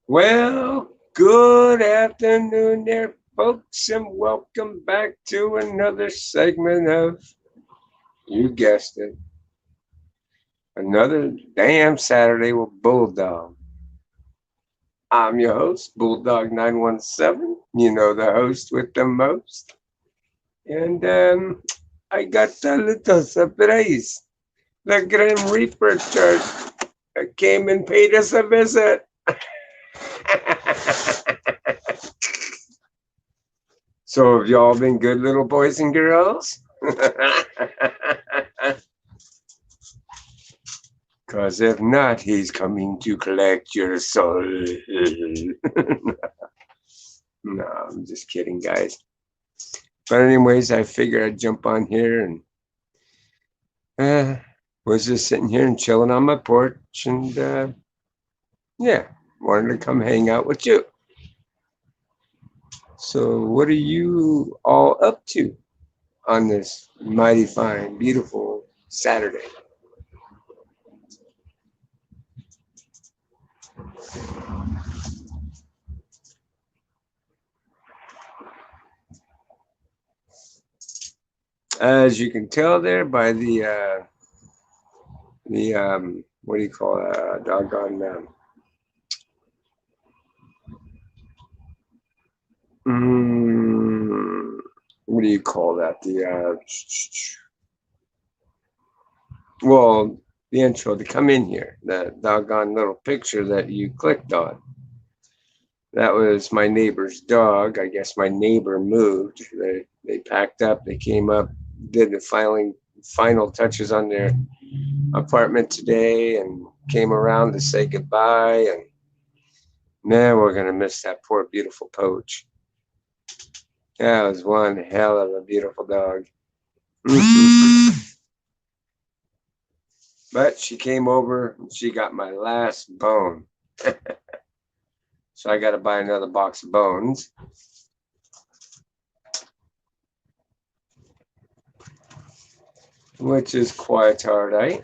Well, good afternoon there, folks, and welcome back to another segment of, you guessed it, another damn Saturday with Bulldog. I'm your host, Bulldog 917. You know, the host with the most. And I got a little surprise. The Grim Reaper Church came and paid us a visit. So have y'all been good little boys and girls? Because if not, he's coming to collect your soul. No, I'm just kidding, guys. But anyways, I figured I'd jump on here and was just sitting here and chilling on my porch and yeah, wanted to come hang out with you. So what are you all up to on this mighty fine, beautiful Saturday? As you can tell there by the what do you call it? Doggone what do you call that? Well, the intro to come in here, the doggone little picture that you clicked on. That was my neighbor's dog. I guess my neighbor moved. They packed up. They came up, did the final touches on their apartment today, and came around to say goodbye. And man, we're gonna miss that poor beautiful Poach. That was one hell of a beautiful dog. But she came over and she got my last bone. So I got to buy another box of bones. Which is quite alright.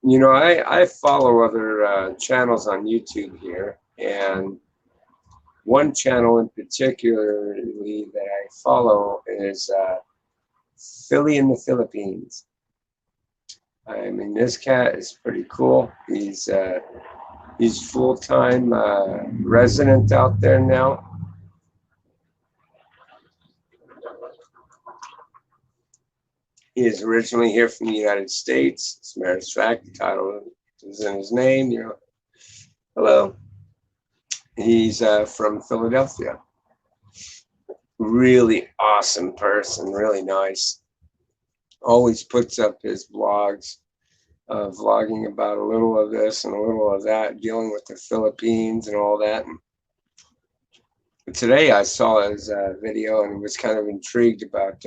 You know, I follow other channels on YouTube here, and one channel in particularly that I follow is Philly in the Philippines. I mean, this cat is pretty cool. He's full-time resident out there now. He is originally here from the United States. As a matter of fact, the title is in his name. You know, hello. He's from Philadelphia. Really awesome person. Really nice. Always puts up his vlogs, vlogging about a little of this and a little of that, dealing with the Philippines and all that. And today I saw his video and was kind of intrigued about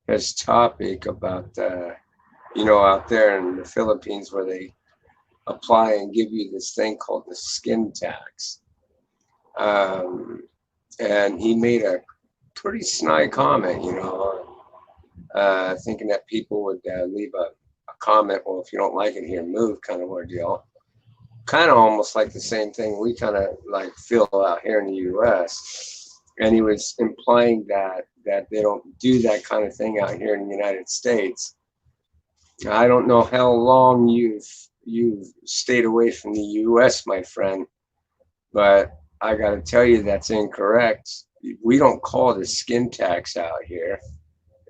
his topic about, you know, out there in the Philippines where they apply and give you this thing called the skin tax. And he made a pretty snide comment, you know, thinking that people would leave a comment, well, if you don't like it here, move, kind of ordeal. Kind of almost like the same thing we kind of like feel out here in the U.S. And he was implying that they don't do that kind of thing out here in the United States. I don't know how long you've stayed away from the U.S., my friend, but I got to tell you that's incorrect. We don't call it a skin tax out here.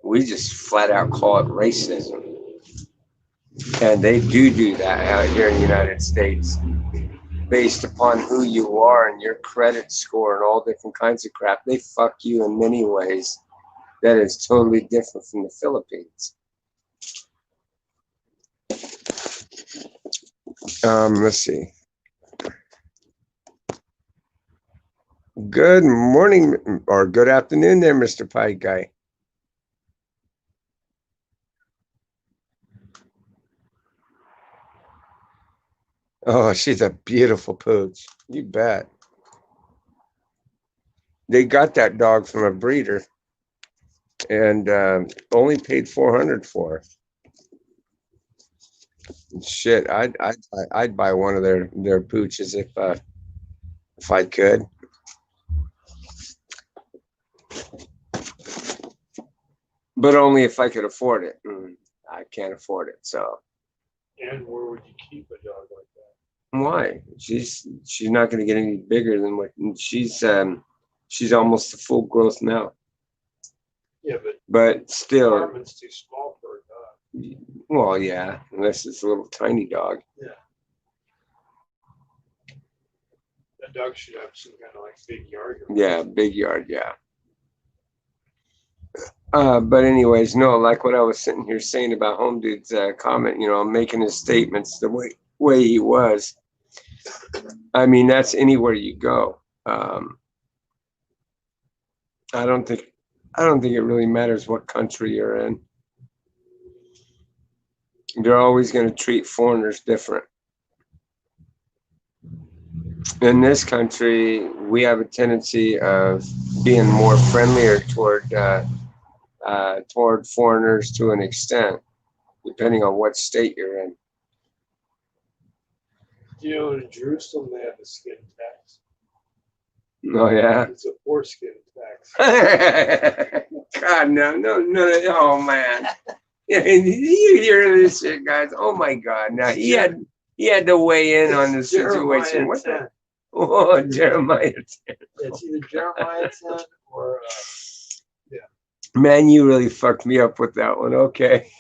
We just flat out call it racism. And they do that out here in the United States based upon who you are and your credit score and all different kinds of crap. They fuck you in many ways that is totally different from the Philippines. Let's see. Good morning or good afternoon there, Mr. Pie Guy. Oh, she's a beautiful pooch. You bet. They got that dog from a breeder and only paid 400 for it. Shit, I'd buy one of their pooches if I could. But only if I could afford it. I can't afford it, so. And where would you keep a dog like that? Why? She's not going to get any bigger than what she's almost a full growth now. Yeah, but still, apartment's too small for a dog. Well, yeah, unless it's a little tiny dog. Yeah. That dog should have some kind of like big yard. Yeah, big yard, yeah. But anyways, no, like what I was sitting here saying about Home Dude's comment, making his statements the way he was. I mean, that's anywhere you go. I don't think it really matters what country you're in. They're always going to treat foreigners different. In this country, we have a tendency of being more friendlier toward foreigners to an extent, depending on what state you're in. In Jerusalem they have a skin tax. Oh yeah. It's a foreskin tax. God no. Oh man. You hear this shit, guys? Oh my God! Now he had to weigh in on the situation. What the? Oh, Jeremiah 10. It's either Jeremiah 10 or yeah. Man, you really fucked me up with that one. Okay.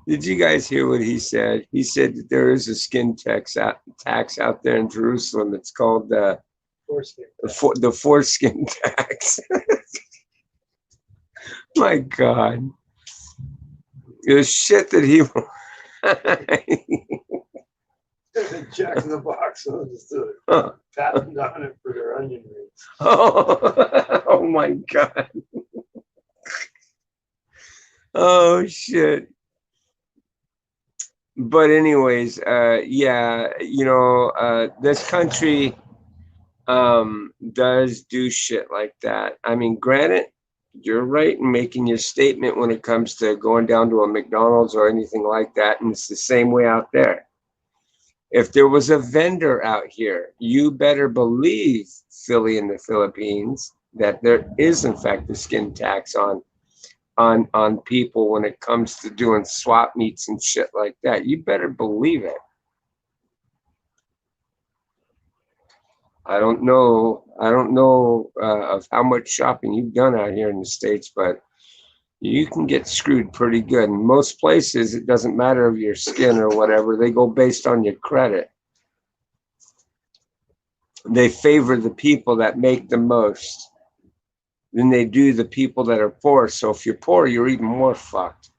Did you guys hear what he said? He said that there is a skin tax out there in Jerusalem. It's called the foreskin tax. My God. The shit that he Jack in the Box understood. Patting on it for their onion rings. Oh my God. Oh shit. But anyways, this country does do shit like that. I mean, granted, you're right in making your statement when it comes to going down to a McDonald's or anything like that, and it's the same way out there. If there was a vendor out here, you better believe, Philly in the Philippines, that there is in fact a skin tax on people when it comes to doing swap meets and shit like that. You better believe it. I don't know of how much shopping you've done out here in the States, but you can get screwed pretty good. In most places, it doesn't matter of your skin or whatever. They go based on your credit. They favor the people that make the most than they do the people that are poor. So if you're poor, you're even more fucked.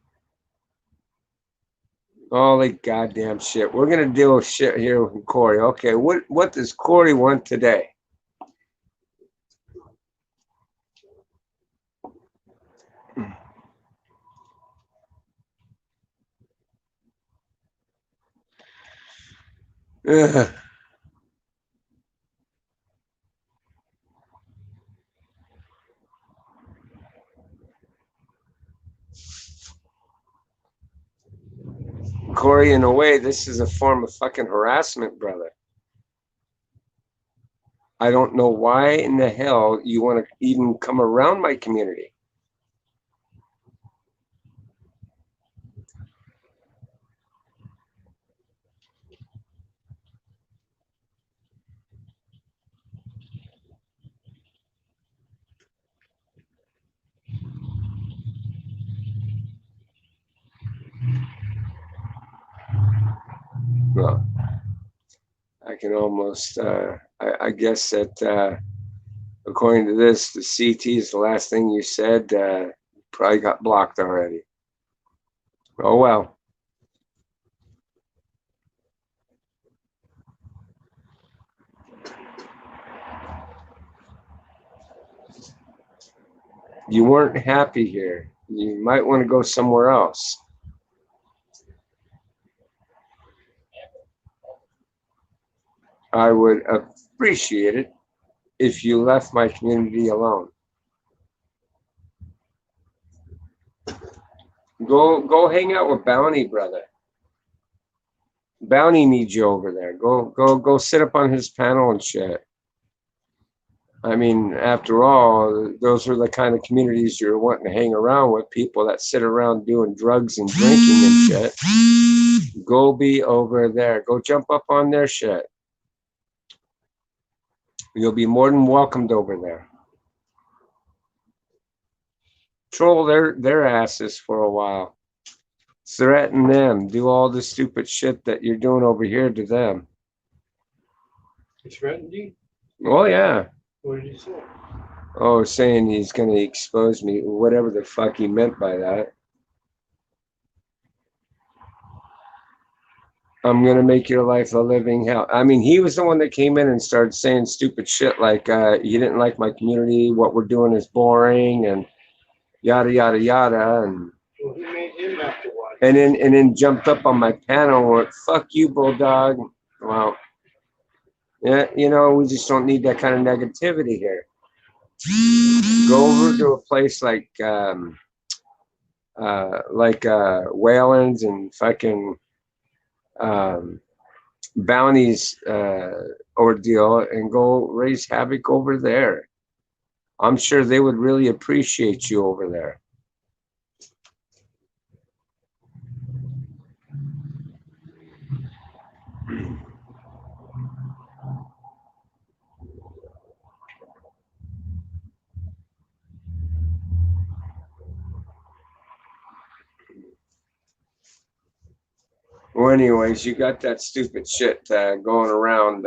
Holy goddamn shit. We're going to deal with shit here with Corey. Okay, what does Corey want today? Corey, in a way, this is a form of fucking harassment, brother. I don't know why in the hell you want to even come around my community. Well, I can almost, I guess that according to this, the CT is the last thing you said. Probably got blocked already. Oh, well. You weren't happy here. You might want to go somewhere else. I would appreciate it if you left my community alone. Go hang out with Bounty, brother. Bounty needs you over there. Go sit up on his panel and shit. I mean, after all, those are the kind of communities you're wanting to hang around with, people that sit around doing drugs and drinking and shit. Go be over there. Go jump up on their shit. You'll be more than welcomed over there. Troll their asses for a while. Threaten them. Do all the stupid shit that you're doing over here to them. He threatened you? Oh, yeah. What did he say? Oh, saying he's going to expose me. Whatever the fuck he meant by that. I'm going to make your life a living hell. I mean, he was the one that came in and started saying stupid shit like he didn't like my community. What we're doing is boring and yada, yada, yada. And Well, he made him have to watch. and then jumped up on my panel and went, fuck you, bulldog. Well, yeah, you know, we just don't need that kind of negativity here. Go over to a place like Wayland's and fucking Bounty's ordeal and go raise havoc over there. I'm sure they would really appreciate you over there. Well, anyways, you got that stupid shit going around,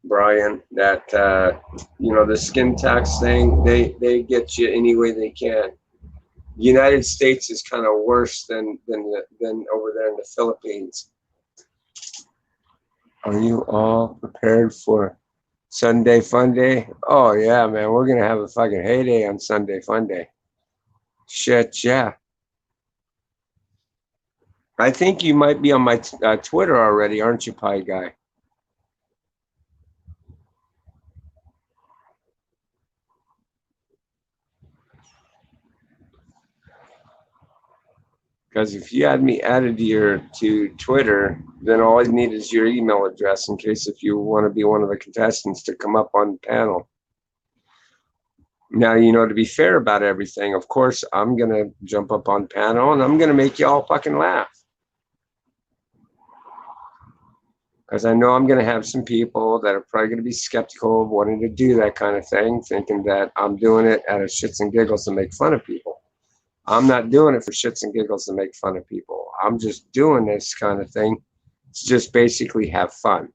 Brian. That the skin tax thing. They get you any way they can. The United States is kind of worse than over there in the Philippines. Are you all prepared for Sunday Fun Day? Oh yeah, man, we're gonna have a fucking heyday on Sunday Fun Day. Shit, yeah. I think you might be on my Twitter already, aren't you, Pie Guy? Because if you had me added to Twitter, then all I need is your email address in case if you want to be one of the contestants to come up on the panel. Now, to be fair about everything, of course, I'm going to jump up on panel and I'm going to make you all fucking laugh. Because I know I'm going to have some people that are probably going to be skeptical of wanting to do that kind of thing, thinking that I'm doing it out of shits and giggles to make fun of people. I'm not doing it for shits and giggles to make fun of people. I'm just doing this kind of thing to just basically have fun.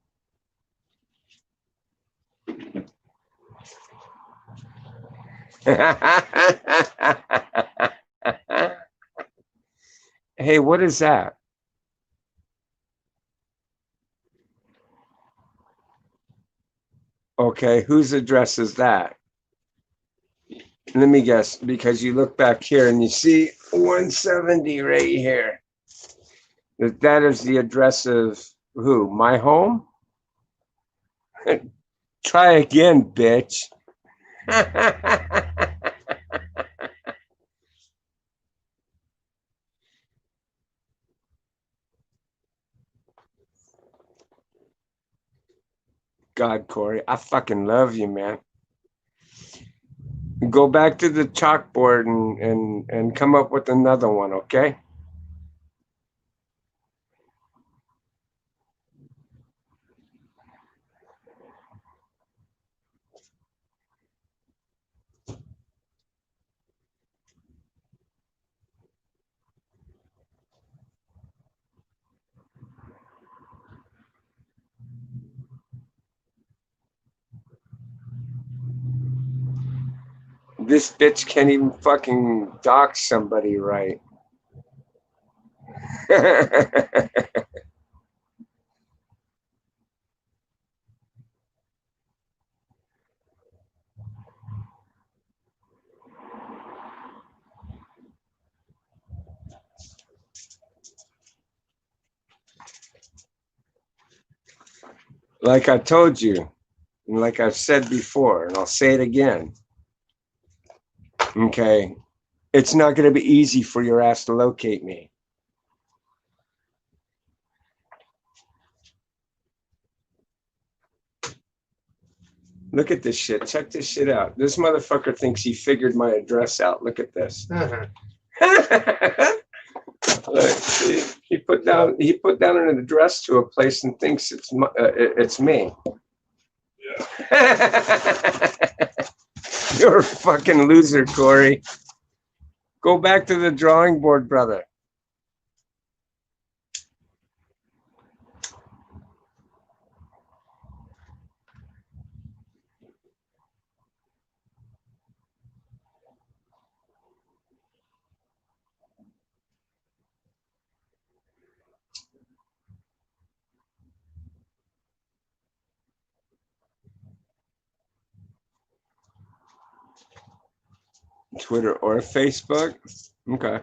Hey, what is that? Okay, whose address is that? Let me guess, because you look back here and you see 170 right here. That is the address of who? My home? Try again, bitch. God, Corey, I fucking love you, man. Go back to the chalkboard and come up with another one, okay? This bitch can't even fucking dock somebody right. Like I told you, and like I've said before, and I'll say it again. Okay. It's not going to be easy for your ass to locate me. Look at this shit. Check this shit out. This motherfucker thinks he figured my address out. Look at this. Look, he put down an address to a place and thinks it's me. Yeah. You're a fucking loser, Corey. Go back to the drawing board, brother. Twitter or Facebook? Okay.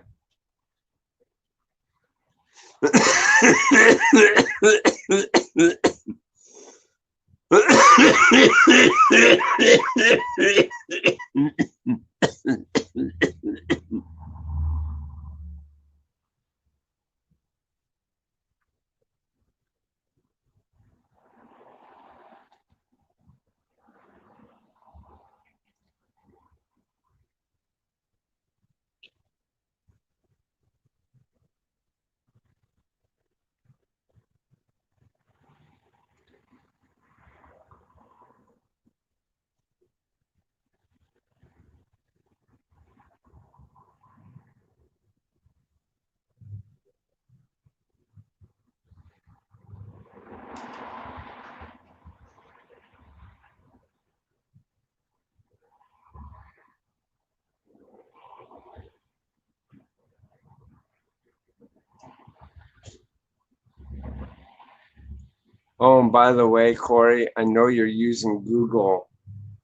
Oh, and by the way, Corey, I know you're using Google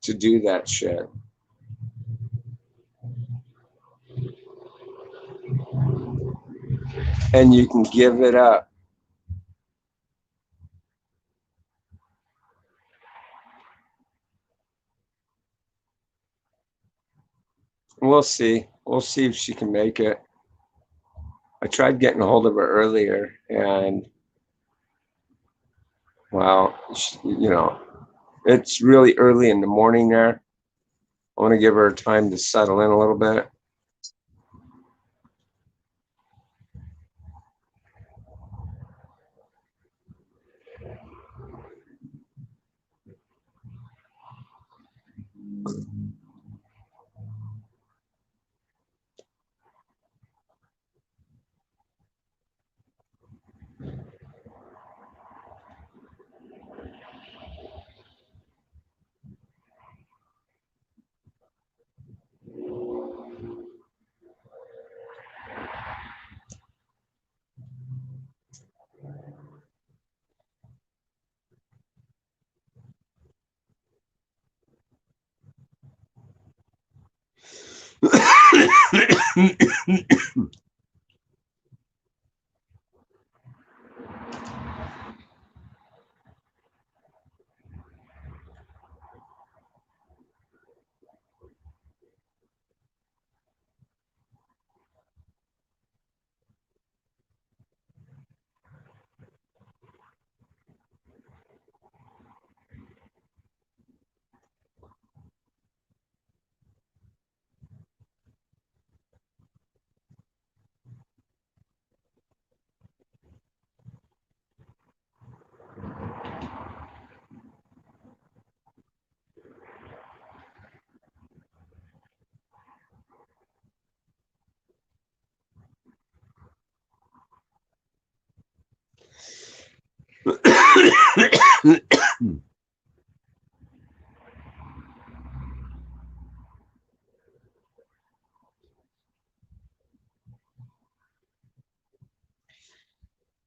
to do that shit. And you can give it up. We'll see. We'll see if she can make it. I tried getting a hold of her earlier, and well, it's really early in the morning there. I want to give her time to settle in a little bit.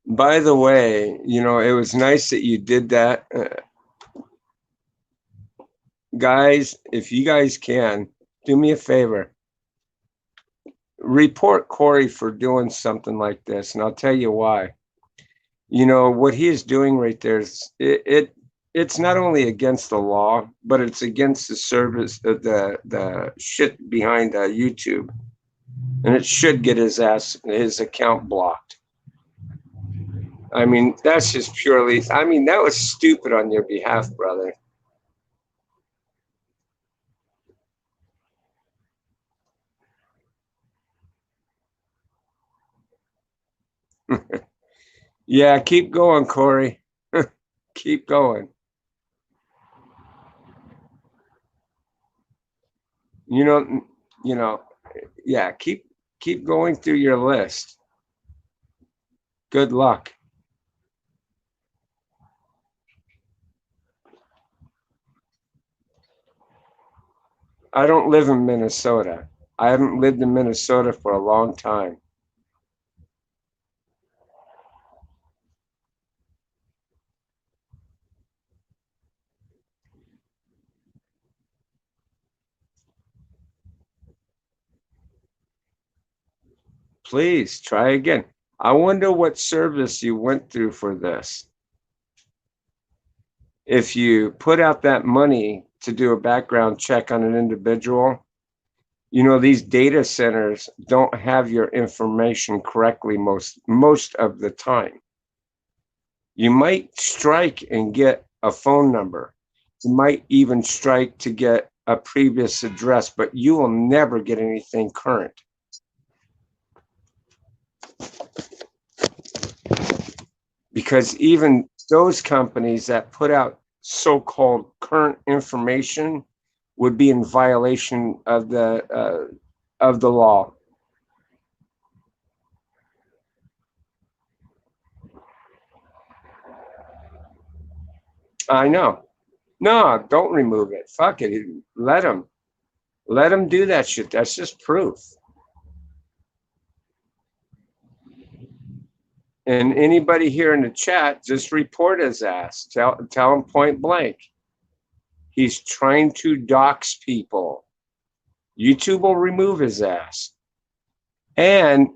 By the way, it was nice that you did that. Guys, if you guys can, do me a favor. Report Corey for doing something like this, and I'll tell you why. What he is doing right there is it's not only against the law, but it's against the service of the shit behind YouTube, and it should get his account blocked. I mean, that's just purely. I mean, that was stupid on your behalf, brother. Yeah, keep going, Corey. Keep going. You know, you know, yeah, keep going through your list. Good luck. I don't live in Minnesota. I haven't lived in Minnesota for a long time. Please try again. I wonder what service you went through for this. If you put out that money to do a background check on an individual, these data centers don't have your information correctly most of the time. You might strike and get a phone number. You might even strike to get a previous address, but you will never get anything current. Because even those companies that put out so-called current information would be in violation of the law. I know. No, don't remove it. Fuck it. Let them do that shit. That's just proof. And anybody here in the chat, just report his ass. Tell him point blank. He's trying to dox people. YouTube will remove his ass. And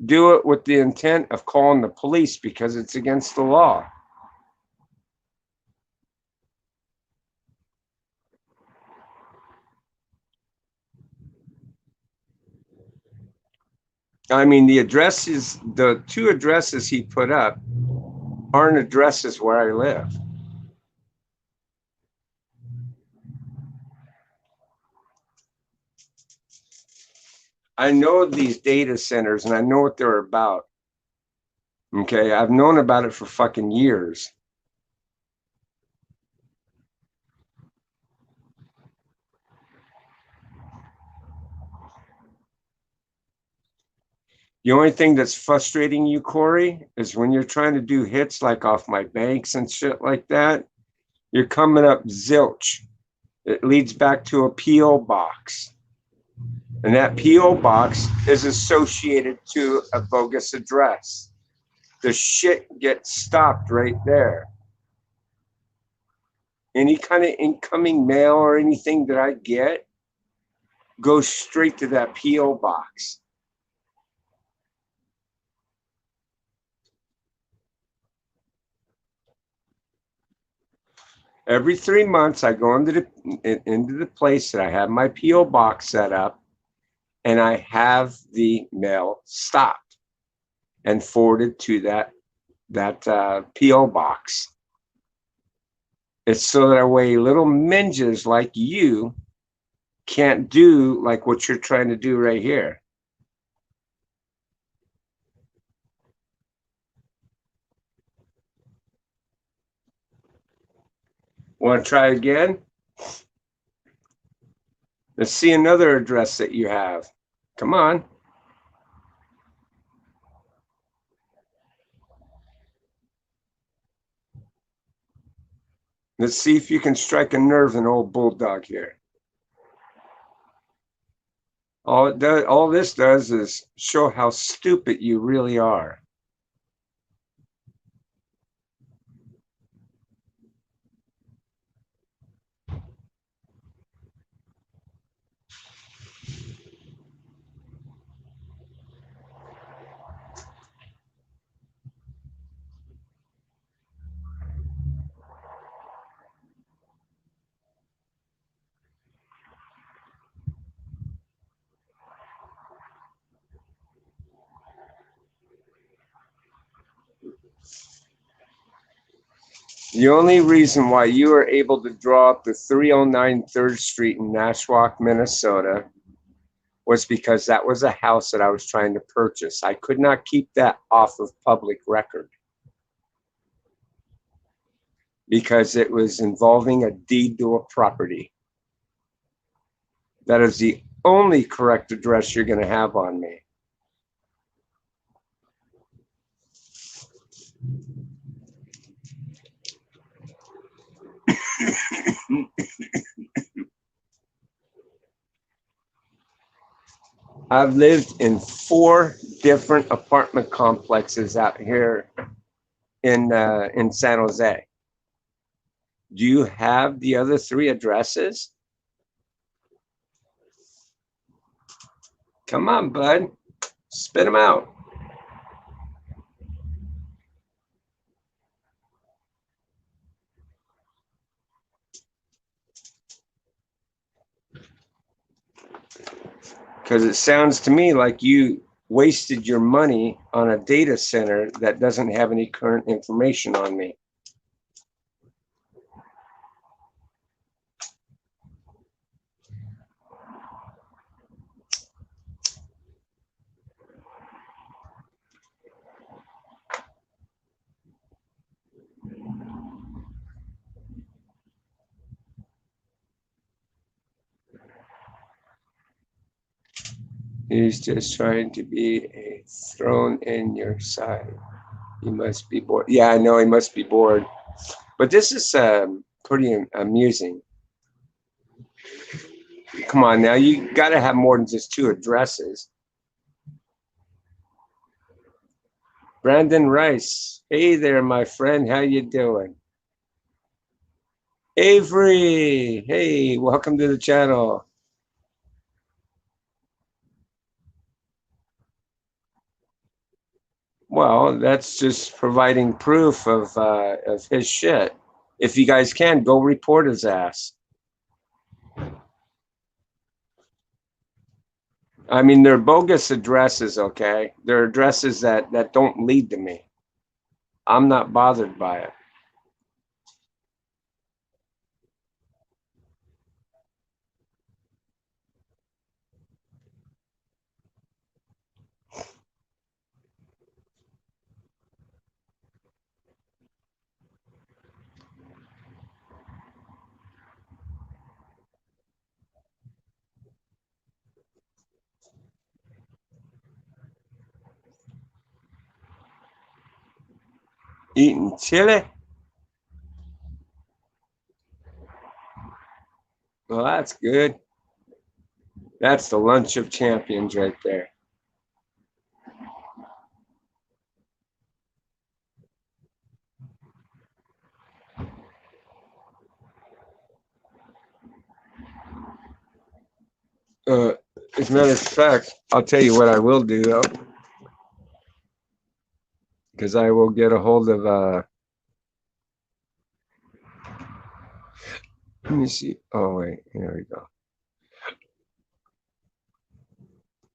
do it with the intent of calling the police because it's against the law. I mean, the two addresses he put up aren't addresses where I live. I know these data centers and I know what they're about. Okay, I've known about it for fucking years. The only thing that's frustrating you, Corey, is when you're trying to do hits like off my banks and shit like that, you're coming up zilch. It leads back to a P.O. box. And that P.O. box is associated to a bogus address. The shit gets stopped right there. Any kind of incoming mail or anything that I get goes straight to that P.O. box. Every 3 months, I go into the place that I have my P.O. box set up, and I have the mail stopped and forwarded to that P.O. box. It's so that way little minges like you can't do like what you're trying to do right here. Want to try again? Let's see another address that you have. Come on. Let's see if you can strike a nerve in old bulldog here. All this does is show how stupid you really are. The only reason why you were able to draw up the 309 3rd Street in Nashwauk, Minnesota, was because that was a house that I was trying to purchase. I could not keep that off of public record because it was involving a deed to a property. That is the only correct address you're going to have on me. I've lived in 4 different apartment complexes out here in San Jose. Do you have the other 3 addresses? Come on, bud. Spit them out. Because it sounds to me like you wasted your money on a data center that doesn't have any current information on me. He's just trying to be a thorn in your side. He must be bored. Yeah, I know he must be bored. But this is pretty amusing. Come on now, you got to have more than just 2 addresses. Brandon Rice. Hey there, my friend. How you doing? Avery. Hey, welcome to the channel. Well, that's just providing proof of his shit. If you guys can, go report his ass. I mean, they're bogus addresses, okay? They're addresses that don't lead to me. I'm not bothered by it. Eating chili? Well, that's good. That's the lunch of champions right there. As a matter of fact, I'll tell you what I will do though, because I will get a hold of. Let me see. Oh wait, here we go.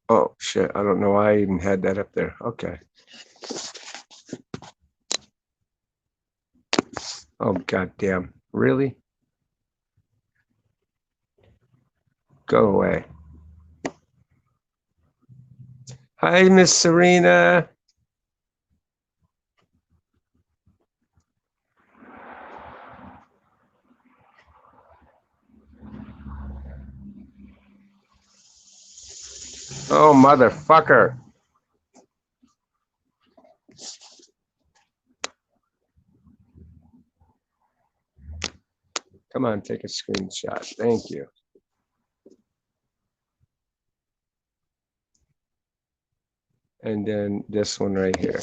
Oh shit! I don't know why I even had that up there. Okay. Oh goddamn! Really? Go away. Hi, Miss Serena. Oh, motherfucker. Come on, take a screenshot. Thank you. And then this one right here.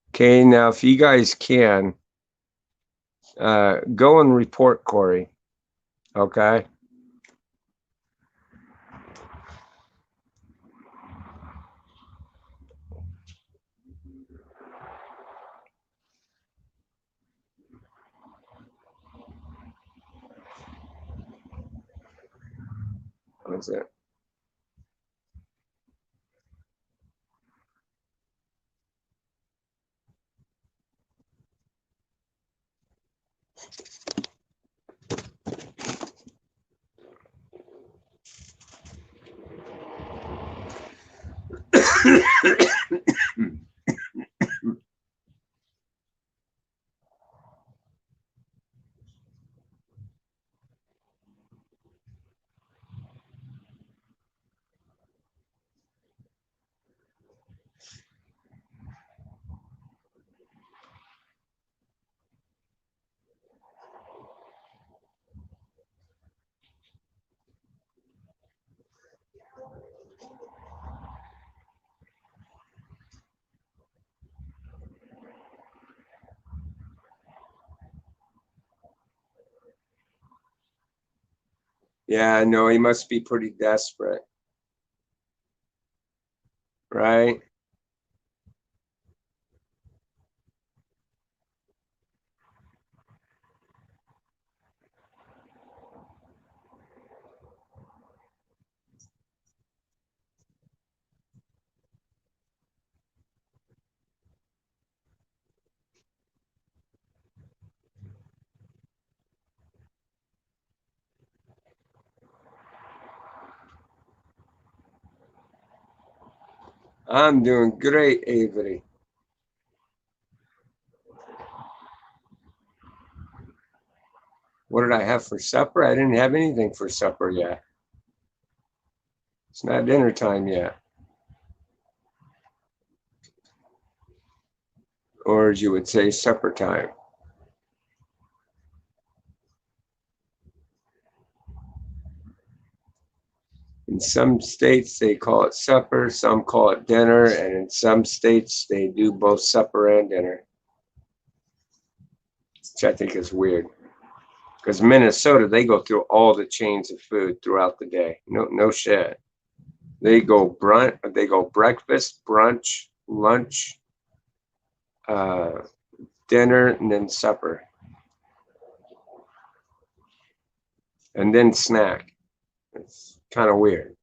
Okay, now if you guys can, go and report Corey. Okay. What is it? Yeah, no, he must be pretty desperate, right? I'm doing great, Avery. What did I have for supper? I didn't have anything for supper yet. It's not dinner time yet. Or as you would say, supper time. In some states, they call it supper, some call it dinner, and in some states, they do both supper and dinner, which I think is weird. Because Minnesota, they go through all the chains of food throughout the day. No shit. They go breakfast, brunch, lunch, uh, dinner, and then supper, and then snack. It's kind of weird.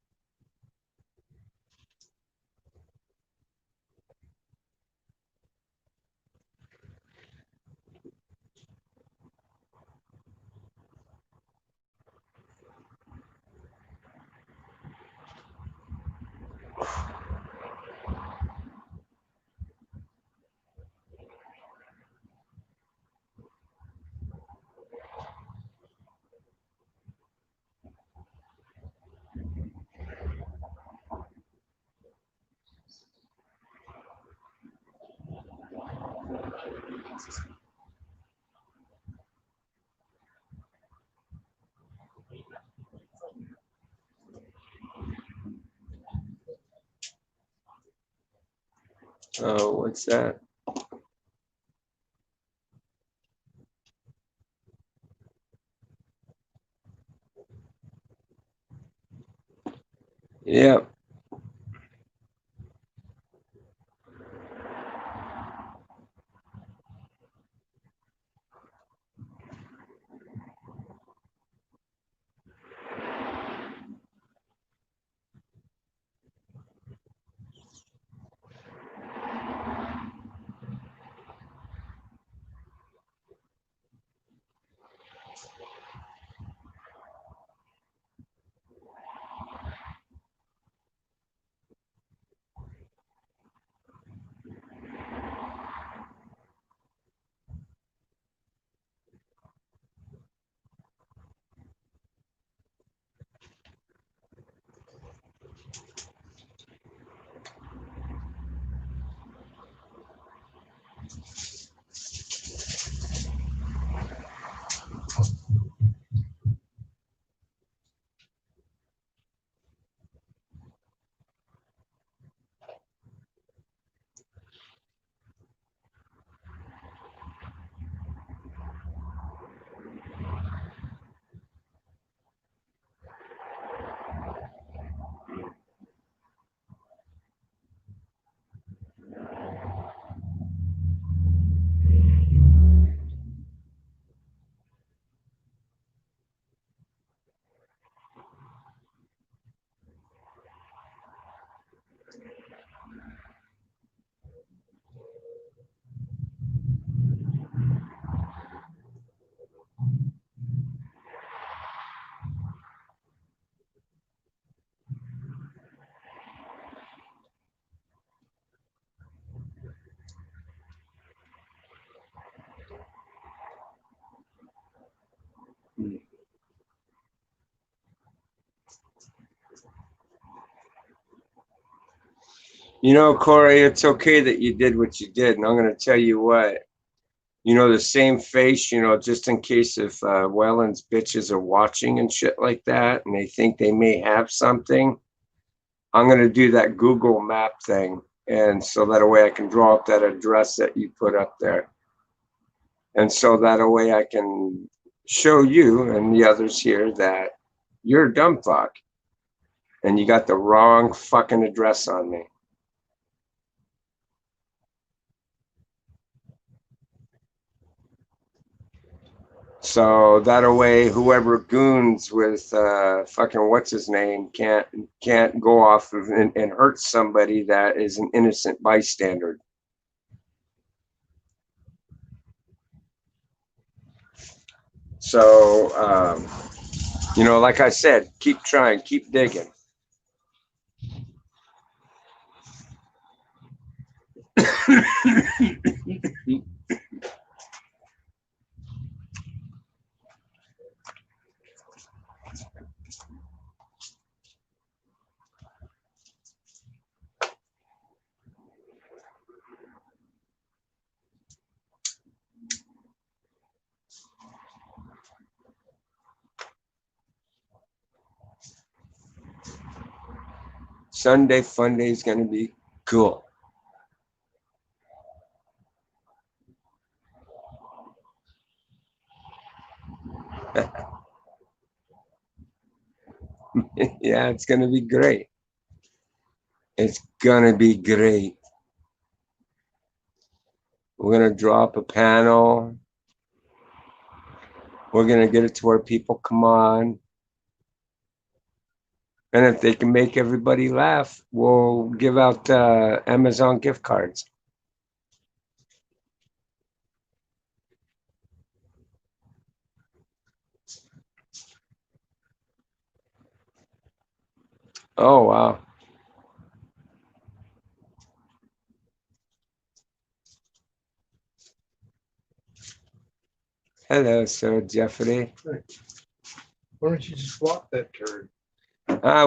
Oh, what's that? Yeah. You know, Corey, it's okay that you did what you did, and I'm going to tell you what. You know, the same face, you know, just in case if Wellens bitches are watching and shit like that, and they think they may have something, I'm going to do that Google map thing. And so that way I can draw up that address that you put up there. And so that way I can show you and the others here that you're a dumb fuck and you got the wrong fucking address on me. So that way, whoever goons with fucking what's his name can't go off of and hurt somebody that is an innocent bystander. So you know, like I said, keep trying, keep digging. Sunday fun day is gonna be cool. Yeah, it's gonna be great. It's gonna be great. We're gonna draw up a panel. We're gonna get it to where people come on. And if they can make everybody laugh, we'll give out Amazon gift cards. Oh, wow. Hello, Sir Jeffrey. Why don't you just block that turd?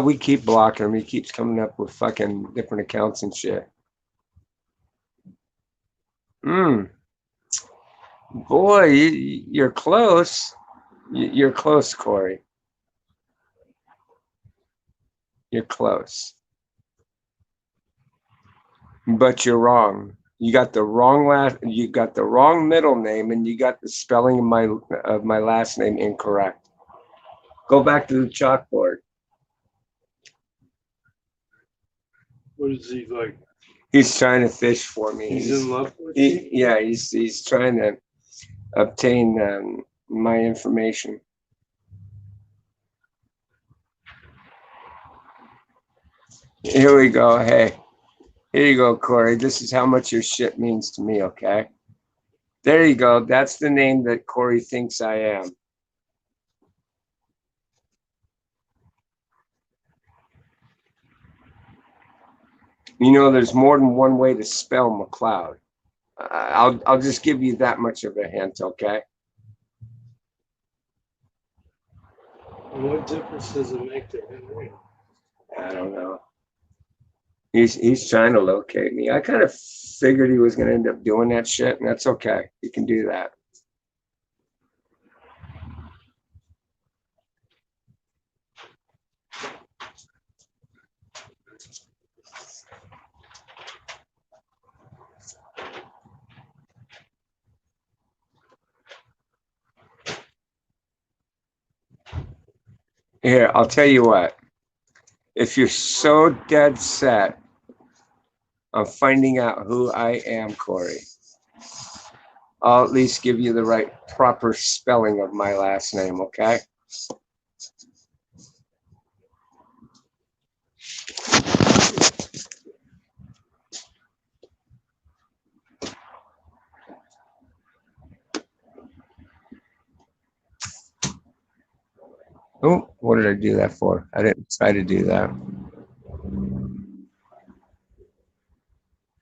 We keep blocking him. He keeps coming up with fucking different accounts and shit. Boy, you're close. You're close, Corey. You're close. But you're wrong. You got the wrong you got the wrong middle name, and you got the spelling of my last name incorrect. Go back to the chalkboard. What is he like? He's trying to fish for me. He's in love with you? Yeah, he's trying to obtain my information. Here we go. Hey, here you go, Corey. This is how much your shit means to me, okay? There you go. That's the name that Corey thinks I am. You know, there's more than one way to spell McLeod. I'll just give you that much of a hint, okay? What difference does it make to Henry? I don't know. He's trying to locate me. I kind of figured he was going to end up doing that shit, and that's okay. He can do that. Here, I'll tell you what. If you're so dead set on finding out who I am, Corey, I'll at least give you the right proper spelling of my last name, okay? Oh, what did I do that for? I didn't try to do that.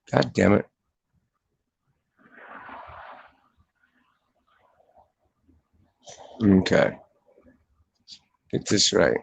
God damn it. Okay. Get this right.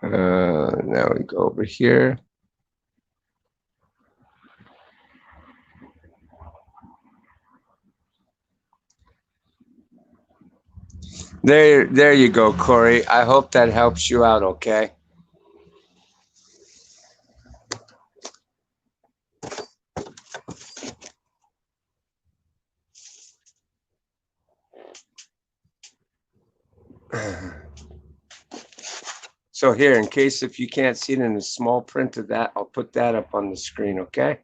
Now we go over here. There you go, Corey. I hope that helps you out, okay? So here, in case if you can't see it in the small print of that, I'll put that up on the screen, okay?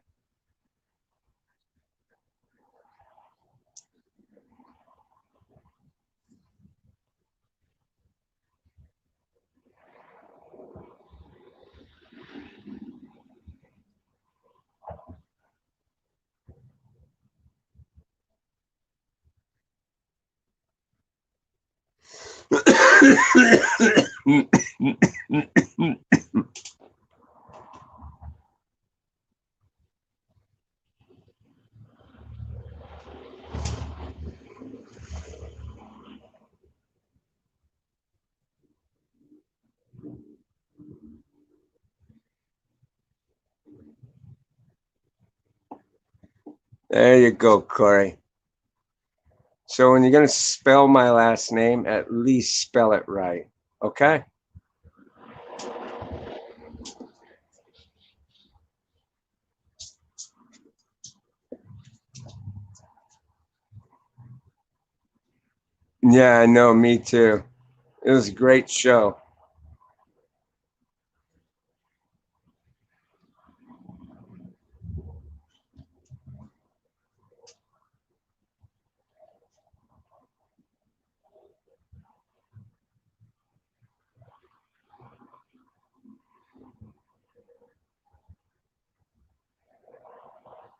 There you go, Corey. So when you're going to spell my last name, at least spell it right, okay? Yeah, I know, me too. It was a great show.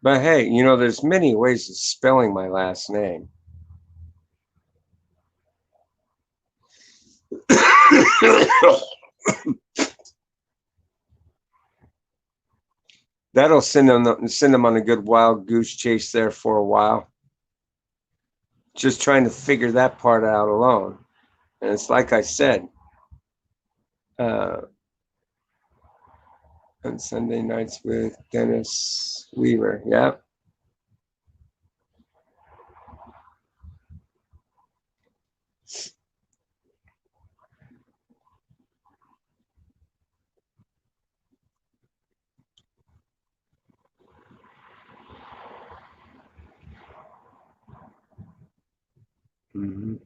But hey, you know, there's many ways of spelling my last name. That'll send them on a good wild goose chase there for a while. Just trying to figure that part out alone. And it's like I said, on Sunday nights with Dennis Weaver. Yeah. Mm-hmm.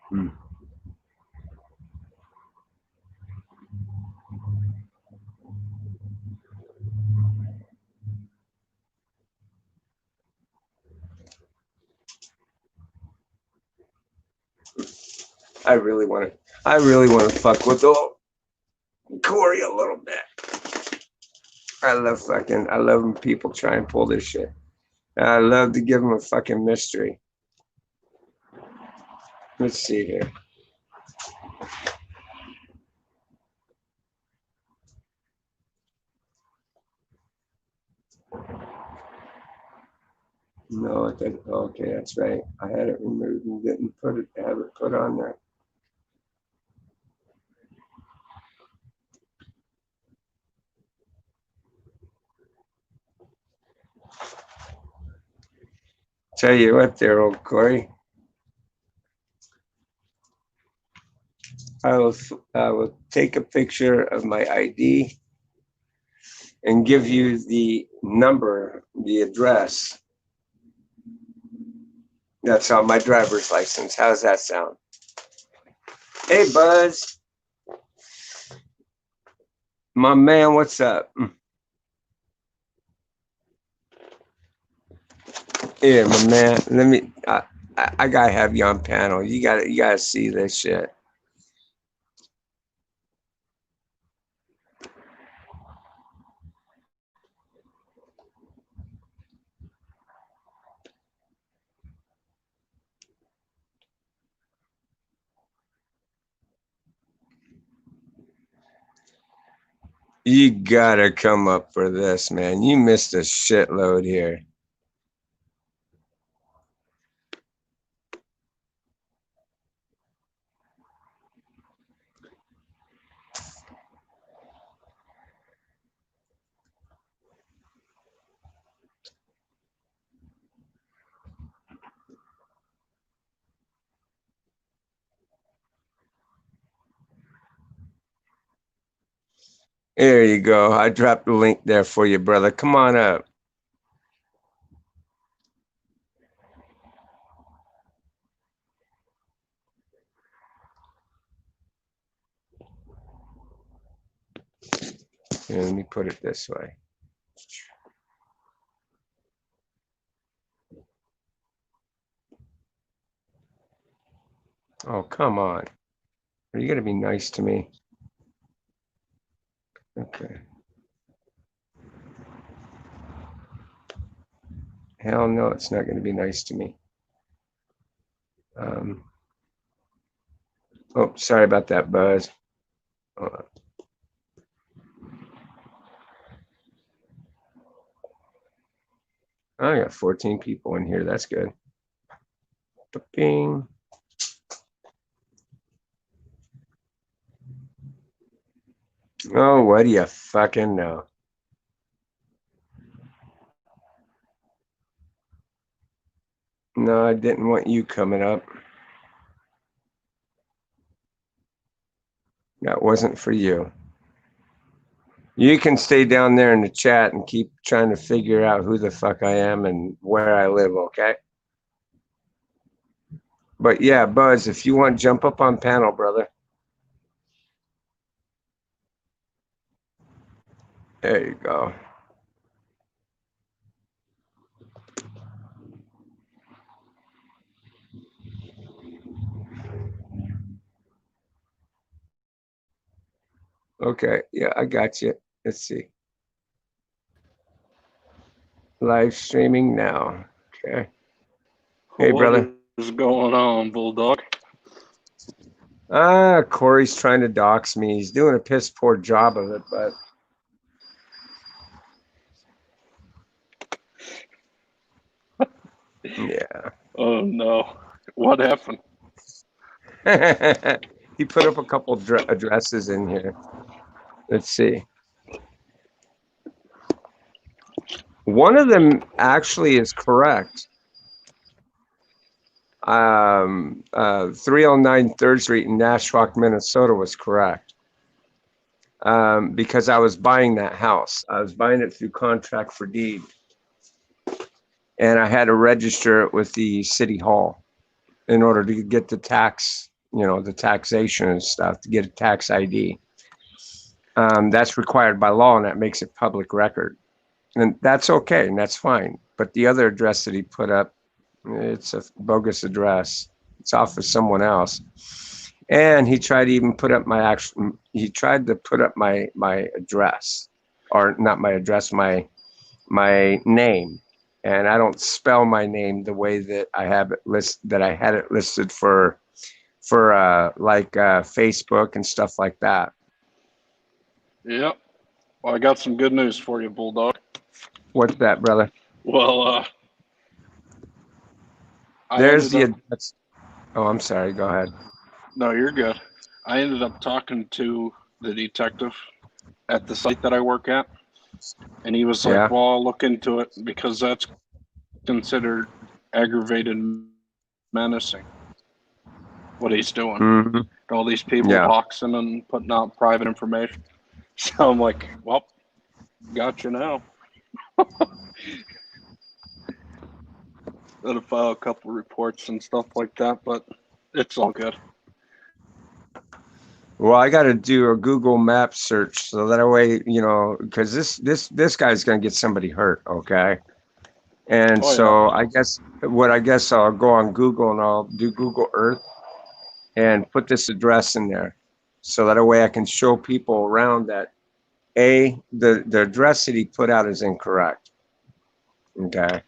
Mm. I really want to fuck with old Corey a little bit. I love when people try and pull this shit. I love to give them a fucking mystery. Let's see here. No, it didn't. Okay, that's right. I had it removed and didn't have it put on there. Tell you what, there, old Corey. I will take a picture of my ID and give you the number, the address that's on my driver's license. How's that sound? Hey, Buzz. My man, what's up? Yeah, my man. I gotta have you on panel. You gotta see this shit. You gotta come up for this, man. You missed a shitload here. There you go. I dropped the link there for you, brother. Come on up. Here, let me put it this way. Oh, come on. Are you gonna be nice to me? Okay. Hell no, it's not gonna be nice to me. Oh, sorry about that, Buzz. Hold on. I got 14 people in here. That's good. Bing. Oh, what do you fucking know? No, I didn't want you coming up. That wasn't for you. You can stay down there in the chat and keep trying to figure out who the fuck I am and where I live, okay? But yeah, Buzz, if you want, jump up on panel, brother. There you go. Okay, yeah, I got you. Let's see. Live streaming now. Okay. Hey, brother. What is going on, Bulldog? Corey's trying to dox me. He's doing a piss poor job of it, but yeah. Oh no, what happened? He put up a couple addresses in here. Let's see. One of them actually is correct. 309 3rd Street in Nashwauk, Minnesota was correct. Because I was buying that house. I was buying it through contract for deed. And I had to register it with the city hall in order to get the tax, the taxation and stuff, to get a tax ID. That's required by law, and that makes it public record. And that's okay, and that's fine. But the other address that he put up, it's a bogus address. It's off of someone else. And he tried to even put up he tried to put up my address, or not my address, my name. And I don't spell my name the way that I have it that I had it listed for Facebook and stuff like that. Yep. Well, I got some good news for you, Bulldog. What's that, brother? Well, there's the address. Oh, I'm sorry. Go ahead. No, you're good. I ended up talking to the detective at the site that I work at, and he was like, well, I'll look into it because that's considered aggravated menacing, what he's doing. Mm-hmm. All these people boxing and putting out private information. So I'm like, well, gotcha now. Gotta file a couple reports and stuff like that, but it's all good. Well, I got to do a Google Map search so that way, because this guy's gonna get somebody hurt. Okay. And Oh yeah. so I guess I'll go on Google and I'll do Google Earth and put this address in there. So that way I can show people around that the address that he put out is incorrect. Okay.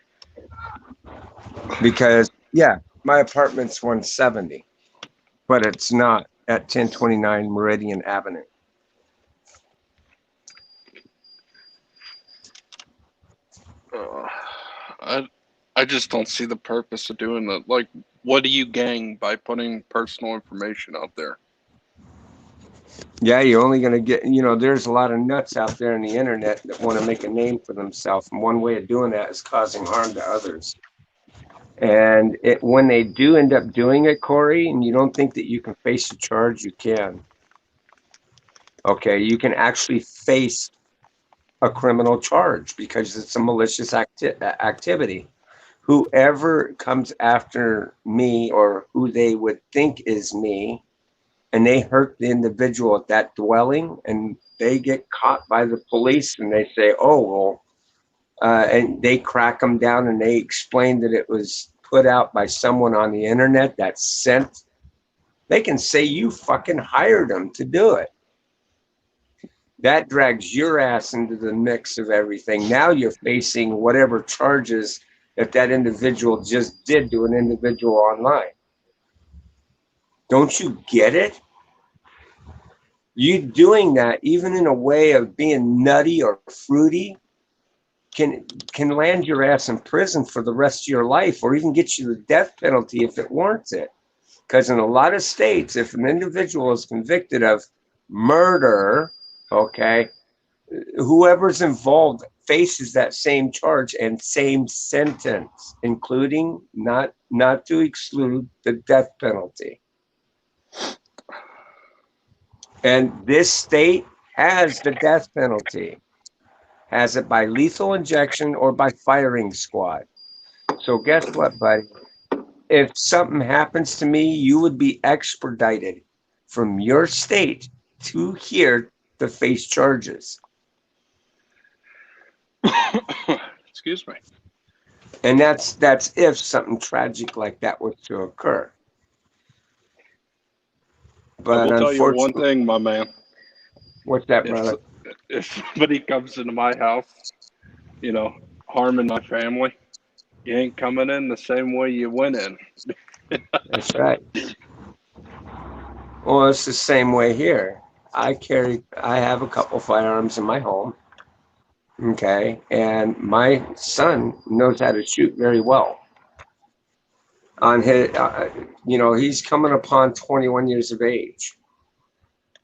Because yeah, my apartment's 170, but it's not at 1029 Meridian Avenue. I I just don't see the purpose of doing that. Like, what do you gain by putting personal information out there? Yeah, you're only going to get, there's a lot of nuts out there in the internet that want to make a name for themselves. And one way of doing that is causing harm to others. And when they do end up doing it, Corey, and you don't think that you can face a charge, you can. Okay, you can actually face a criminal charge because it's a malicious activity. Whoever comes after me or who they would think is me, and they hurt the individual at that dwelling, and they get caught by the police, and they say, "Oh, well," and they crack them down, and they explain that it was put out by someone on the internet that sent. They can say you fucking hired them to do it. That drags your ass into the mix of everything. Now you're facing whatever charges that individual just did to an individual online. Don't you get it? You doing that, even in a way of being nutty or fruity, can land your ass in prison for the rest of your life, or even get you the death penalty if it warrants it. Because in a lot of states, if an individual is convicted of murder, okay, whoever's involved faces that same charge and same sentence, including not to exclude the death penalty. And this state has the death penalty, has it by lethal injection or by firing squad. So guess what, buddy? If something happens to me, you would be extradited from your state to here to face charges. Excuse me. And that's if something tragic like that was to occur. I will But tell you one unfortunately, thing, my man. what's that, If brother? if somebody comes into my house, you know, harming my family, you ain't coming in the same way you went in. That's right. Well, it's the same way here. I have a couple firearms in my home. Okay. And my son knows how to shoot very well. On his, he's coming upon 21 years of age.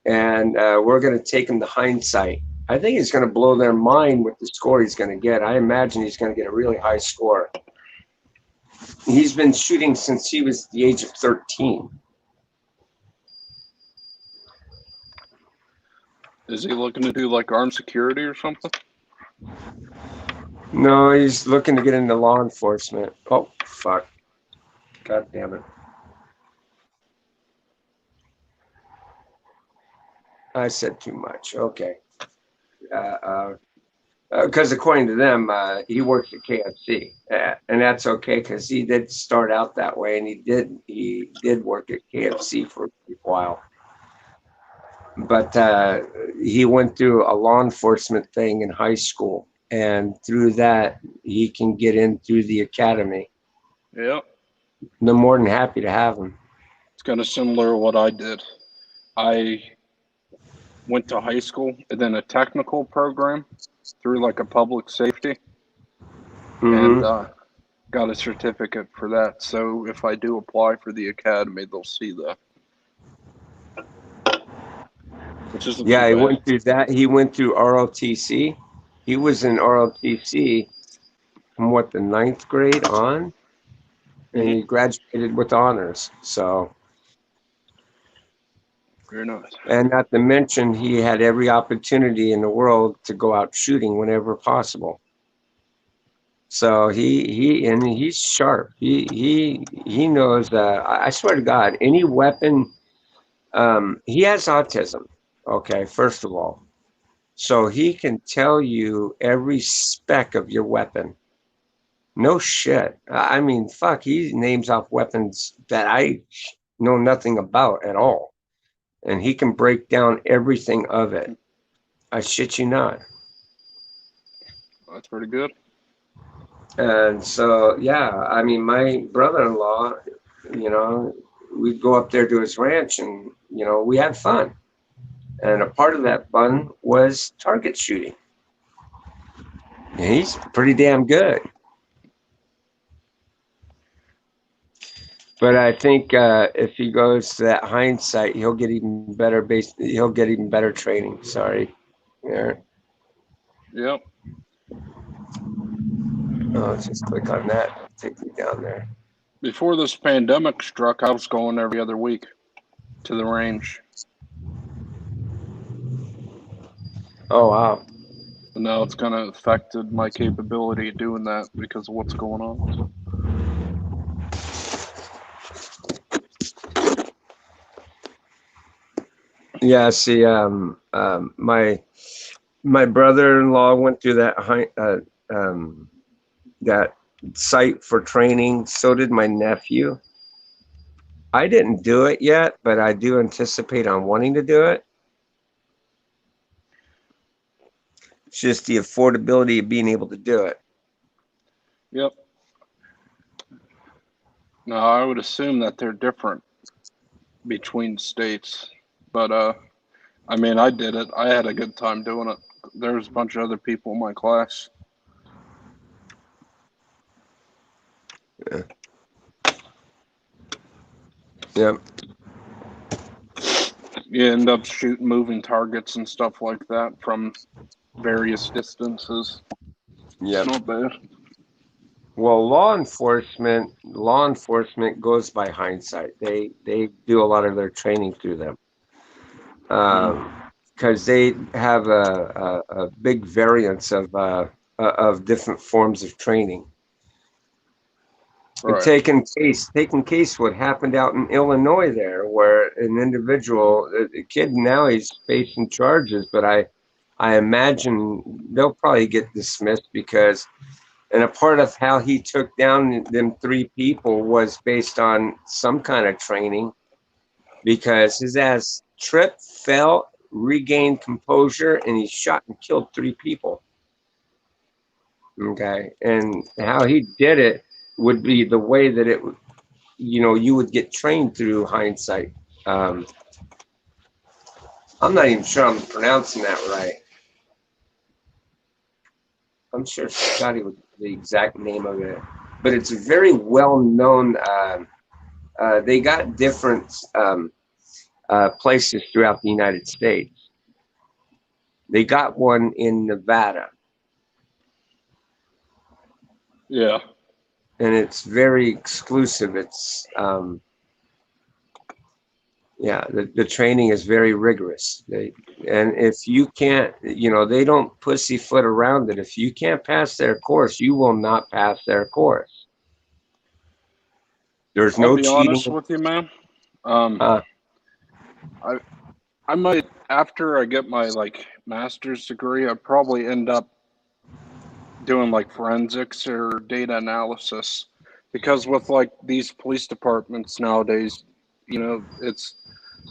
And we're going to take him to hindsight. I think he's going to blow their mind with the score he's going to get. I imagine he's going to get a really high score. He's been shooting since he was the age of 13. Is he looking to do like armed security or something? No, he's looking to get into law enforcement. Oh, fuck. God damn it. I said too much. Okay. Because according to them, he works at KFC, and that's okay because he did start out that way, and he did work at KFC for a while. But he went through a law enforcement thing in high school, and through that, he can get in through the academy. Yeah. They're more than happy to have him. It's kind of similar to what I did. I went to high school and then a technical program through like a public safety, and got a certificate for that. So if I do apply for the academy, they'll see that. Which isn't Yeah, too he bad. went through that. He went through ROTC. He was in ROTC from the 9th grade on, and he graduated with honors. So, Very nice. and not to mention, he had every opportunity in the world to go out shooting whenever possible. So he's sharp. He knows. I swear to God, any weapon. He has autism. Okay, first of all. So he can tell you every spec of your weapon. No shit. I mean, fuck, he names off weapons that I know nothing about at all. And he can break down everything of it. I shit you not. That's pretty good. And so, yeah, I mean, my brother-in-law, you know, we'd go up there to his ranch and, we had fun. And a part of that fun was target shooting. And he's pretty damn good. But I think if he goes to that hindsight, he'll get even better he'll get even better training. Sorry. There. Yep. Oh, let's just click on that. Take me down there. Before this pandemic struck, I was going every other week to the range. Oh, wow. And now it's kind of affected my capability of doing that because of what's going on. Yeah, see, my brother-in-law went through that site for training. So did my nephew. I didn't do it yet, but I do anticipate on wanting to do it. It's just the affordability of being able to do it. Yep. Now, I would assume that they're different between states. But, I mean, I did it. I had a good time doing it. There's a bunch of other people in my class. Yeah. Yep. You end up shooting moving targets and stuff like that from various distances. Yep. It's not bad. Well, law enforcement goes by hindsight. They do a lot of their training through them. Because they have a big variance of different forms of training. And Right. taking case what happened out in Illinois there, where an individual, a kid now he's facing charges, but I imagine they'll probably get dismissed because, and a part of how he took down them three people was based on some kind of training, because his ass tripped, fell, regained composure, and he shot and killed three people. Okay, and how he did it would be the way that it would, you would get trained through hindsight. Um, I'm not even sure I'm pronouncing that right. I'm sure Scotty would the exact name of it, but it's a very well known. They got different places throughout the United States. They got one in Nevada, Yeah. and it's very exclusive. It's yeah, the training is very rigorous. And if you can't, they don't pussyfoot around it. If you can't pass their course, you will not pass their course. There's I'll no be honest cheating. with you, man. Uh, I might, after I get my master's degree, I'd probably end up doing forensics or data analysis, because with these police departments nowadays,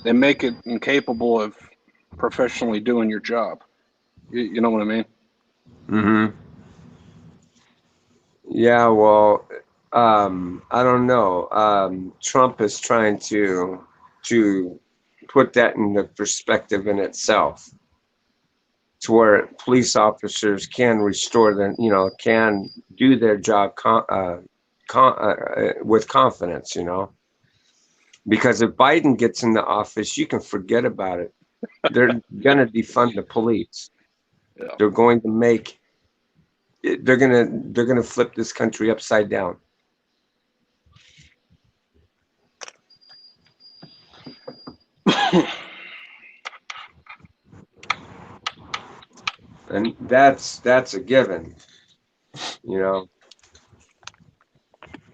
they make it incapable of professionally doing your job. You know what I mean? mm-hmm. Yeah, well, I don't know. Trump is trying to put that into perspective in itself, to where police officers can restore their, can do their job with confidence, because if Biden gets into office, you can forget about it. They're going to defund the police. Yeah. They're going to flip this country upside down. And that's a given, you know.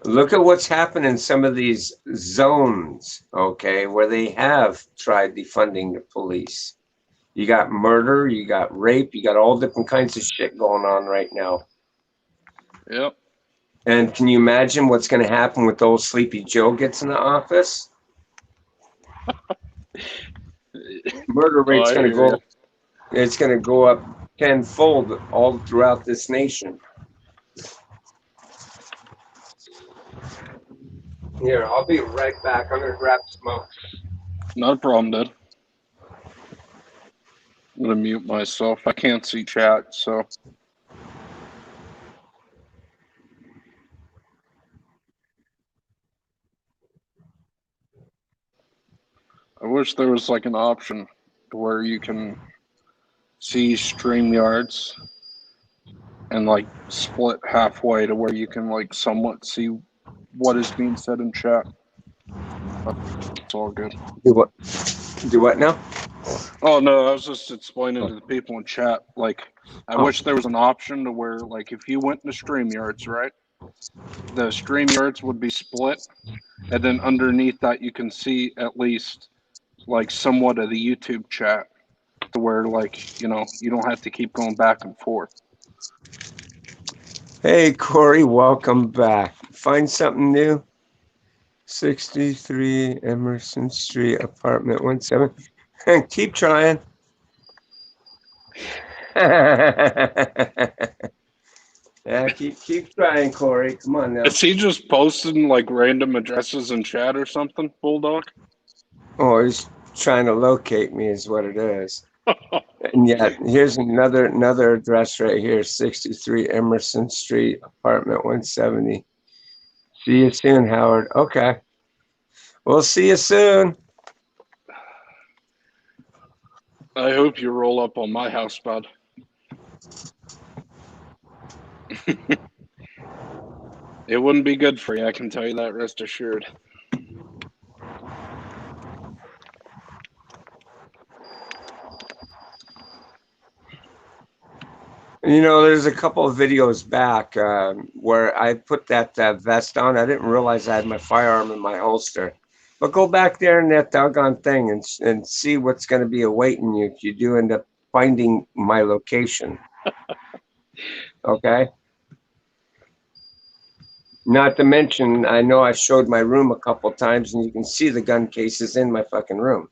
Look at what's happened in some of these zones, okay, where they have tried defunding the police. You got murder, you got rape, you got all different kinds of shit going on right now. Yep. And can you imagine what's going to happen with old Sleepy Joe gets in the office? Murder Oh, rate's I going to hear you. go. It's going to go up tenfold all throughout this nation. Here, I'll be right back. I'm going to grab smoke. Not a problem, Dad. I'm gonna mute myself. I can't see chat, so. I wish there was like an option where you can see StreamYards and like split halfway to where you can like somewhat see what is being said in chat. It's all good. Do what? Do what now? Oh no, I was just explaining to the people in chat. Like, I Oh. wish there was an option to where, like, if you went to StreamYards, right, the StreamYards would be split, and then underneath that you can see at least like somewhat of the YouTube chat, to where like you don't have to keep going back and forth. Hey, Corey, welcome back. Find something new? 63 Emerson Street, apartment 17. Keep trying. Yeah, keep trying, Corey. Come on now. Is he just posting like random addresses in chat or something, Bulldog? Oh, he's trying to locate me is what it is. And yet, here's another address right here, 63 Emerson Street, apartment 170. See you soon, Howard. Okay. We'll see you soon. I hope you roll up on my house, bud. It wouldn't be good for you, I can tell you that, rest assured. You know, there's a couple of videos back where I put that vest on. I didn't realize I had my firearm in my holster. But go back there in that doggone thing and see what's going to be awaiting you if you do end up finding my location. Okay? Not to mention, I know I showed my room a couple times, and you can see the gun cases in my fucking room.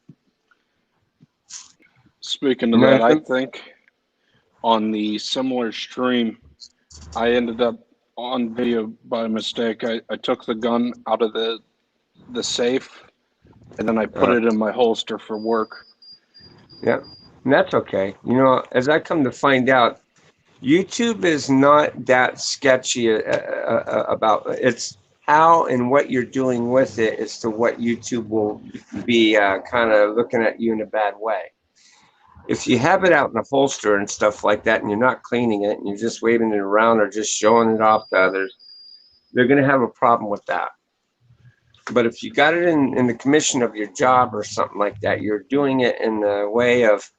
Speaking of that, I think on the similar stream, I ended up on video by mistake. I took the gun out of the safe, and then I put it in my holster for work. Yeah, and that's okay. You know, as I come to find out, YouTube is not that sketchy about it's how and what you're doing with it as to what YouTube will be kind of looking at you in a bad way. If you have it out in a holster and stuff like that, and you're not cleaning it, and you're just waving it around or just showing it off to others, they're going to have a problem with that. But if you got it in the commission of your job or something like that, you're doing it in the way of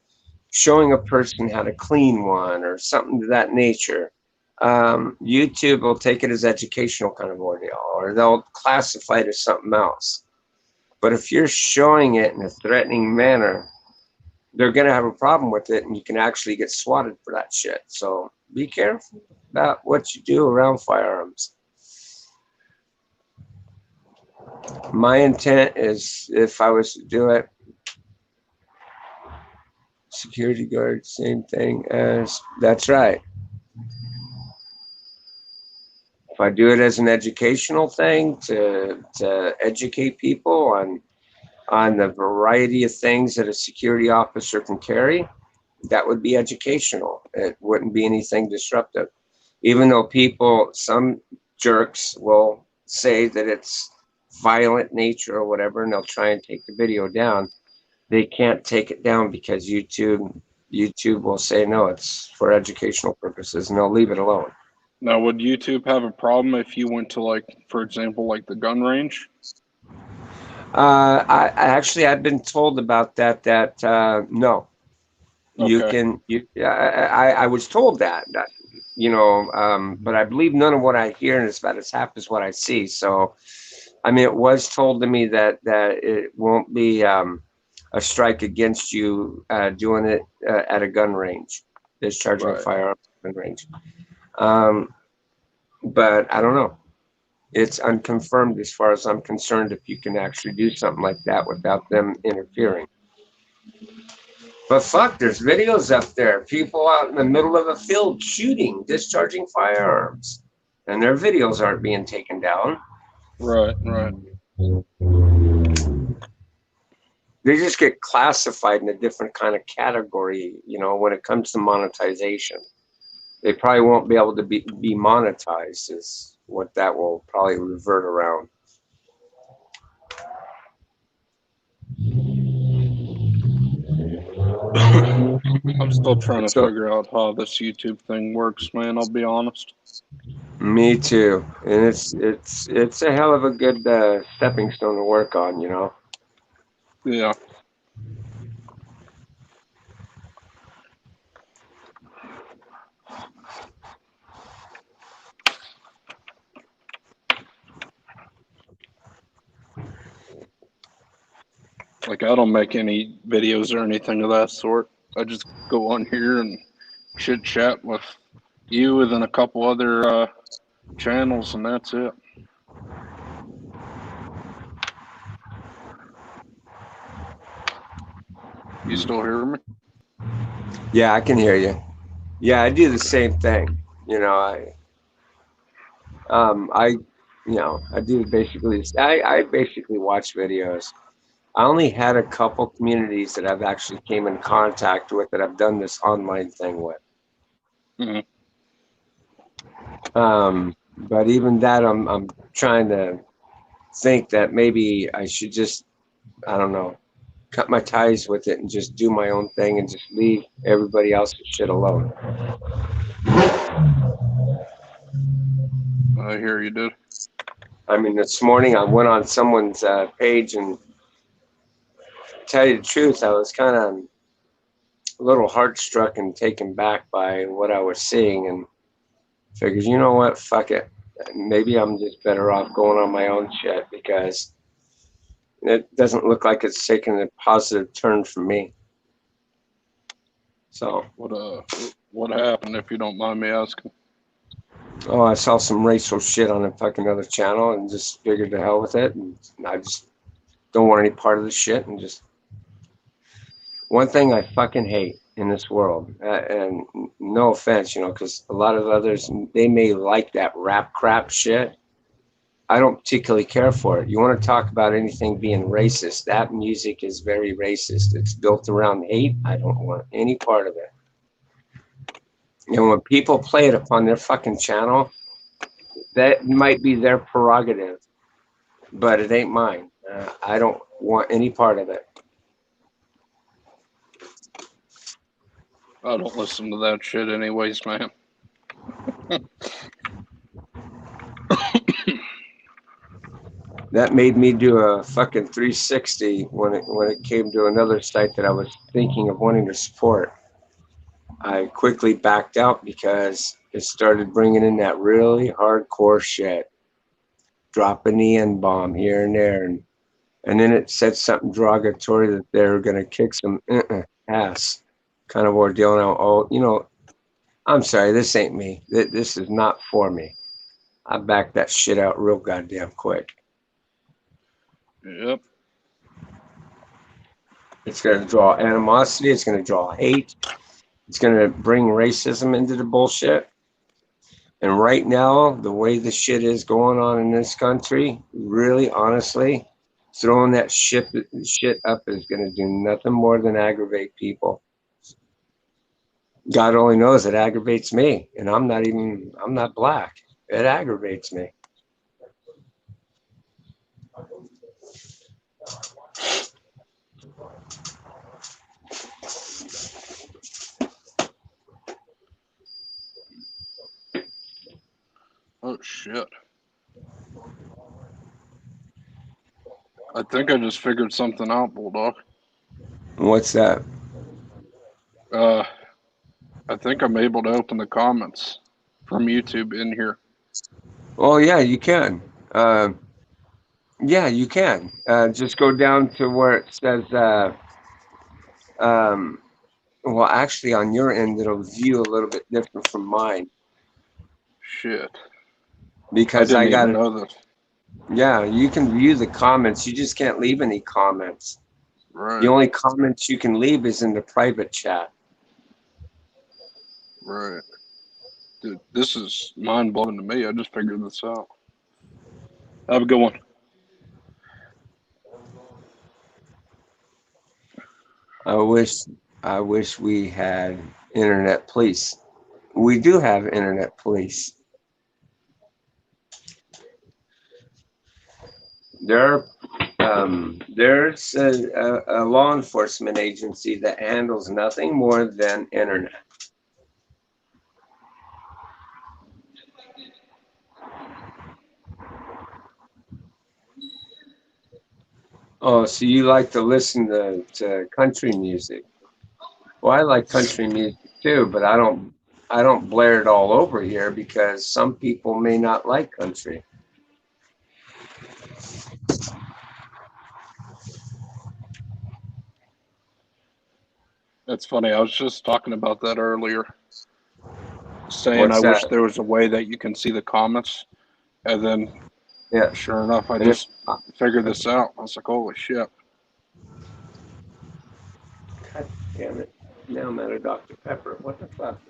showing a person how to clean one or something to that nature, YouTube will take it as educational kind of ordeal, or they'll classify it as something else. But if you're showing it in a threatening manner, they're going to have a problem with it, and you can actually get swatted for that shit. So be careful about what you do around firearms. My intent is, if I was to do it, security guard, same thing as, that's right. If I do it as an educational thing to educate people on the variety of things that a security officer can carry, that would be educational. It wouldn't be anything disruptive. Even though some jerks will say that it's violent nature or whatever, and they'll try and take the video down. They can't take it down because YouTube will say, no, it's for educational purposes, and they'll leave it alone. Now, would YouTube have a problem if you went to, like, for example, like the gun range? I've been told about that. No, Okay. I was told that but I believe none of what I hear, and it's about as half as what I see. So, I mean, it was told to me that it won't be a strike against you doing it at a gun range, discharging a firearm at a gun range. But I don't know. It's unconfirmed as far as I'm concerned if you can actually do something like that without them interfering. But fuck, there's videos up there. People out in the middle of a field shooting, discharging firearms. And their videos aren't being taken down. Right, right. They just get classified in a different kind of category, you know, when it comes to monetization. They probably won't be able to be monetized, is what that will probably revert around. I'm still trying to So, figure out how this YouTube thing works, man. I'll be honest. me too. And it's a hell of a good stepping stone to work on, you know. Yeah. Like, I don't make any videos or anything of that sort. I just go on here and chit chat with you and then a couple other channels, and that's it. You still hear me? Yeah, I can hear you. Yeah, I do the same thing. You know, I I do basically, I basically watch videos. I only had a couple communities that I've actually came in contact with that I've done this online thing with. Mm-hmm. But even that, I'm trying to think that maybe I should just, I don't know, cut my ties with it and just do my own thing and just leave everybody else's shit alone. I hear you, dude. I mean, this morning I went on someone's page, and to tell you the truth, I was kind of a little heart-struck and taken back by what I was seeing, and figured, you know what, fuck it. Maybe I'm just better off going on my own shit because it doesn't look like it's taking a positive turn for me. So, What happened, if you don't mind me asking? oh, I saw some racial shit on a fucking other channel and just figured to hell with it. And I just don't want any part of the shit. And just one thing I fucking hate in this world, and no offense, you know, because a lot of others, they may like that rap crap shit. I don't particularly care for it. You want to talk about anything being racist? That music is very racist. It's built around hate. I don't want any part of it. And when people play it upon their fucking channel, that might be their prerogative, but it ain't mine. I don't want any part of it. I don't listen to that shit anyways, man. That made me do a fucking 360 when it came to another site that I was thinking of wanting to support. I quickly backed out because it started bringing in that really hardcore shit, dropping the N bomb here and there, and then it said something derogatory that they were gonna kick some ass kind of ordeal. Now, oh, you know, I'm sorry, this ain't me. This is not for me. I backed that shit out real goddamn quick. Yep. It's gonna draw animosity. It's gonna draw hate. It's gonna bring racism into the bullshit. And right now, the way the shit is going on in this country, really, honestly, throwing that shit up is going to do nothing more than aggravate people. God only knows it aggravates me, and I'm not black. It aggravates me. Oh shit. I think I just figured something out, Bulldog. What's that? I think I'm able to open the comments from YouTube in here. Oh yeah, you can. Yeah, you can. Just go down to where it says. Well, actually, on your end, it'll view a little bit different from mine. Shit. because didn't I even got, know that. yeah, you can view the comments. You just can't leave any comments. Right, The only comments you can leave is in the private chat. right. Dude, this is mind blowing to me. I just figured this out. Have a good one. I wish we had internet police. We do have internet police. There's a law enforcement agency that handles nothing more than internet. Oh, so you like to listen to country music? Well, I like country music too, but I don't blare it all over here because some people may not like country. It's funny. I was just talking about that earlier, saying I What's wish that? there was a way that you can see the comments. And then, Yeah. sure enough, I And if, just figured this out. I was like, holy shit. God damn it. Now I'm out of Dr. Pepper. What the fuck?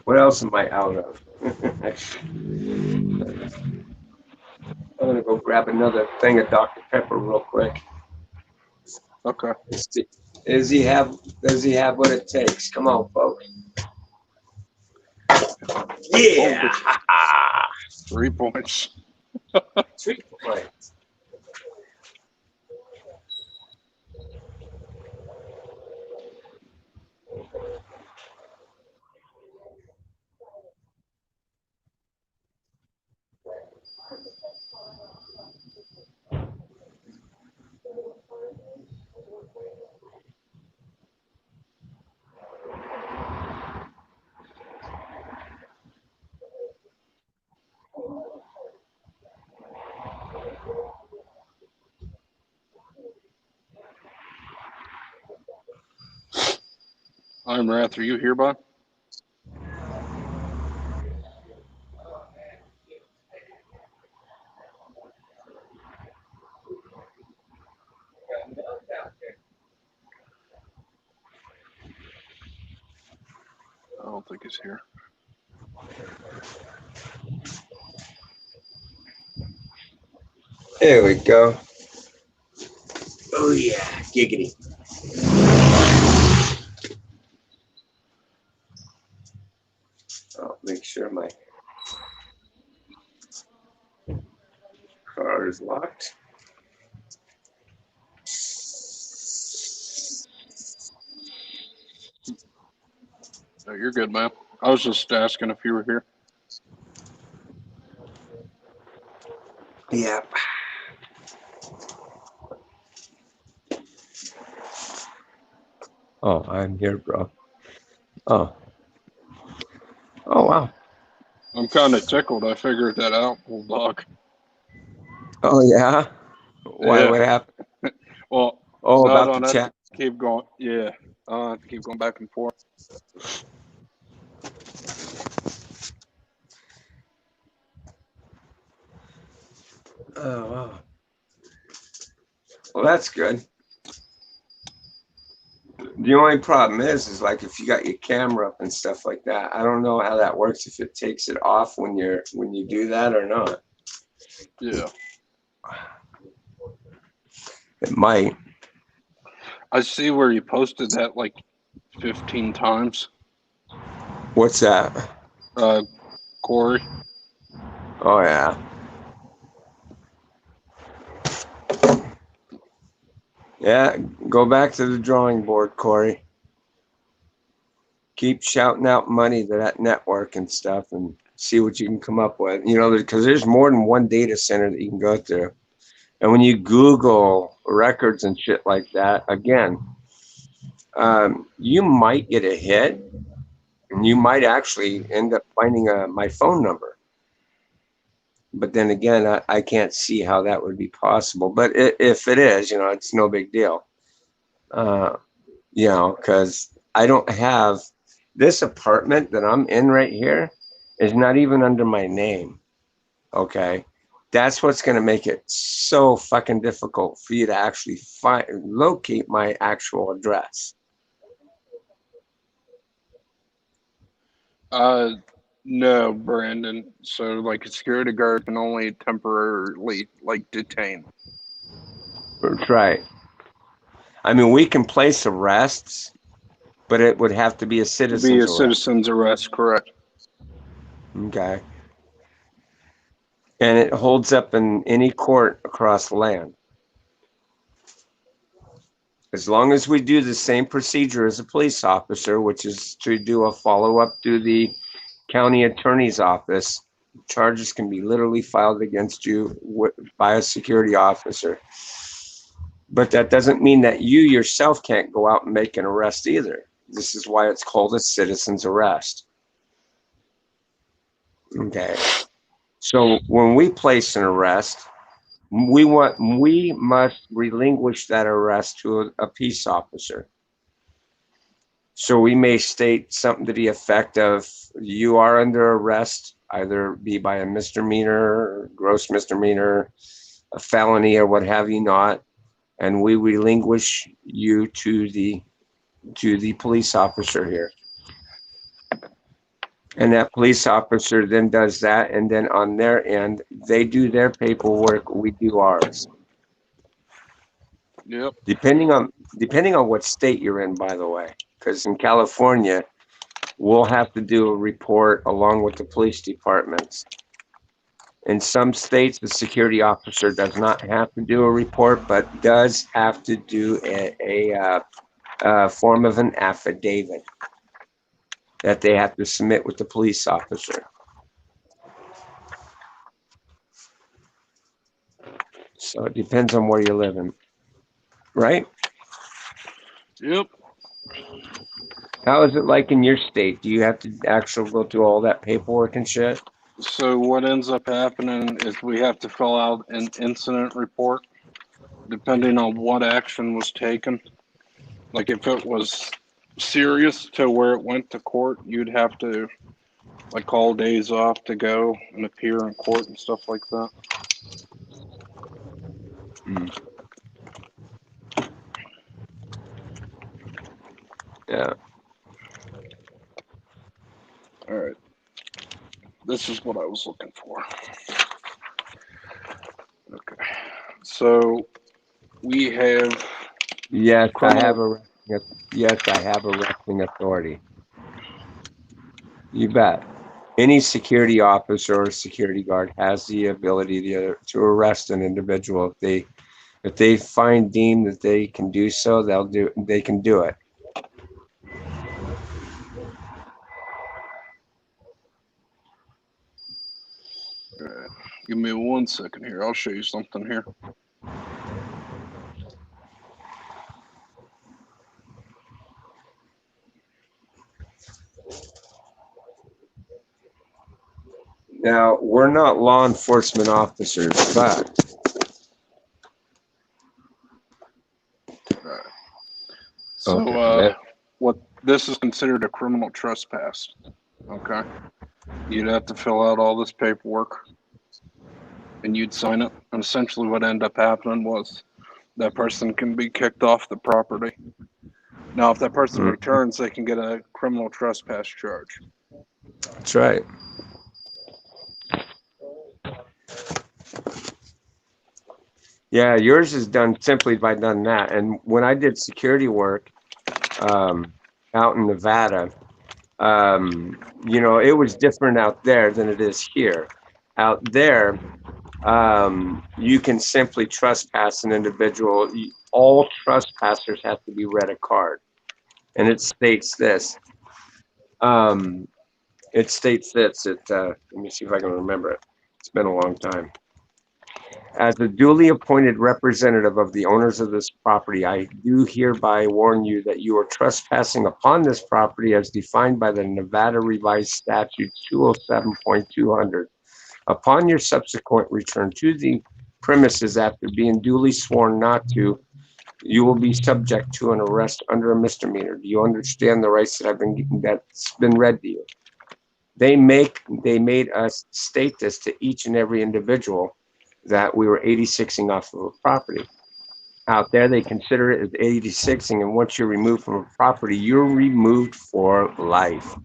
What else am I out of? I'm gonna go grab another thing of Dr. Pepper real quick. Okay. Does he have what it takes? Come on, folks. Yeah. Oh, 3 points. 3 points. I'm Wrath. Are you here, bud? I don't think he's here. There we go. Oh yeah, giggity. I'll make sure my car is locked. No, you're good, man. I was just asking if you were here. Yeah. Oh, I'm here, bro. Oh. Oh, wow. I'm kind of tickled. I figured that out, bulldog. Oh, yeah. Why? Yeah. What happened? Well, Oh, no, I about the don't have to chat. keep going. Yeah. I don't have to keep going back and forth. Oh, wow. Well, that's good. The only problem is like if you got your camera up and stuff like that, I don't know how that works, if it takes it off when you do that or not. Yeah. It might. I see where you posted that like 15 times. What's that? Corey. Oh, yeah. Yeah, go back to the drawing board, Corey. Keep shouting out money to that network and stuff and see what you can come up with. You know, because there's more than one data center that you can go through. And when you Google records and shit like that, again, you might get a hit and you might actually end up finding my phone number. But then again, I can't see how that would be possible. But if it is, you know, it's no big deal. You know, because I don't have this apartment that I'm in right here is not even under my name. okay, that's what's going to make it so fucking difficult for you to actually locate my actual address. No, Brandon. So, like, a security guard can only temporarily, like, detain. That's right. I mean, we can place arrests, but it would have to be a Be citizen's a arrest. citizen's arrest, correct? Okay. And it holds up in any court across the land. As long as we do the same procedure as a police officer, which is to do a follow-up through the county attorney's office, charges can be literally filed against you by a security officer. But that doesn't mean that you yourself can't go out and make an arrest either. This is why it's called a citizen's arrest. Okay. So when we place an arrest, we must relinquish that arrest to a peace officer. So we may state something to the effect of, you are under arrest, either be by a misdemeanor, gross misdemeanor, a felony, or what have you not, and we relinquish you to the police officer here. And that police officer then does that, and then on their end, they do their paperwork, we do ours. Yep. Depending on what state you're in, by the way, because in California, we'll have to do a report along with the police departments. In some states, the security officer does not have to do a report, but does have to do a form of an affidavit that they have to submit with the police officer. So it depends on where you're living, right? Yep. How is it like in your state? Do you have to actually go through all that paperwork and shit? So what ends up happening is we have to fill out an incident report depending on what action was taken. Like if it was serious to where it went to court, you'd have to like call days off to go and appear in court and stuff like that. Yeah. All right. This is what I was looking for. Okay. So we have. Yes, criminal- I have arresting authority. You bet. Any security officer or security guard has the ability to arrest an individual if they deem that they can do so. They can do it. All right. Give me 1 second here. I'll show you something here. Now, we're not law enforcement officers, but So, okay. what this is considered a criminal trespass. Okay. You'd have to fill out all this paperwork and you'd sign it. And essentially, what ended up happening was that person can be kicked off the property. Now, if that person returns, they can get a criminal trespass charge. That's right. Yeah, yours is done simply by done that. And when I did security work out in Nevada, it was different out there than it is here. Out there, you can simply trespass an individual. All trespassers have to be read a card. And it states this. Let me see if I can remember it. It's been a long time. As a duly appointed representative of the owners of this property, I do hereby warn you that you are trespassing upon this property as defined by the Nevada Revised Statute 207.200. Upon your subsequent return to the premises after being duly sworn not to, you will be subject to an arrest under a misdemeanor. Do you understand the rights that's been read to you? They made us state this to each and every individual that we were 86ing off of a property. Out there, they consider it as 86ing, and once you're removed from a property, you're removed for life.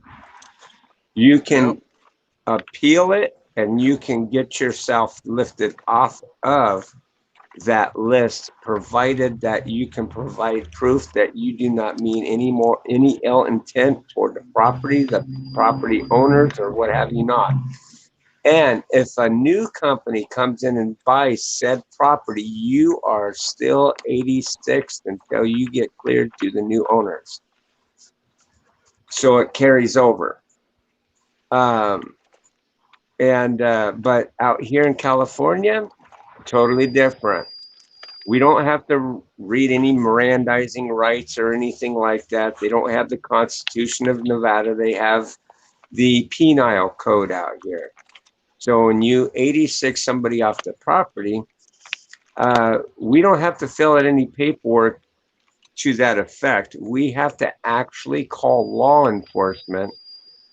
You can Yep. appeal it, and you can get yourself lifted off of that list, provided that you can provide proof that you do not mean any ill intent toward the property owners, or what have you not. And if a new company comes in and buys said property, you are still 86th until you get cleared to the new owners. So it carries over. But out here in California, totally different. We don't have to read any Mirandizing rights or anything like that. They don't have the Constitution of Nevada. They have the penal code out here. So when you 86 somebody off the property, we don't have to fill out any paperwork to that effect. We have to actually call law enforcement.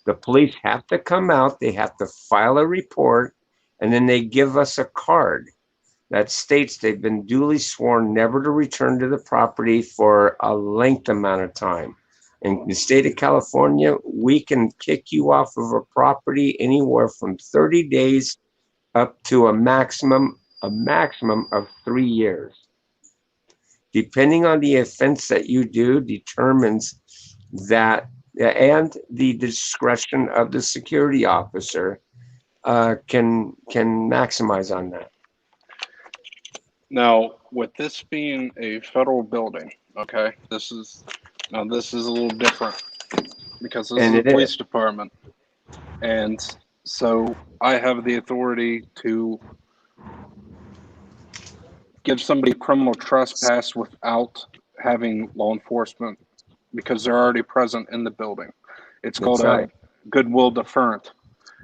The police have to come out, they have to file a report, and then they give us a card that states they've been duly sworn never to return to the property for a length amount of time. In the state of California, we can kick you off of a property anywhere from 30 days up to a maximum of 3 years. Depending on the offense that you do determines that, and the discretion of the security officer can maximize on that. Now, with this being a federal building, okay, this is a little different because this is a police department, and so I have the authority to give somebody criminal trespass without having law enforcement because they're already present in the building. It's called a goodwill deferment.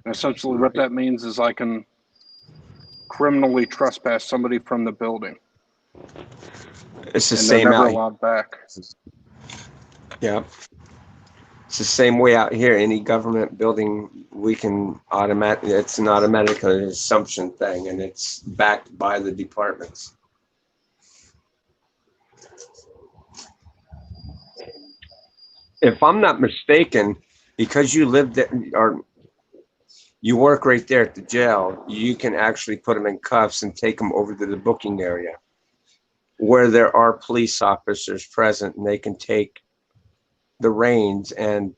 And essentially what that means is I can criminally trespass somebody from the building. It's the same never out allowed back. Yeah. It's the same way out here. Any government building, we can it's an automatic assumption thing, and it's backed by the departments. If I'm not mistaken, because you live there or you work right there at the jail, you can actually put them in cuffs and take them over to the booking area where there are police officers present, and they can take the reins and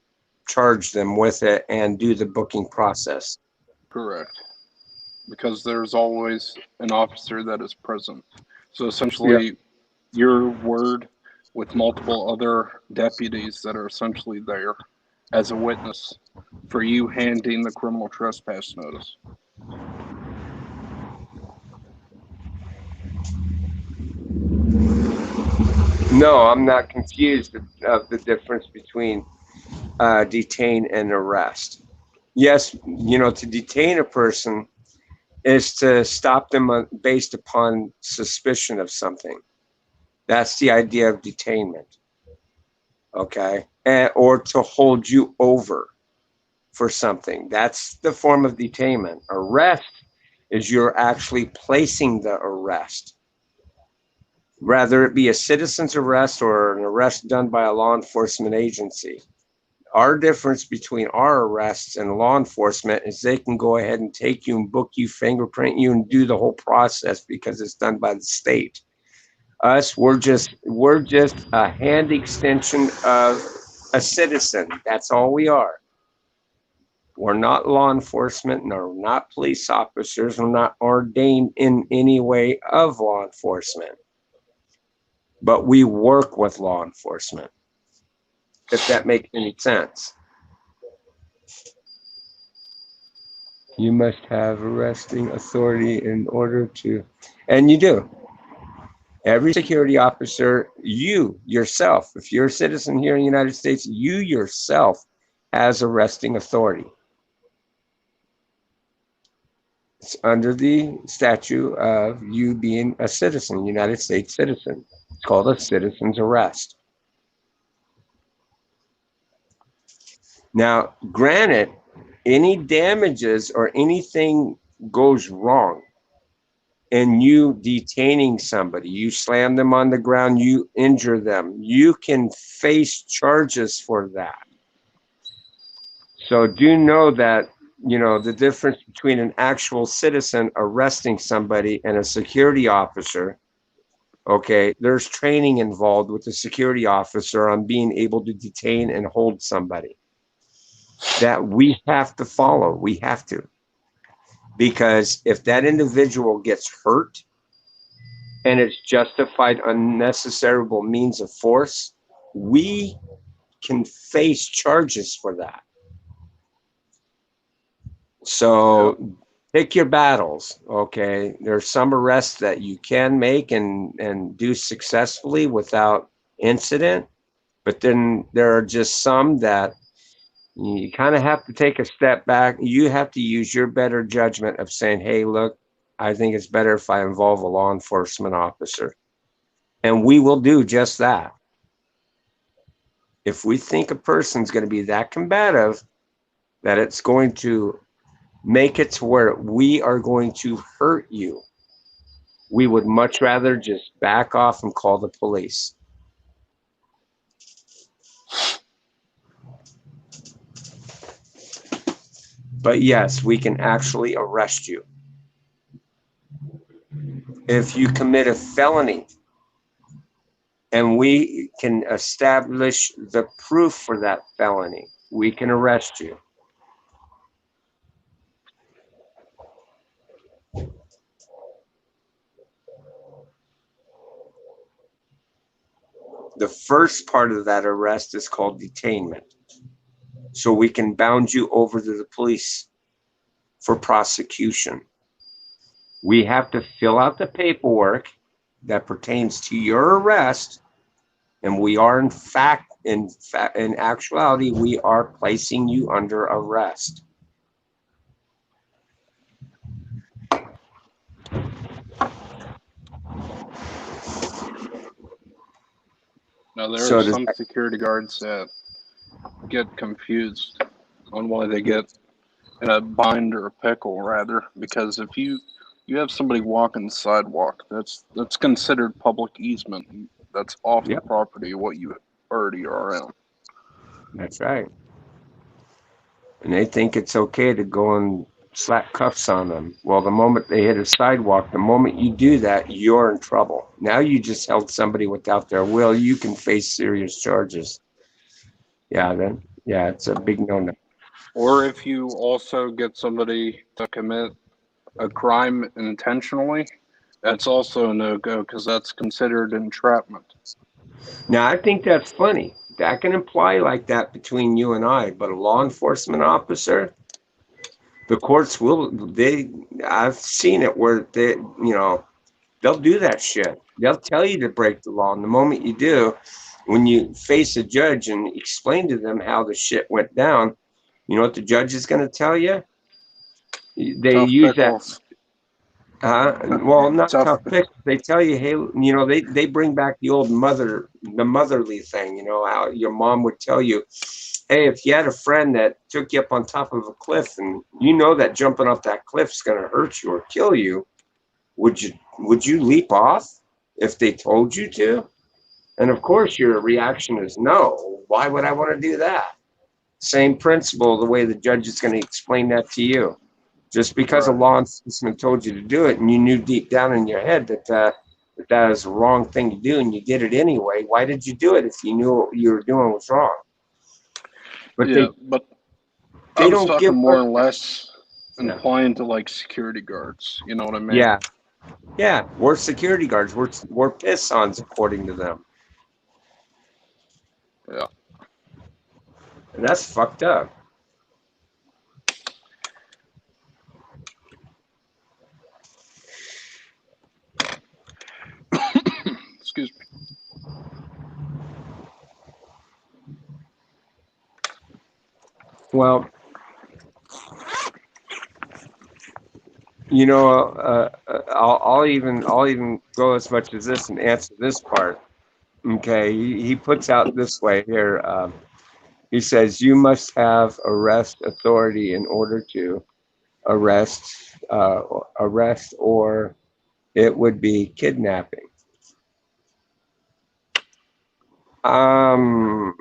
charge them with it and do the booking process. Correct. Because there's always an officer that is present. So essentially, your word with multiple other deputies that are essentially there as a witness for you handing the criminal trespass notice. No, I'm not confused of the difference between detain and arrest. Yes, to detain a person is to stop them based upon suspicion of something. That's the idea of detainment. Okay. Or to hold you over for something. That's the form of detainment. Arrest is you're actually placing the arrest. Rather it be a citizen's arrest or an arrest done by a law enforcement agency. Our difference between our arrests and law enforcement is they can go ahead and take you and book you, fingerprint you, and do the whole process because it's done by the state. Us, we're just a hand extension of a citizen. That's all we are. We're not law enforcement, nor we're not police officers. We're not ordained in any way of law enforcement. But we work with law enforcement, if that makes any sense. You must have arresting authority in order to, and you do. Every security officer, you yourself, if you're a citizen here in the United States, you yourself has arresting authority. It's under the statute of you being a citizen, United States citizen. It's called a citizen's arrest. Now, granted, any damages or anything goes wrong and you detaining somebody, you slam them on the ground, you injure them, you can face charges for that. So do know that, you know, the difference between an actual citizen arresting somebody and a security officer. Okay, there's training involved with the security officer on being able to detain and hold somebody that we have to follow. We have to. Because if that individual gets hurt and it's justified unnecessary means of force, we can face charges for that. So pick your battles. Okay, there's some arrests that you can make and do successfully without incident, but then there are just some that you kind of have to take a step back. You have to use your better judgment of saying, hey, look, I think it's better if I involve a law enforcement officer. And we will do just that. If we think a person's going to be that combative that it's going to make it to where we are going to hurt you, we would much rather just back off and call the police. But yes, we can actually arrest you. If you commit a felony and we can establish the proof for that felony, we can arrest you. The first part of that arrest is called detainment. So we can bound you over to the police for prosecution. We have to fill out the paperwork that pertains to your arrest, and we are in actuality, we are placing you under arrest. Now, there are some security guards that get confused on why they get in a bind or a pickle, rather, because if you have somebody walking the sidewalk, that's considered public easement. That's off the property of what you already are in. That's right. And they think it's okay to go and slap cuffs on them. Well, the moment they hit a sidewalk, the moment you do that, you're in trouble. Now you just held somebody without their will. You can face serious charges. Yeah, it's a big no-no. Or if you also get somebody to commit a crime intentionally, that's also a no-go because that's considered entrapment. Now, I think that's funny. That can imply like that between you and I, but a law enforcement officer, the courts I've seen it where they'll do that shit. They'll tell you to break the law. And the moment you do, when you face a judge and explain to them how the shit went down, you know what the judge is going to tell you? They tough use pickles. that. Well, not tough pickles. They tell you, hey, they bring back the old motherly thing, how your mom would tell you, hey, if you had a friend that took you up on top of a cliff and that jumping off that cliff is going to hurt you or kill you, would you leap off if they told you to? And of course, your reaction is no. Why would I want to do that? Same principle, the way the judge is going to explain that to you. Just because a law enforcement told you to do it and you knew deep down in your head that is the wrong thing to do and you did it anyway, why did you do it if you knew what you were doing was wrong? But they I was don't talking give more or less implying to like security guards. You know what I mean? Yeah. We're security guards. We're piss-ons according to them. Yeah. And that's fucked up. Excuse me. Well, I'll even go as much as this and answer this part. Okay, he puts out this way here. He says you must have arrest authority in order to arrest, arrest, or it would be kidnapping. Well,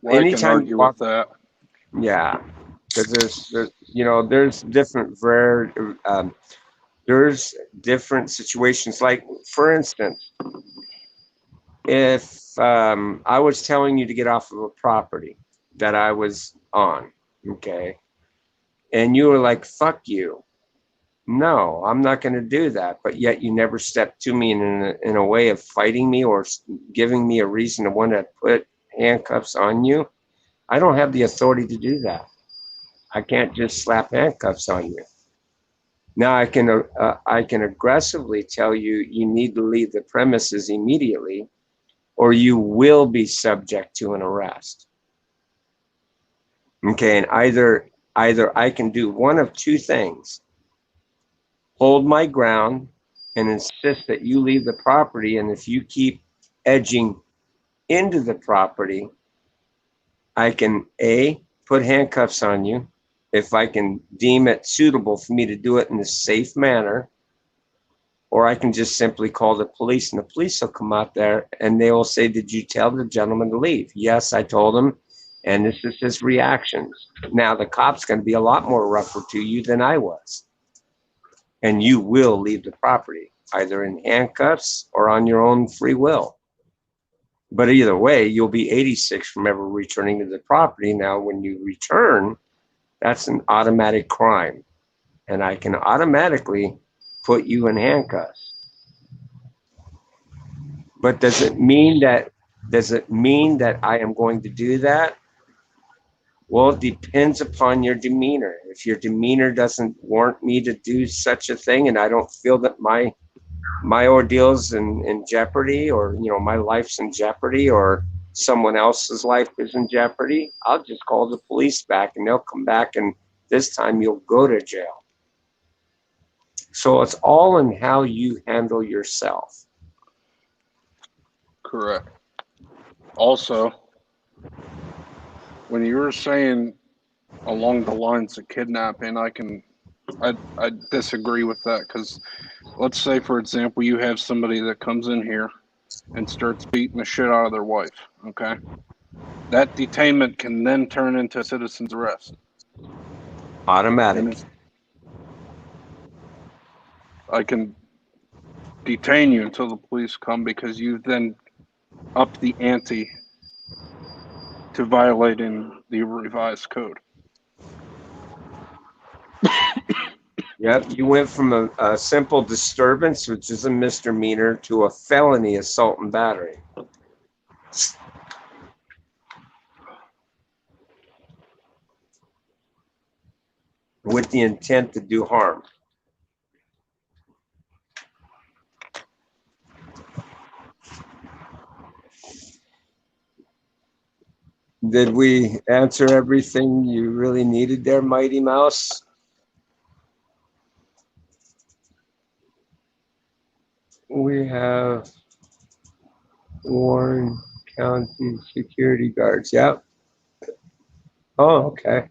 I can Anytime you argue walk, with that. yeah, because there's different there's different situations. Like for instance, if I was telling you to get off of a property that I was on, okay, and you were like, "Fuck you." No, I'm not going to do that. But yet you never stepped to me in a way of fighting me or giving me a reason to want to put handcuffs on you. I don't have the authority to do that. I can't just slap handcuffs on you. Now I can aggressively tell you you need to leave the premises immediately, or you will be subject to an arrest. Okay, and either I can do one of two things: hold my ground and insist that you leave the property, and if you keep edging into the property, I can A, put handcuffs on you if I can deem it suitable for me to do it in a safe manner, or I can just simply call the police, and the police will come out there and they will say, "Did you tell the gentleman to leave?" "Yes, I told him, and this is his reactions." Now the cop's going to be a lot more rougher to you than I was, and you will leave the property either in handcuffs or on your own free will. But either way, you'll be 86 from ever returning to the property. Now, when you return, that's an automatic crime, and I can automatically put you in handcuffs. But does it mean that I am going to do that? Well, it depends upon your demeanor. If your demeanor doesn't warrant me to do such a thing, and I don't feel that my ordeal's in jeopardy, or my life's in jeopardy, or someone else's life is in jeopardy, I'll just call the police back, and they'll come back, and this time you'll go to jail. So it's all in how you handle yourself. Correct. Also, when you were saying along the lines of kidnapping, I disagree with that, because let's say, for example, you have somebody that comes in here and starts beating the shit out of their wife, okay? That detainment can then turn into a citizen's arrest. Automatic. I can detain you until the police come, because you then up the ante to violating the revised code. Yep, you went from a simple disturbance, which is a misdemeanor, to a felony assault and battery. With the intent to do harm. Did we answer everything you really needed there, Mighty Mouse? We have Warren County security guards. Yep. Oh, okay.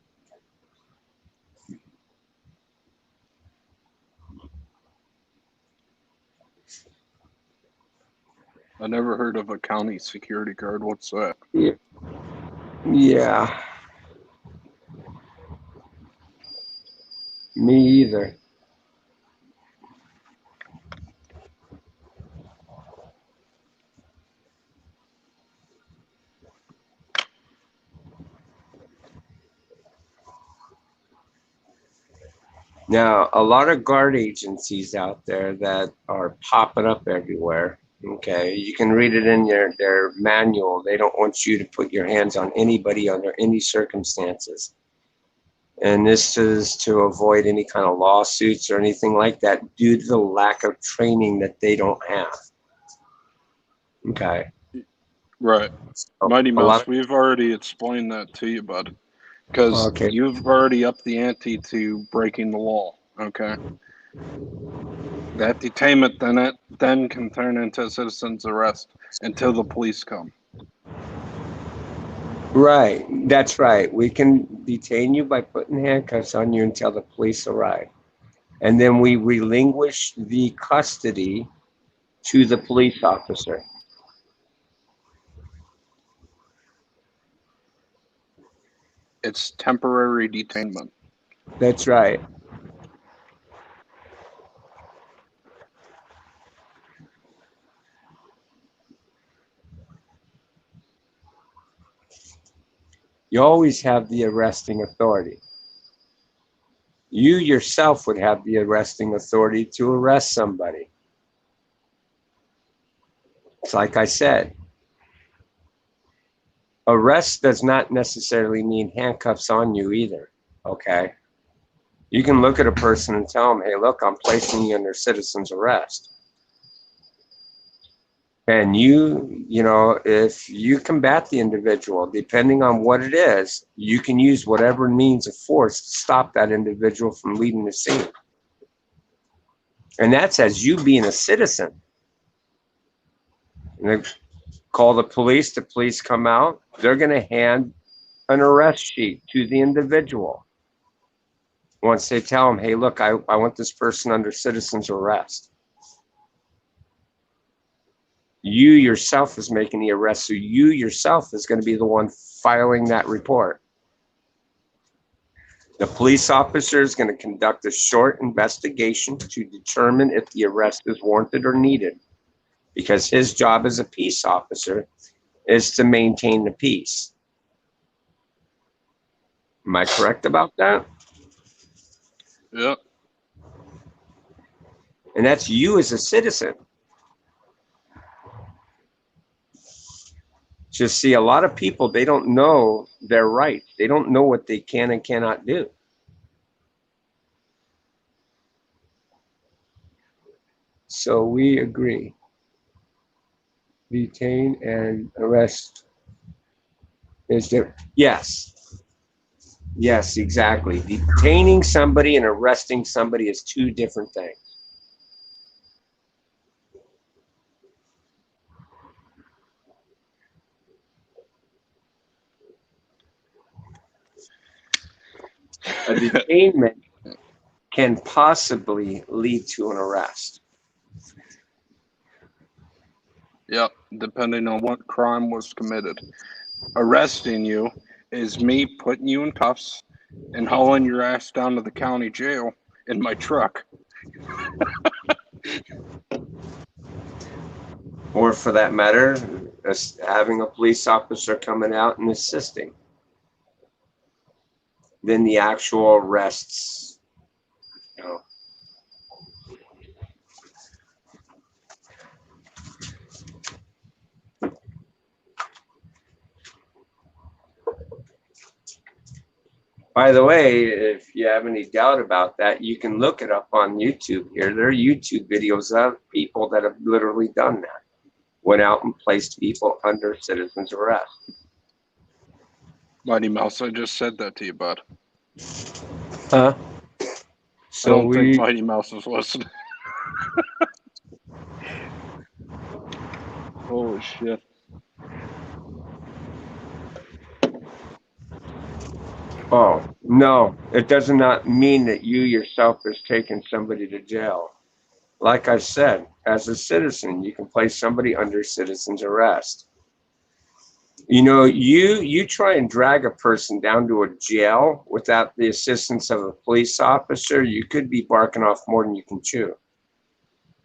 I never heard of a county security guard. What's that? Yeah. Me either. Now, a lot of guard agencies out there that are popping up everywhere. Okay, you can read it in their manual. They don't want you to put your hands on anybody under any circumstances. And this is to avoid any kind of lawsuits or anything like that due to the lack of training that they don't have. Okay. Right. So, Mighty Mouse, we've already explained that to you, bud. Because you've already upped the ante to breaking the law, okay? That detainment then can turn into a citizen's arrest until the police come. Right. That's right. We can detain you by putting handcuffs on you until the police arrive. And then we relinquish the custody to the police officer. It's temporary detainment. That's right. You always have the arresting authority. You yourself would have the arresting authority to arrest somebody. It's like I said, arrest does not necessarily mean handcuffs on you either. Okay. You can look at a person and tell them, hey, look, I'm placing you under citizen's arrest. And you know, if you combat the individual, depending on what it is, you can use whatever means of force to stop that individual from leaving the scene. And that's as you being a citizen. And they call the police come out, they're going to hand an arrest sheet to the individual. Once they tell them, hey, look, I want this person under citizen's arrest. You yourself is making the arrest, so you yourself is going to be the one filing that report. The police officer is going to conduct a short investigation to determine if the arrest is warranted or needed, because his job as a peace officer is to maintain the peace. Am I correct about that? Yep. And that's you as a citizen. Just see, a lot of people, they don't know their rights. They don't know what they can and cannot do. So we agree. Detain and arrest is different. Yes. Yes, exactly. Detaining somebody and arresting somebody is two different things. A detainment can possibly lead to an arrest. Yep. Depending on what crime was committed. Arresting you is me putting you in cuffs and hauling your ass down to the county jail in my truck. Or for that matter, having a police officer coming out and assisting. Then the actual arrests, you know. By the way, if you have any doubt about that, you can look it up on YouTube here. There are YouTube videos of people that have literally done that. Went out and placed people under citizen's arrest. Mighty Mouse, I just said that to you, bud. Huh? I don't think Mighty Mouse is listening. Holy shit. Oh, no, it does not mean that you yourself is taking somebody to jail. Like I said, as a citizen, you can place somebody under citizen's arrest. You know, you try and drag a person down to a jail without the assistance of a police officer, you could be barking off more than you can chew.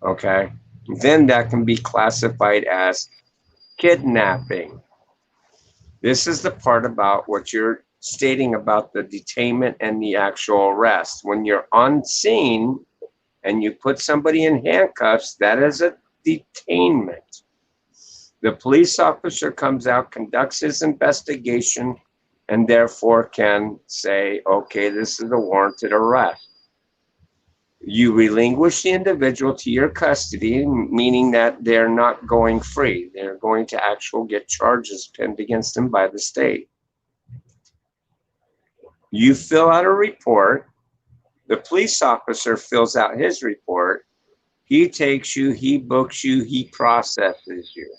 Okay? Then that can be classified as kidnapping. This is the part about what you're stating about the detainment and the actual arrest. When you're on scene and you put somebody in handcuffs, that is a detainment. The police officer comes out, conducts his investigation, and therefore can say, okay, this is a warranted arrest. You relinquish the individual to your custody, meaning that they're not going free. They're going to actually get charges pinned against them by the state. You fill out a report. The police officer fills out his report. He takes you, he books you, he processes you.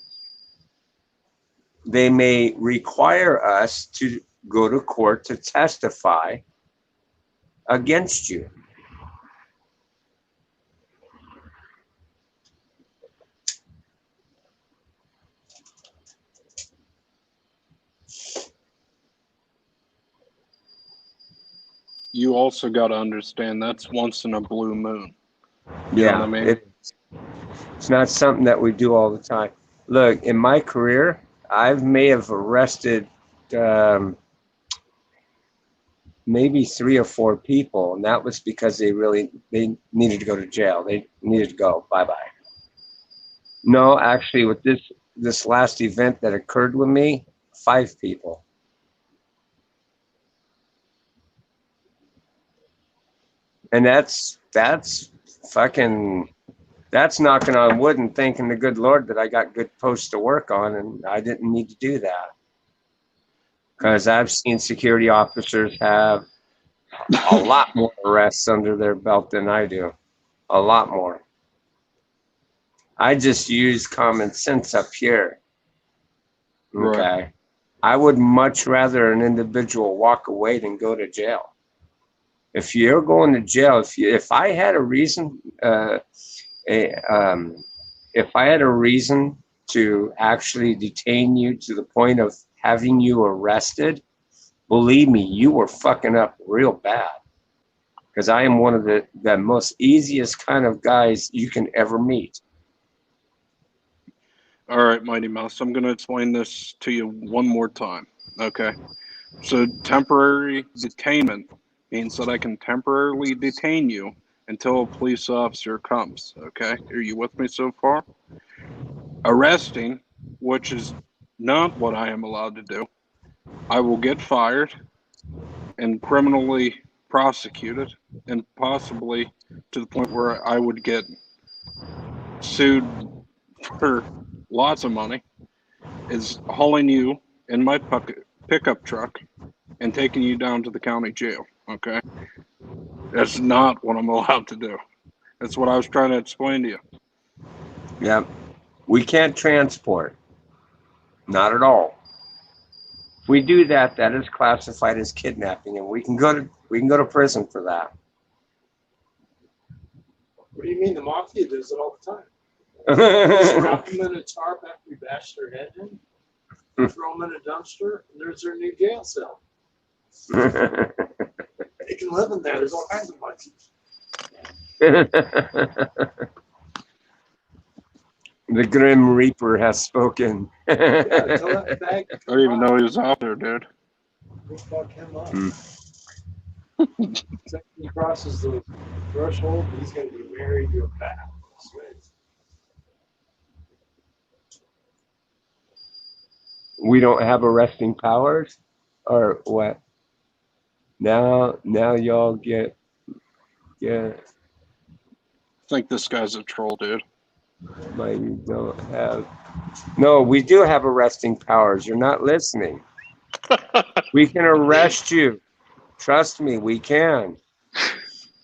they may require us to go to court to testify against you. You also got to understand that's once in a blue moon. You Yeah, know what I mean? It's not something that we do all the time. Look, in my career, I may have arrested maybe 3 or 4 people, and that was because they needed to go to jail. They needed to go. Bye-bye. No, actually, with this last event that occurred with me, 5 people. And that's knocking on wood and thanking the good Lord that I got good posts to work on, and I didn't need to do that. Because I've seen security officers have a lot more arrests under their belt than I do. A lot more. I just use common sense up here. Okay. Right. I would much rather an individual walk away than go to jail. If you're going to jail, if I had a reason, if I had a reason to actually detain you to the point of having you arrested, believe me, you were fucking up real bad. Because I am one of the most easiest kind of guys you can ever meet. All right, Mighty Mouse, I'm going to explain this to you one more time. Okay. So temporary detainment means that I can temporarily detain you until a police officer comes. Okay. Are you with me so far? Arresting, which is not what I am allowed to do, I will get fired and criminally prosecuted, and possibly to the point where I would get sued for lots of money, is hauling you in my pickup truck and taking you down to the county jail. Okay. That's not what I'm allowed to do. That's what I was trying to explain to you. Yeah. We can't transport. Not at all. If we do that, that is classified as kidnapping, and we can go to prison for that. What do you mean? The mafia does it all the time. Just wrap them in a tarp after we bash their head in, throw them in a dumpster, and there's their new jail cell. They can live in there. There's all kinds of monkeys. The Grim Reaper has spoken. Yeah, tell that bag to I come didn't even by. know he was out there, dude. We'll fuck him up. Mm. Second he crosses the threshold, he's going to be married to a bat. We don't have arresting powers, or what? Now y'all get. I think this guy's a troll, dude. Like we don't have. No, we do have arresting powers. You're not listening. We can arrest you. Trust me, we can.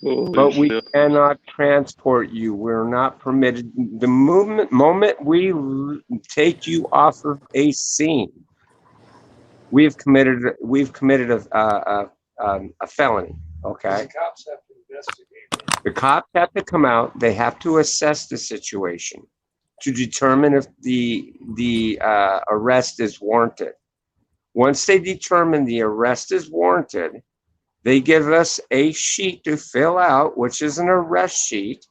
But we cannot transport you. We're not permitted. The moment we take you off of a scene, we've committed a felony. Okay. The cops have to investigate. The cops have to come out. They have to assess the situation to determine if the arrest is warranted. Once they determine the arrest is warranted, they give us a sheet to fill out, which is an arrest sheet.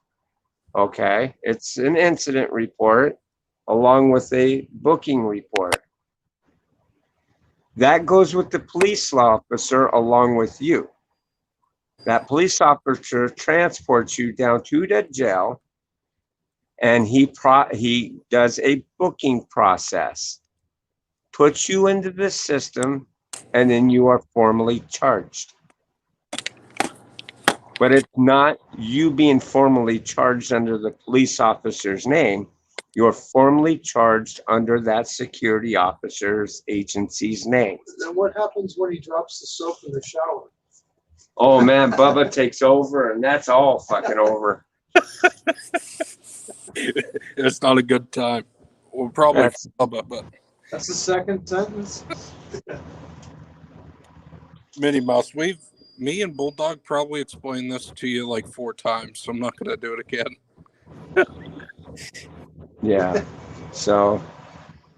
Okay, it's an incident report along with a booking report. That goes with the police officer along with you. That police officer transports you down to the jail, and he does a booking process, puts you into the system, and then you are formally charged. But it's not you being formally charged under the police officer's name. You're formally charged under that security officer's agency's name. Then what happens when he drops the soap in the shower? Oh man, Bubba takes over, and that's all fucking over. It's not a good time. Well, probably Bubba, but That's the second sentence. Minnie Mouse, me and Bulldog probably explained this to you like 4 times, so I'm not going to do it again. Yeah. So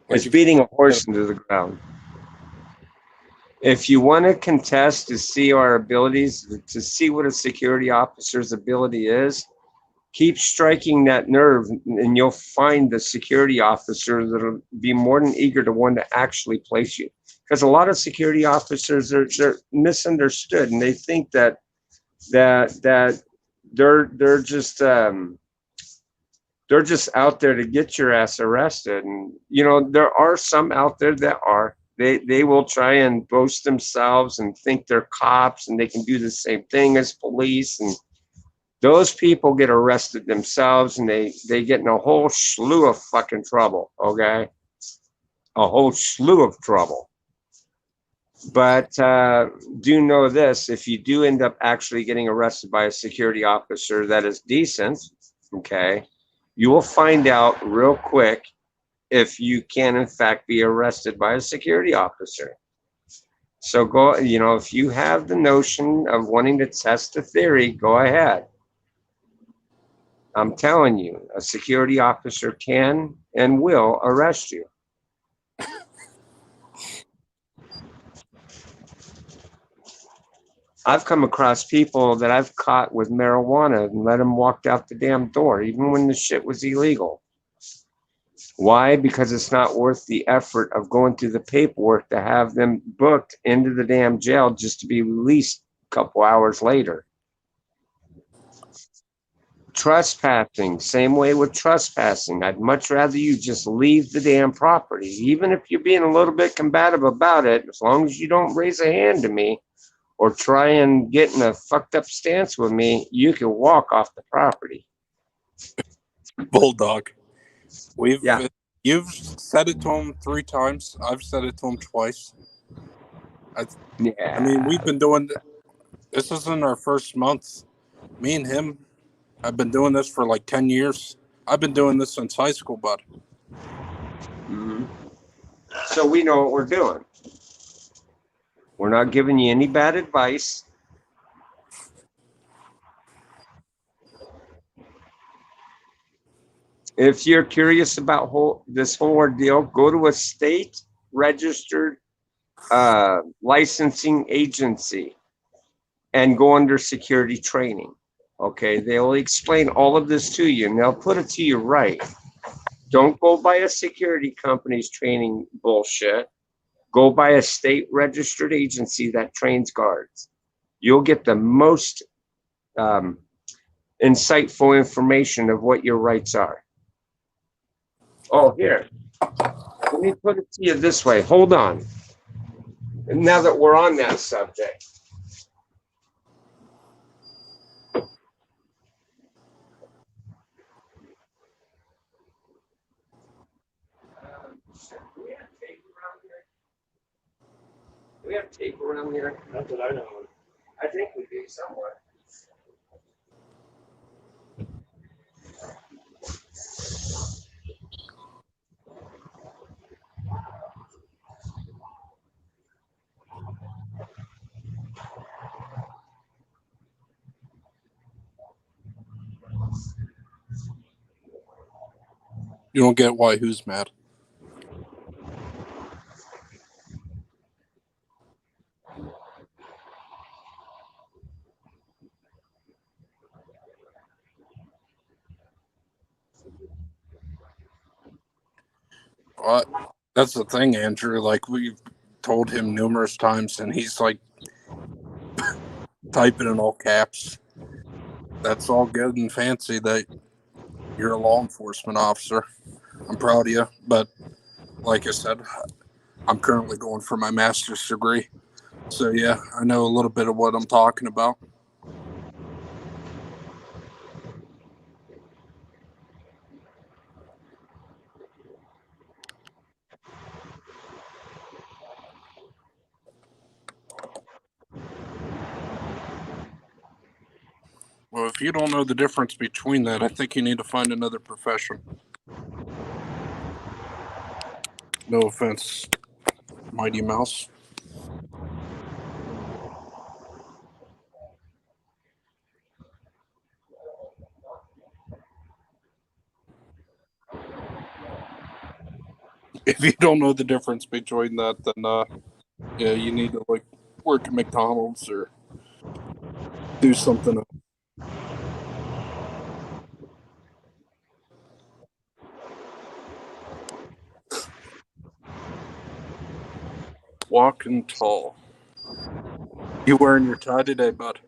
Like it's if beating a horse into the ground. If you want to contest to see our abilities, to see what a security officer's ability is, keep striking that nerve and you'll find the security officer that'll be more than eager to want to actually place you. Because a lot of security officers they're misunderstood and they think that they're just they're just out there to get your ass arrested. And you know, there are some out there that are. They will try and boast themselves and think they're cops and they can do the same thing as police, and those people get arrested themselves and they get in a whole slew of fucking trouble. Okay, a whole slew of trouble. But do know this: if you do end up actually getting arrested by a security officer that is decent, okay, you will find out real quick if you can in fact be arrested by a security officer. So go, you know, if you have the notion of wanting to test the theory, go ahead. I'm telling you, a security officer can and will arrest you. I've come across people that I've caught with marijuana and let them walk out the damn door, even when the shit was illegal. Why? Because it's not worth the effort of going through the paperwork to have them booked into the damn jail just to be released a couple hours later. Trespassing, same way with trespassing. I'd much rather you just leave the damn property, even if you're being a little bit combative about it, as long as you don't raise a hand to me or try and get in a fucked up stance with me, you can walk off the property. Bulldog, Yeah. you've said it to him 3 times. I've said it to him twice. I mean, we've been doing this isn't our first month. Me and him have been doing this for like 10 years. I've been doing this since high school, bud. Mm-hmm. So we know what we're doing. We're not giving you any bad advice. If you're curious about this whole ordeal, go to a state registered licensing agency and go under security training. Okay, they'll explain all of this to you and they'll put it to you right. Don't go by a security company's training bullshit. Go by a state registered agency that trains guards. You'll get the most insightful information of what your rights are. Oh, here. Let me put it to you this way. Hold on. Now that we're on that subject. Do we have tape around here? Do we have tape around here? Not that I know of. I think we do somewhere. You don't get why who's mad. But that's the thing, Andrew. Like, we've told him numerous times, and he's like typing in all caps. That's all good and fancy that you're a law enforcement officer. I'm proud of you, but like I said, I'm currently going for my master's degree. So yeah, I know a little bit of what I'm talking about. Well, if you don't know the difference between that, I think you need to find another profession. No offense, Mighty Mouse. If you don't know the difference between that, then yeah, you need to like work at McDonald's or do something else. Walking tall. You wearing your tie today, bud?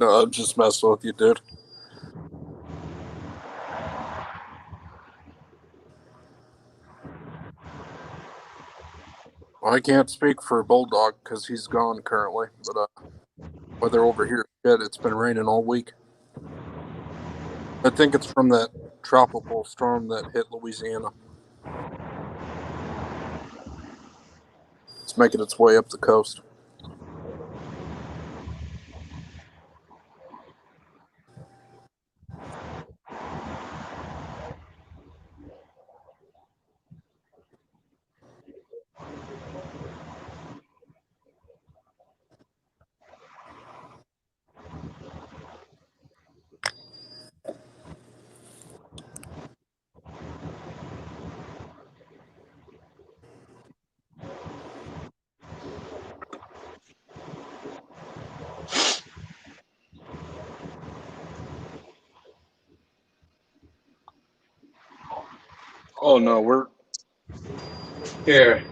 No, I'm just messing with you, dude. I can't speak for Bulldog because he's gone currently, but weather over here, shit, it's been raining all week. I think it's from that tropical storm that hit Louisiana. It's making its way up the coast. Oh no, we're Here,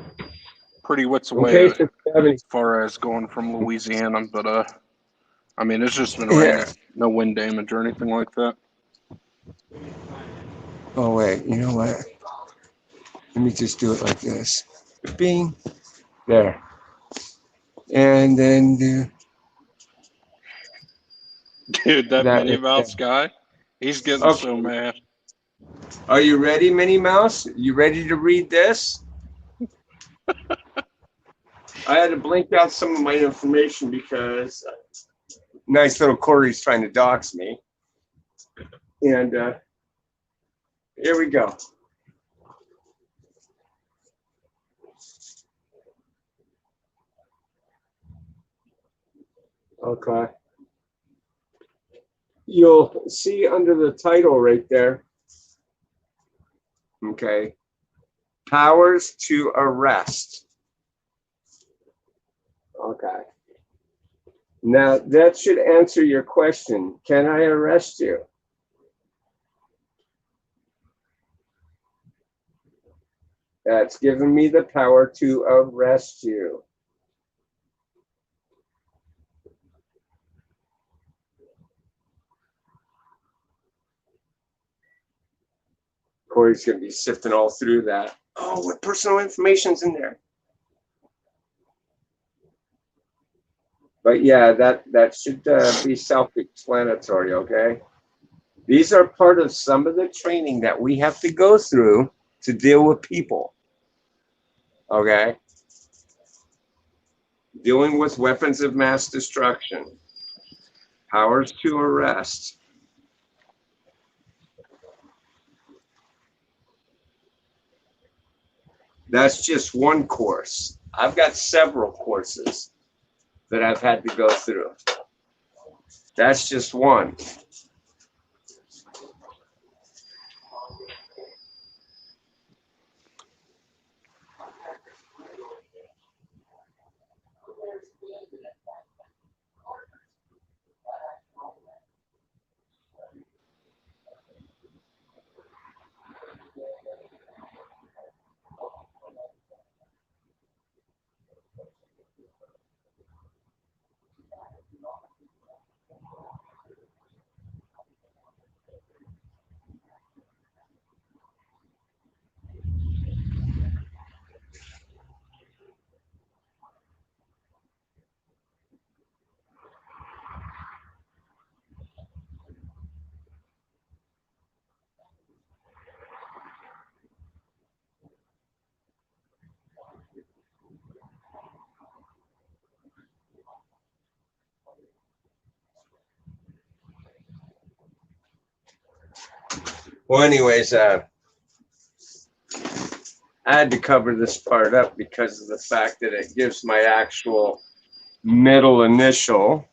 pretty wits in away case as if you have any. far as going from Louisiana, but I mean it's just been Yeah. raining, no wind damage or anything like that. Oh wait, you know what? Let me just do it like this. Bing. There. And then do Dude, that that Minnie right there. Mouse guy, he's getting Okay. so mad. Are you ready, Minnie Mouse? You ready to read this? I had to blink out some of my information because nice little Corey's trying to dox me. And here we go. Okay. You'll see under the title right there. Okay. Powers to arrest. Okay. Now that should answer your question. Can I arrest you? That's given me the power to arrest you. Corey's going to be sifting all through that. Oh, what personal information's in there? But yeah, that should be self-explanatory, okay? These are part of some of the training that we have to go through to deal with people, okay? Dealing with weapons of mass destruction, powers to arrest. That's just one course. I've got several courses that I've had to go through. That's just one. Well, anyways, I had to cover this part up because of the fact that it gives my actual middle initial,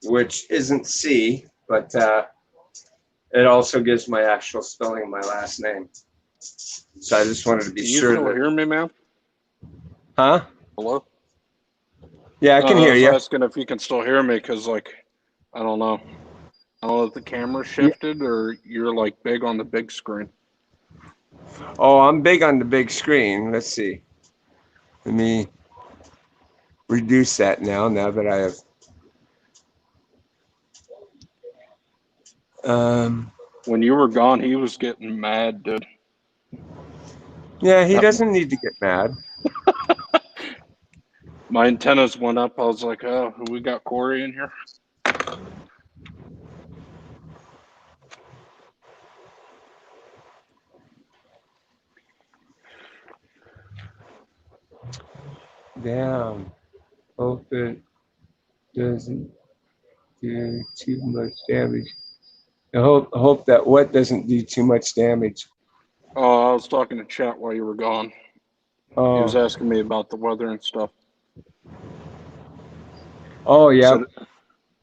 which isn't C, but it also gives my actual spelling of my last name. So I just wanted to be Can you sure still that. hear me, man? Huh? Hello? Yeah, I can I hear was you. asking if you can still hear me because, like, I don't know. I don't know if the camera shifted or you're like big on the big screen. Oh, I'm big on the big screen. Let's see. Let me reduce that now that I have. When you were gone, he was getting mad, dude. Yeah, he doesn't need to get mad. My antennas went up. I was like, oh, we got Corey in here. Damn. Hope it doesn't do too much damage. I hope that what doesn't do too much damage. Oh, I was talking to chat while you were gone. He was Oh, asking me about the weather and stuff. oh He yeah. said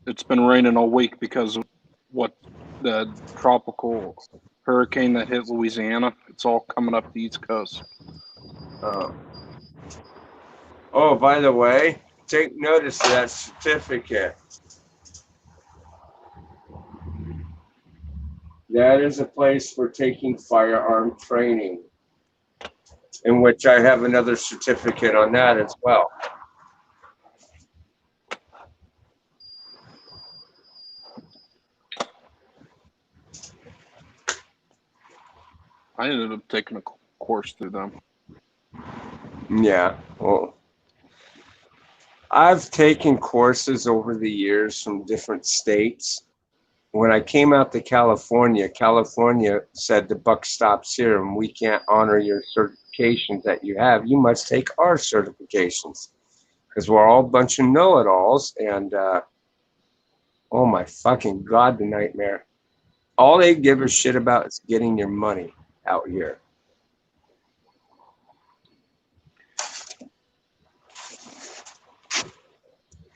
it's been raining all week because of what the tropical hurricane that hit Louisiana. It's all coming up the East Coast. Oh, by the way, take notice of that certificate. That is a place for taking firearm training, in which I have another certificate on that as well. I ended up taking a course through them. Yeah, well, I've taken courses over the years from different states. When I came out to California, California said the buck stops here and we can't honor your certifications that you have. You must take our certifications because we're all a bunch of know-it-alls. And oh my fucking God, the nightmare. All they give a shit about is getting your money out here.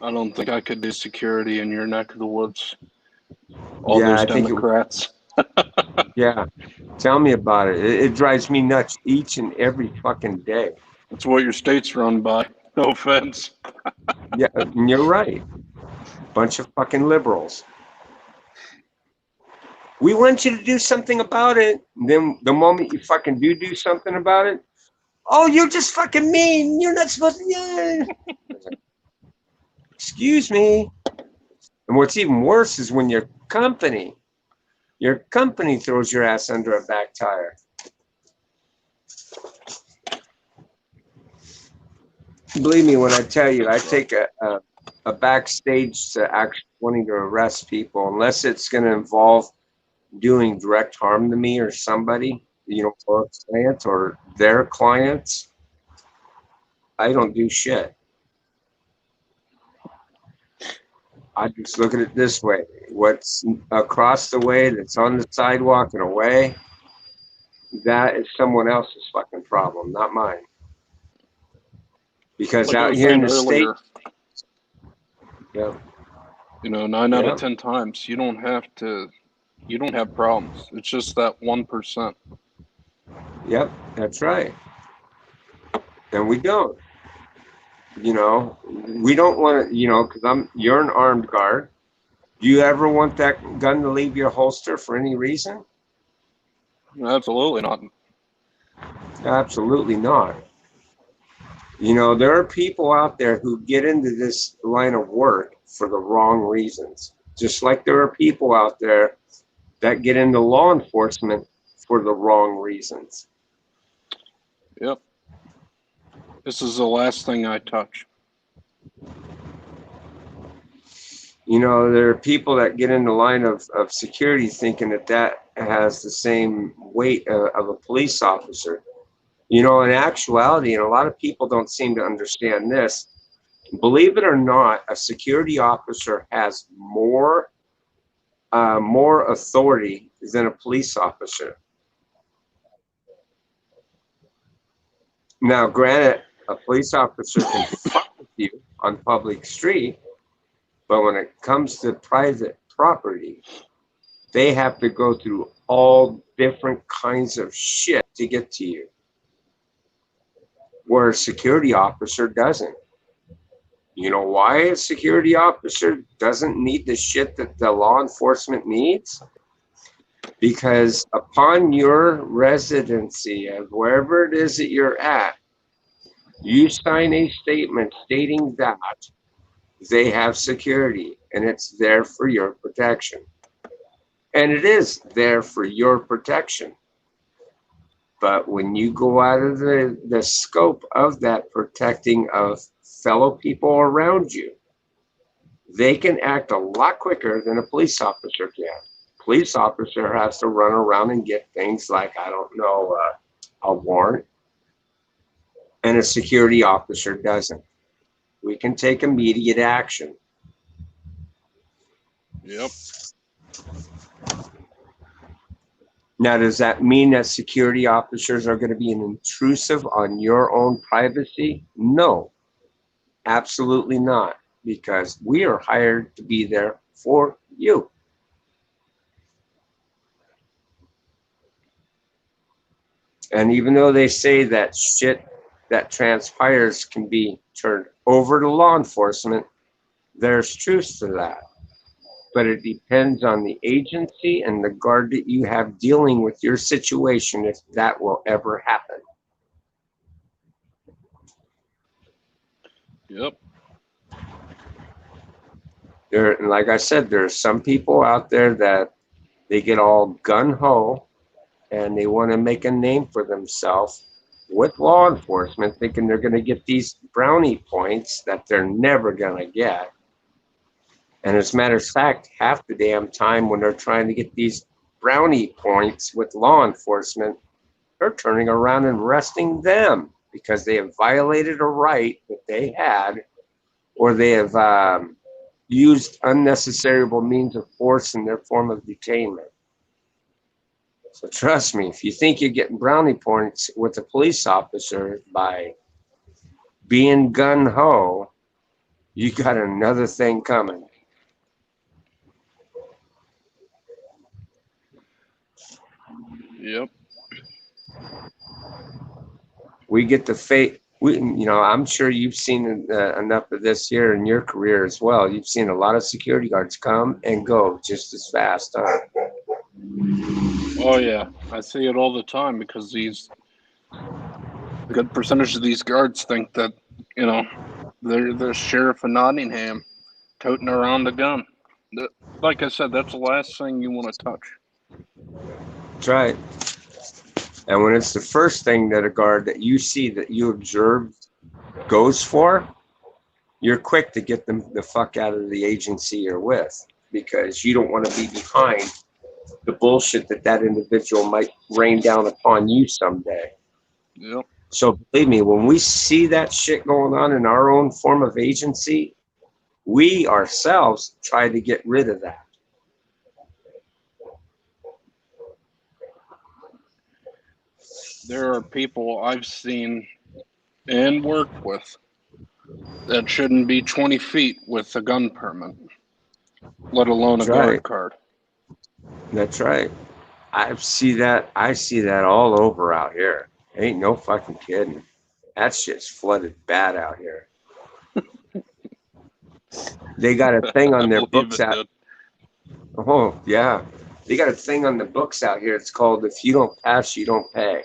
I don't think I could do security in your neck of the woods. All Yeah, those I think Democrats. yeah. Tell me about it. It drives me nuts each and every fucking day. That's what your state's run by. No offense. Yeah, you're right. Bunch of fucking liberals. We want you to do something about it. And then the moment you fucking do something about it, oh, you're just fucking mean. You're not supposed to. Yeah. Excuse me. And what's even worse is when your company throws your ass under a back tire. Believe me when I tell you, I take a backstage to actually wanting to arrest people, unless it's going to involve doing direct harm to me or somebody, or a client or their clients. I don't do shit. I just look at it this way. What's across the way that's on the sidewalk and away, that is someone else's fucking problem, not mine. Because Like I out was here in saying the state, earlier, yeah, 9 out yeah, of 10 times you don't have problems. It's just that 1%. yep, that's right. And we don't. We don't want to, because you're an armed guard. Do you ever want that gun to leave your holster for any reason? Absolutely not. Absolutely not. There are people out there who get into this line of work for the wrong reasons. Just like there are people out there that get into law enforcement for the wrong reasons. Yep. This is the last thing I touch. There are people that get in the line of security thinking that has the same weight of a police officer. In actuality, and a lot of people don't seem to understand this, believe it or not, a security officer has more authority than a police officer. Now, granted, a police officer can fuck with you on public street, but when it comes to private property, they have to go through all different kinds of shit to get to you, where a security officer doesn't. You know why a security officer doesn't need the shit that the law enforcement needs? Because upon your residency of wherever it is that you're at, you sign a statement stating that they have security and it's there for your protection. And it is there for your protection. But when you go out of the scope of that protecting of fellow people around you, they can act a lot quicker than a police officer can. Police officer has to run around and get things like, I don't know, a warrant, and a security officer doesn't. We can take immediate action. Yep. Now, does that mean that security officers are going to be intrusive on your own privacy? No, absolutely not, because we are hired to be there for you. And even though they say that shit that transpires can be turned over to law enforcement, there's truth to that. But it depends on the agency and the guard that you have dealing with your situation if that will ever happen. Yep. And like I said, there's some people out there that they get all gung-ho and they want to make a name for themselves with law enforcement, thinking they're going to get these brownie points that they're never going to get. And as a matter of fact, half the damn time when they're trying to get these brownie points with law enforcement, they're turning around and arresting them because they have violated a right that they had, or they have used unnecessary means of force in their form of detainment. So trust me, if you think you're getting brownie points with a police officer by being gung-ho, you got another thing coming. Yep. We get the fate. I'm sure you've seen enough of this here in your career as well. You've seen a lot of security guards come and go just as fast, huh? Oh yeah, I see it all the time because a good percentage of these guards think that, they're the sheriff of Nottingham toting around a gun. Like I said, that's the last thing you want to touch. That's right. And when it's the first thing that a guard that you see that you observe goes for, you're quick to get them the fuck out of the agency you're with, because you don't want to be behind the bullshit that individual might rain down upon you someday. Yep. So believe me, when we see that shit going on in our own form of agency, we ourselves try to get rid of that. There are people I've seen and worked with that shouldn't be 20 feet with a gun permit, let alone a guard card. That's right. I see that all over out here. Ain't no fucking kidding. That shit's flooded bad out here. They got a thing on their books out. Oh, yeah. They got a thing on the books out here. It's called, if you don't pass, you don't pay.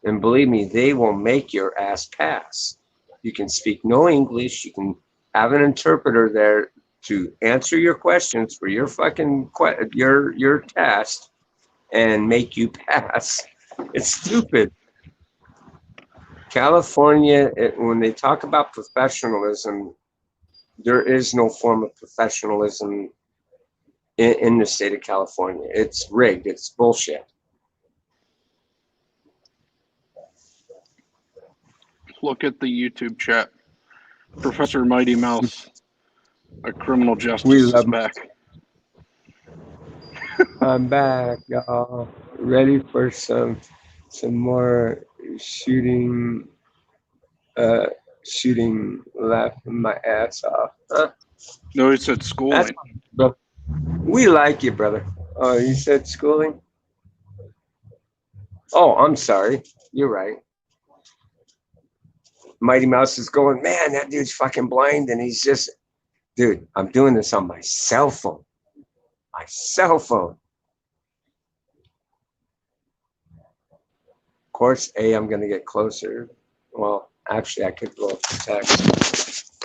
And believe me, they will make your ass pass. You can speak no English. You can have an interpreter there to answer your questions for your fucking your test and make you pass. It's stupid. California, when they talk about professionalism, there is no form of professionalism in the state of California. It's rigged. It's bullshit. Look at the YouTube chat. Professor Mighty Mouse, a criminal justice, is back. I'm back, y'all. Ready for some more shooting uh shooting laughing my ass off. Huh? No, he said That's schooling. bro. We like you, brother. Oh, you said schooling? Oh, I'm sorry. You're right. Mighty Mouse is going, man, that dude's fucking blind and he's just dude, I'm doing this on my cell phone. My cell phone. Of course, I'm gonna get closer. Well, actually I could go up to text.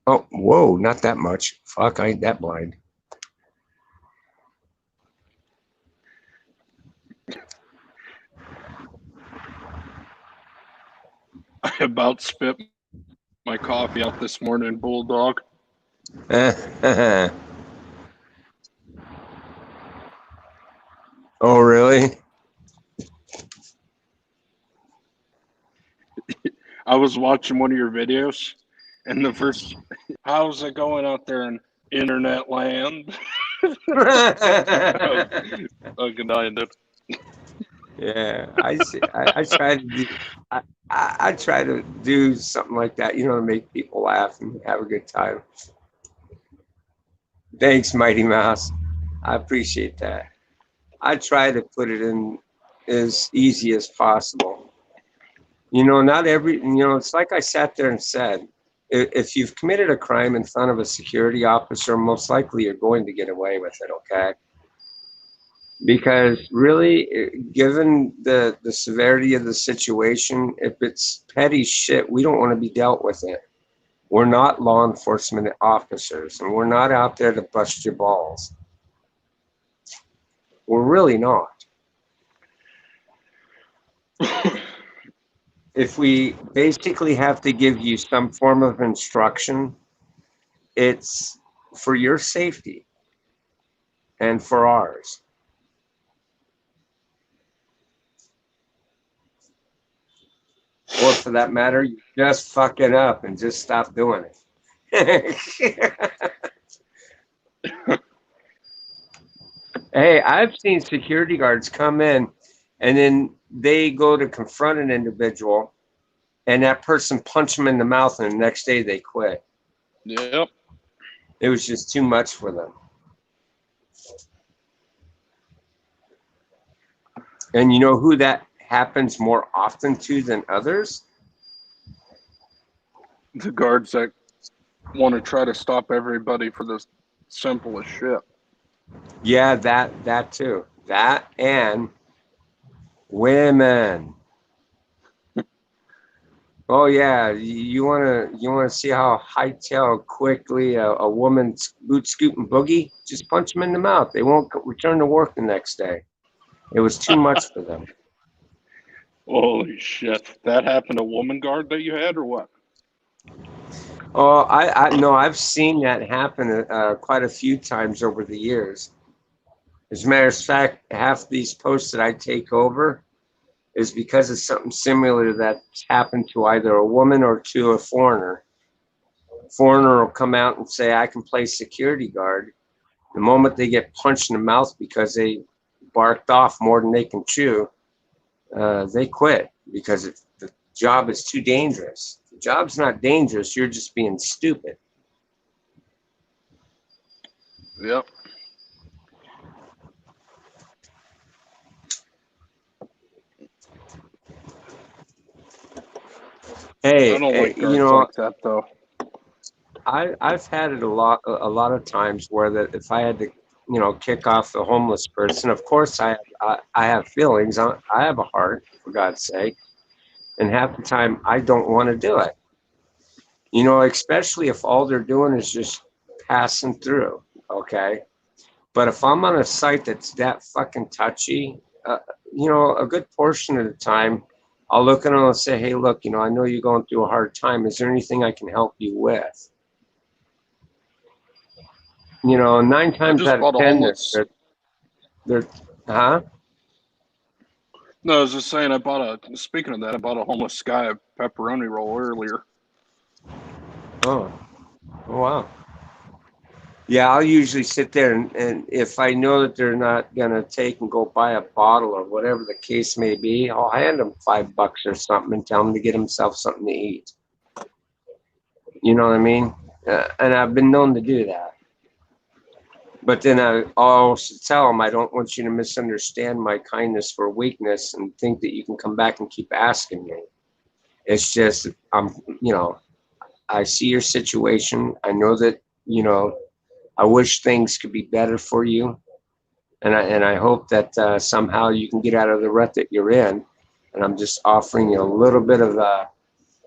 Oh, whoa, not that much. Fuck, I ain't that blind. I about spit my coffee out this morning, bulldog. Oh, really? I was watching one of your videos, and the first, how's it going out there in internet land? Fucking dying, dude. Yeah, I try to do. I try to do something like that, to make people laugh and have a good time. Thanks, Mighty Mouse. I appreciate that. I try to put it in as easy as possible. Not every, it's like I sat there and said, if you've committed a crime in front of a security officer, most likely you're going to get away with it, okay? Because really, given the severity of the situation, if it's petty shit, we don't want to be dealt with it. We're not law enforcement officers, and we're not out there to bust your balls. We're really not. If we basically have to give you some form of instruction, it's for your safety and for ours. Or for that matter, you just fuck it up and just stop doing it. Hey, I've seen security guards come in and then they go to confront an individual and that person punch them in the mouth and the next day they quit. Yep. It was just too much for them. And you know who that happens more often to than others? The guards that want to try to stop everybody for the simplest shit. Yeah, that too. That and women. Oh yeah, you wanna see how hightail quickly a woman's boot scooting boogie? Just punch them in the mouth. They won't return to work the next day. It was too much for them. Holy shit. That happened to woman guard that you had, or what? Oh, I no, I've seen that happen quite a few times over the years. As a matter of fact, half these posts that I take over is because of something similar that's happened to either a woman or to a foreigner. Foreigner will come out and say, I can play security guard. The moment they get punched in the mouth because they barked off more than they can chew, they quit because the job is too dangerous. The job's not dangerous, you're just being stupid. Yep. Hey, I don't like guards like that, though. I've had it a lot of times where that if I had to, kick off the homeless person, of course I have feelings. I have a heart, for God's sake, and half the time I don't want to do it. Especially if all they're doing is just passing through. Okay, but if I'm on a site that's that fucking touchy, a good portion of the time, I'll look at them and say, hey, look, I know you're going through a hard time. Is there anything I can help you with? 9 times just out of bought a 10, homeless. they're, huh? No, I was just saying, speaking of that, I bought a homeless guy a pepperoni roll earlier. Oh, wow. Yeah, I'll usually sit there and if I know that they're not gonna take and go buy a bottle or whatever the case may be, I'll hand them $5 or something and tell them to get himself something to eat. You know what I mean? And I've been known to do that. But then I also tell them I don't want you to misunderstand my kindness for weakness and think that you can come back and keep asking me. It's just you know, I see your situation. I know that, I wish things could be better for you, and I hope that somehow you can get out of the rut that you're in. And I'm just offering you a little bit of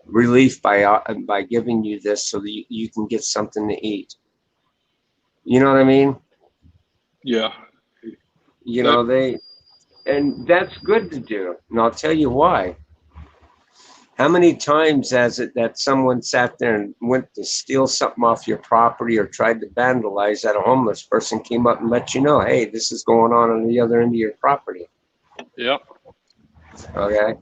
relief by giving you this so that you can get something to eat. You know what I mean? Yeah. You That know and that's good to do. And I'll tell you why. How many times has it that someone sat there and went to steal something off your property or tried to vandalize that a homeless person came up and let you know, hey, this is going on the other end of your property? Yep. Okay.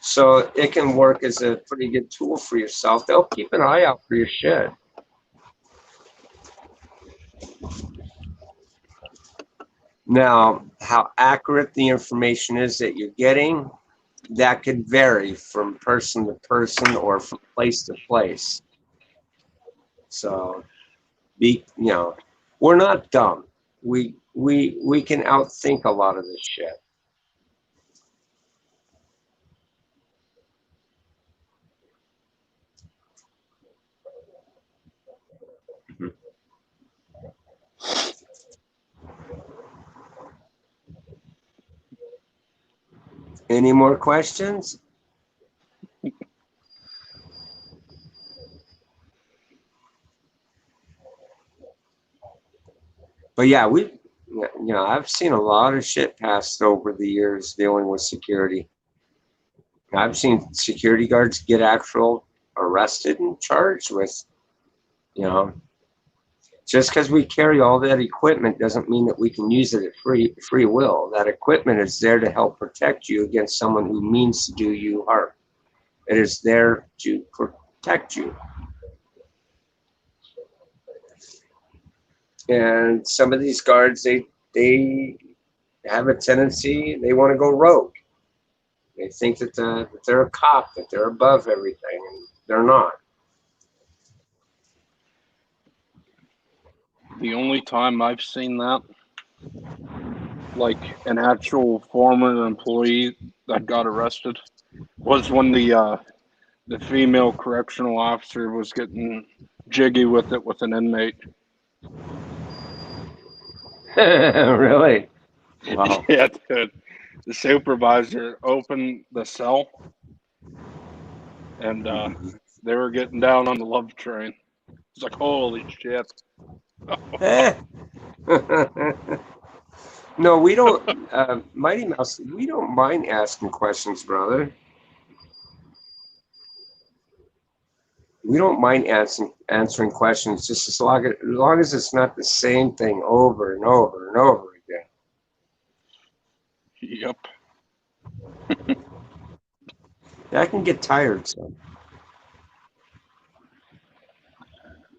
So it can work as a pretty good tool for yourself. They'll keep an eye out for your shit. Now, how accurate the information is that you're getting, that could vary from person to person or from place to place. So we're not dumb. We can outthink a lot of this shit. Any more questions? But yeah, I've seen a lot of shit passed over the years dealing with security. I've seen security guards get actual arrested and charged with, you know, just because we carry all that equipment doesn't mean that we can use it at free will. That equipment is there to help protect you against someone who means to do you harm. It is there to protect you. And some of these guards, they have a tendency, they want to go rogue. They think that they're a cop, that they're above everything, and they're not. The only time I've seen that, like an actual former employee that got arrested, was when the female correctional officer was getting jiggy with it with an inmate. Really? Wow. Yeah, dude. The supervisor opened the cell, and they were getting down on the love train. It's like, holy shit. No, we don't, Mighty Mouse, we don't mind asking questions, brother. We don't mind answering questions just as long as it's not the same thing over and over and over again. Yep. That can get tired, so.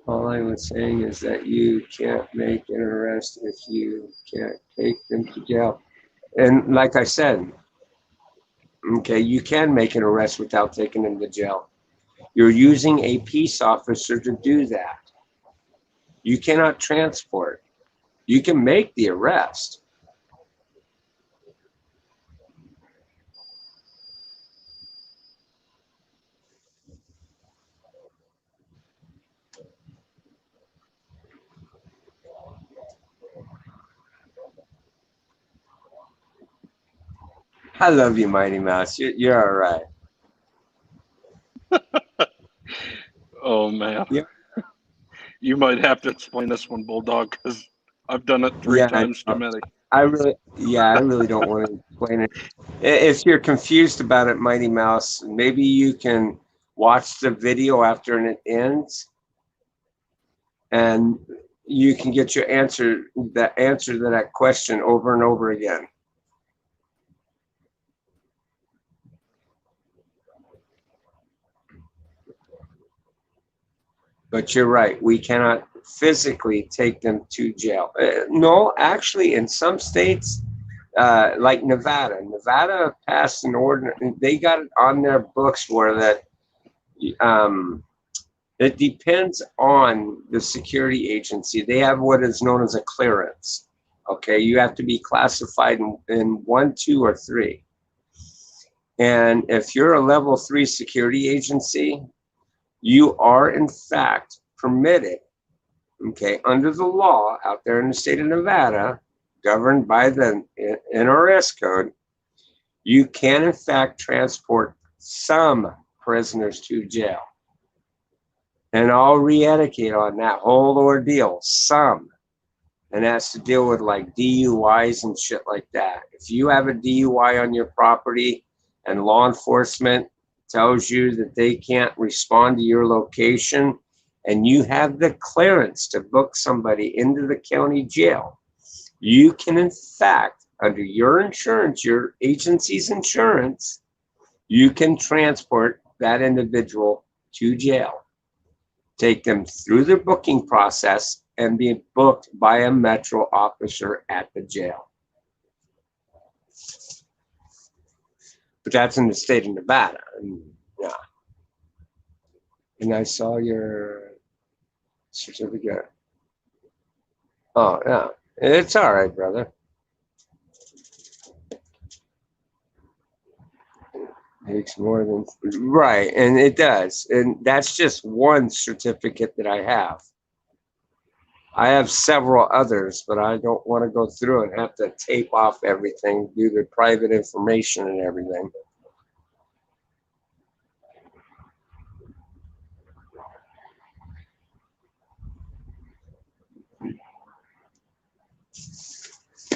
All I was saying is that you can't make an arrest if you can't take them to jail. And like I said, okay, you can make an arrest without taking them to jail. You're using a peace officer to do that. You cannot transport. You can make the arrest. I love you, Mighty Mouse. You're all right. Oh, man. Yeah. You might have to explain this one, Bulldog, because I've done it three Yeah, times too many. I really don't want to explain it. If you're confused about it, Mighty Mouse, maybe you can watch the video after it ends, and you can get your answer to that question over and over again. But you're right. We cannot physically take them to jail. No, actually, in some states, like Nevada passed an ordinance. They got it on their books where that it depends on the security agency. They have what is known as a clearance. Okay, you have to be classified in 1, 2, or 3. And if you're a level 3 security agency, you are in fact permitted, okay, under the law out there in the state of Nevada, governed by the NRS code, you can in fact transport some prisoners to jail. And I'll re-educate on that whole ordeal, some. And that's to deal with like DUIs and shit like that. If you have a DUI on your property and law enforcement tells you that they can't respond to your location and you have the clearance to book somebody into the county jail, you can in fact, under your insurance, your agency's insurance, you can transport that individual to jail, take them through the booking process, and be booked by a metro officer at the jail. But that's in the state of Nevada. And, yeah. And I saw your certificate. Oh, yeah. It's all right, brother. Takes more than right, and it does. And that's just one certificate that I have. I have several others, but I don't want to go through and have to tape off everything, do the private information and everything.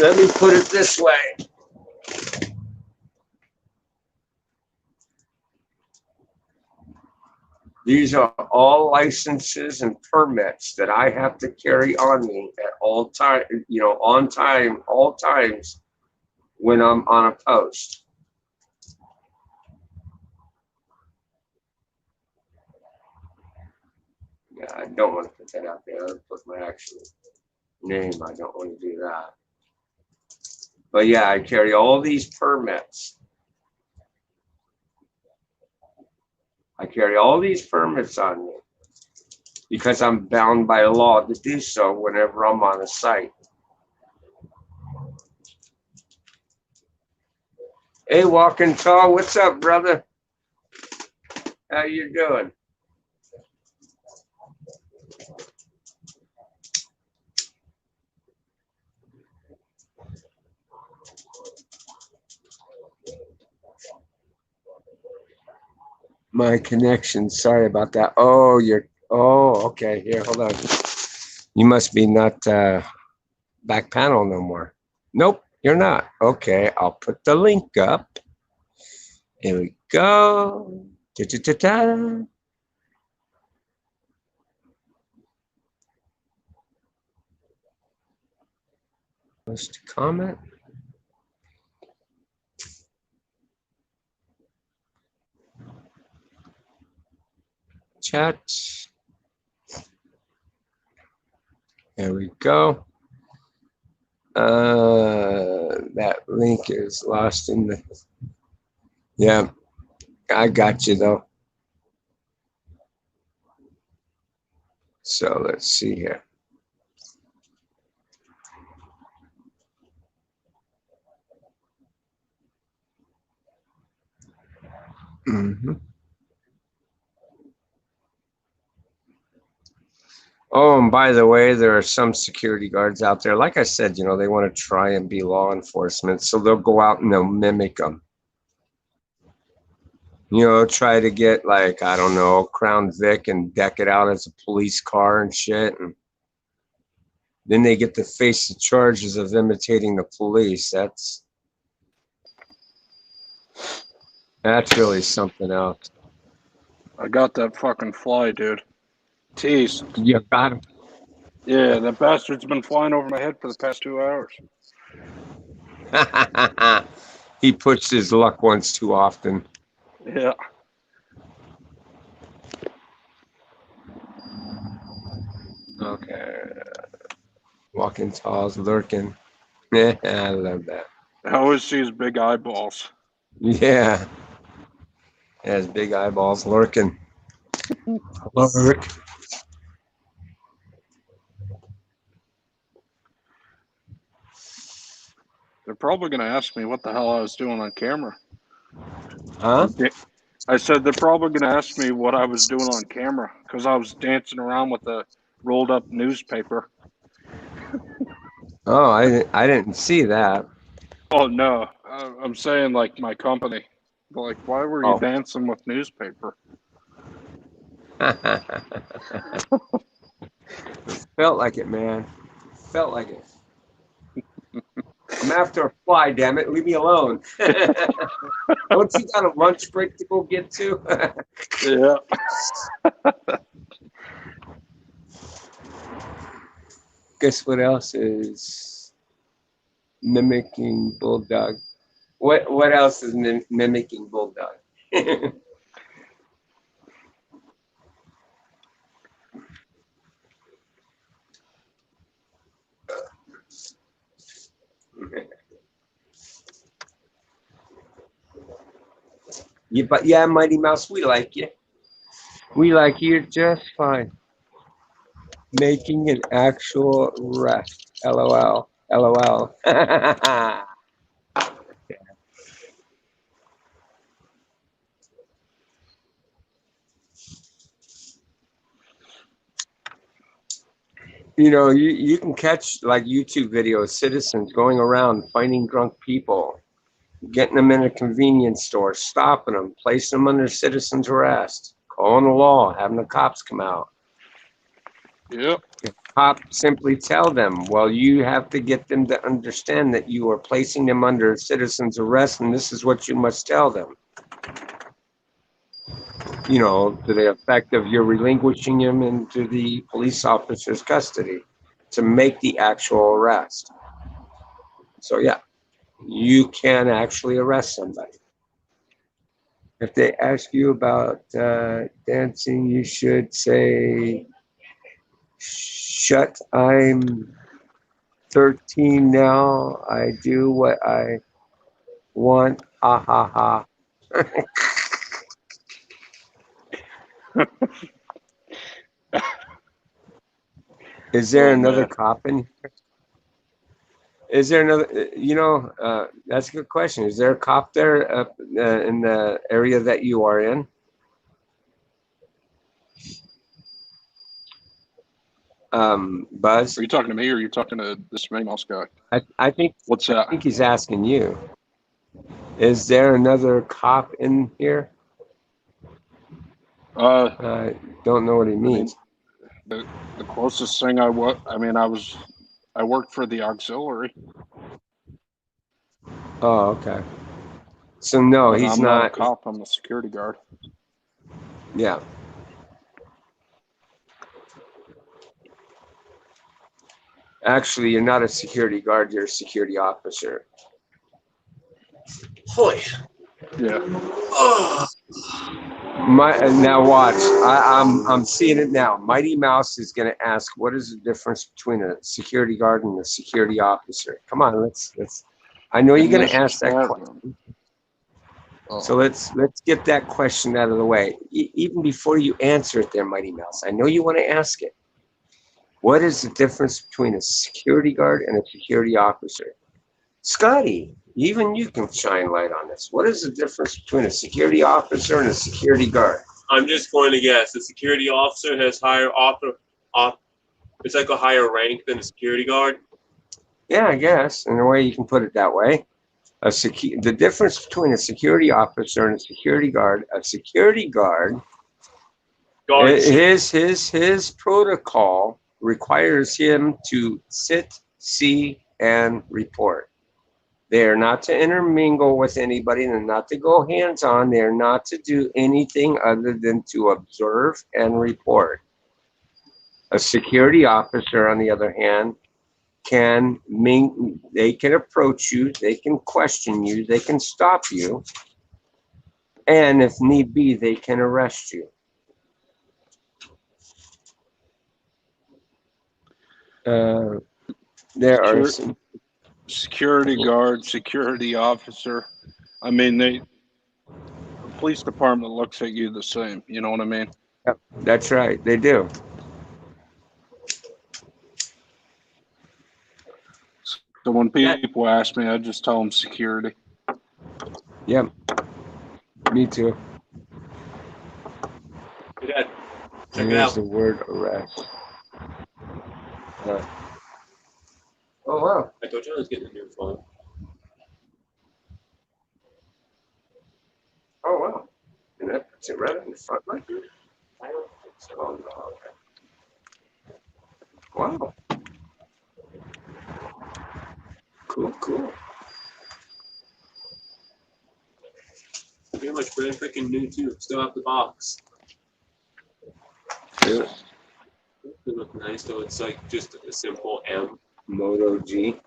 Let me put it this way. These are all licenses and permits that I have to carry on me at all time, you know, on time, all times when I'm on a post. Yeah, I don't want to put that out there. I'll put my actual name. I don't want to do that. But yeah, I carry all these permits. I carry all these permits on me because I'm bound by law to do so whenever I'm on a site. Hey, Walking Tall, what's up, brother? How you doing? My connection, sorry about that. Oh, okay, here, hold on. You must be not back panel no more. Nope, you're not. Okay, I'll put the link up. Here we go. Da-da-da-da. Post comment. Chat. There we go. That link is lost in the. Yeah, I got you though. So let's see here. Mm-hmm. Oh, and by the way, there are some security guards out there. Like I said, you know, they want to try and be law enforcement, so they'll go out and they'll mimic them. You know, try to get like, I don't know, Crown Vic and deck it out as a police car and shit. And then they get to face the charges of imitating the police. That's really something else. I got that fucking fly, dude. Teased. You got him. Yeah, that bastard's been flying over my head for the past 2 hours. He pushed his luck once too often. Yeah. Okay. Walking talls, lurking. Yeah, I love that. I always see his big eyeballs. Yeah. Has big eyeballs, lurking. Lurk. They're probably going to ask me what the hell I was doing on camera. Huh? I said they're probably going to ask me what I was doing on camera because I was dancing around with a rolled up newspaper. Oh, I didn't see that. Oh no, I'm saying like my company. Like, why were you Oh. dancing with newspaper? Felt like it, man. Felt like it. I'm after a fly, damn it. Leave me alone. Don't you got a lunch break to go get to? Yeah. Guess what else is mimicking bulldog? What else is mimicking bulldog? Yeah, but yeah, Mighty Mouse, we like you. We like you just fine. Making an actual rest. LOL. LOL. You know, you can catch like YouTube videos, citizens going around finding drunk people, getting them in a convenience store, stopping them, placing them under citizens arrest, calling the law, having the cops come out. Yep. Cop simply tell them, well, you have to get them to understand that you are placing them under citizens arrest, and this is what you must tell them. You know, to the effect of you're relinquishing him into the police officer's custody to make the actual arrest. So yeah, you can actually arrest somebody. If they ask you about dancing, you should say, shut, I'm 13 now. I do what I want. Ah ha ha. Is there another man. cop in here? Is there another, that's a good question. Is there a cop there in the area that you are in? Buzz? Are you talking to me or are you talking to this Mighty Mouse guy? I think What's I that? think he's asking you. Is there another cop in here? Don't know what he means. The closest thing I worked for the auxiliary. Oh, okay. So no, But he's I'm not a not. cop. I'm a security guard. Yeah. Actually, you're not a security guard. You're a security officer. Holy. Yeah. Oh. Now watch. I'm seeing it now. Mighty Mouse is going to ask, what is the difference between a security guard and a security officer? Come on, let's. I know you're going to ask that question. Oh. So let's get that question out of the way. Even before you answer it there, Mighty Mouse, I know you want to ask it. What is the difference between a security guard and a security officer? Scotty, even you can shine light on this. What is the difference between a security officer and a security guard? I'm just going to guess. The security officer has higher it's like a higher rank than a security guard. Yeah, I guess in a way you can put it that way. The difference between a security officer and a security guard. A security guard, his protocol requires him to sit, see, and report. They are not to intermingle with anybody. They're not to go hands-on. They're not to do anything other than to observe and report. A security officer, on the other hand, they can approach you, they can question you, they can stop you, and if need be, they can arrest you. Uh, there are Secure, some. security guard, security officer. I mean, the police department looks at you the same. You know what I mean? Yep, that's right. They do. So when people ask me, I just tell them security. Yep. Me too. Yeah, check it Here's out. the word arrest. Oh wow. I told you I was getting a new phone. Oh wow. And that puts it right in the front like that. I don't think so. Oh no. Okay. Wow. Cool. Cool. Pretty much brand freaking new too. Still have the box. Yeah. They look nice though. It's like just a simple M. Moto G.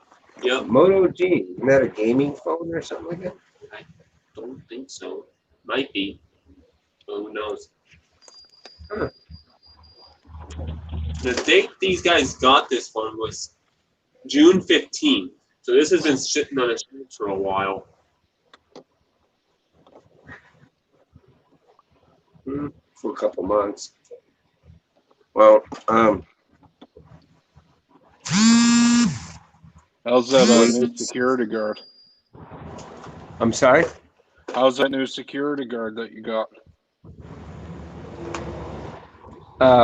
Yep. Moto G. Isn't that a gaming phone or something like that? I don't think so. Might be. But who knows? Huh. The date these guys got this one was June 15th. So this has been sitting on a shelf for a while. For a couple months. Well, How's that new security guard? I'm sorry. How's that new security guard that you got?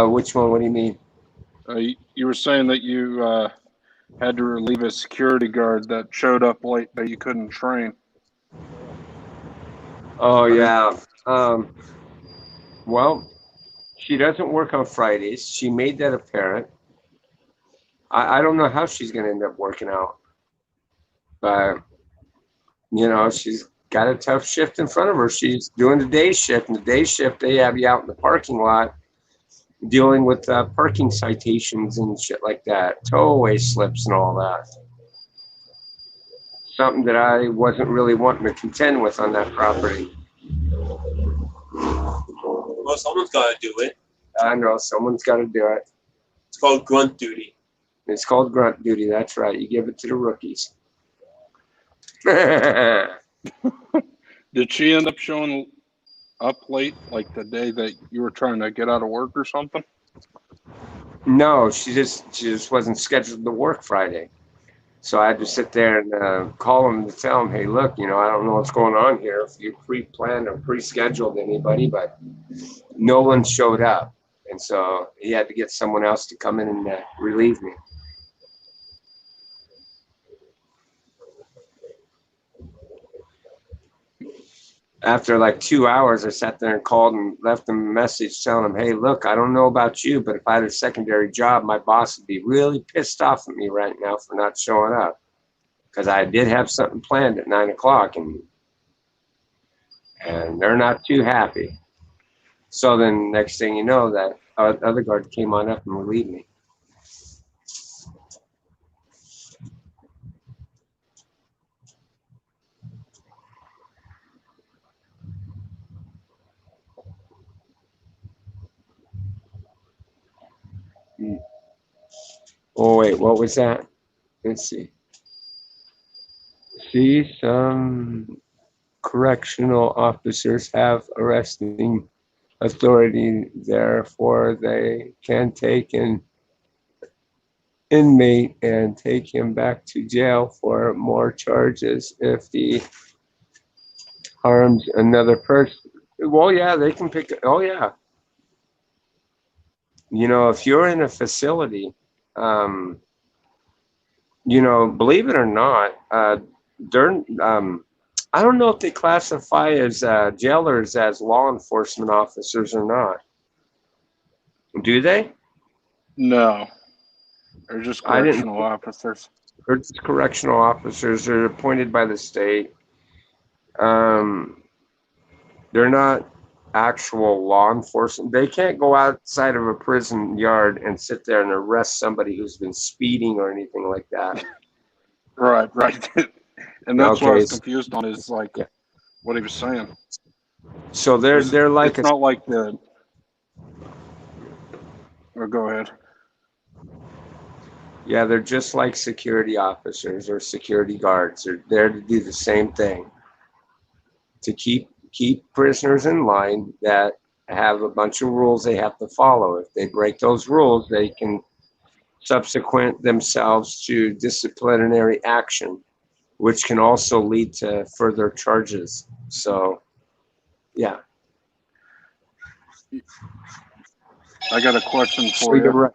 Which one? What do you mean? You were saying that you had to relieve a security guard that showed up late that you couldn't train. Oh yeah. Well, she doesn't work on Fridays. She made that apparent. I don't know how she's going to end up working out, but she's got a tough shift in front of her. She's doing the day shift, and the day shift they have you out in the parking lot dealing with parking citations and shit like that, towaway slips and all that. Something that I wasn't really wanting to contend with on that property. Well, someone's got to do it. I know someone's got to do it. It's called grunt duty. It's called grunt duty. That's right. You give it to the rookies. Did she end up showing up late, like the day that you were trying to get out of work or something? No, she just wasn't scheduled to work Friday. So I had to sit there and call him to tell him, hey, look, I don't know what's going on here. If you pre-planned or pre-scheduled anybody, but no one showed up. And so he had to get someone else to come in and relieve me. After like 2 hours, I sat there and called and left them a message telling them, hey, look, I don't know about you, but if I had a secondary job, my boss would be really pissed off at me right now for not showing up. Because I did have something planned at 9 o'clock, and they're not too happy. So then next thing you know, that other guard came on up and relieved me. Oh, wait, what was that? Let's see. See, some correctional officers have arresting authority, therefore they can take an inmate and take him back to jail for more charges if he harms another person. Well, yeah, they can pick. Oh, yeah. If you're in a facility, believe it or not, they're, I don't know if they classify as jailers as law enforcement officers or not. Do they? No. They're just correctional officers. They're just correctional officers. They're appointed by the state. They're not actual law enforcement. They can't go outside of a prison yard and sit there and arrest somebody who's been speeding or anything like that. Right. And that's what I was confused on is like what he was saying. So they're like it's not like the. Or go ahead. Yeah, they're just like security officers or security guards. They're there to do the same thing, to keep prisoners in line that have a bunch of rules they have to follow. If they break those rules, they can subsequent themselves to disciplinary action, which can also lead to further charges. So, yeah. I got a question So for you're you. right.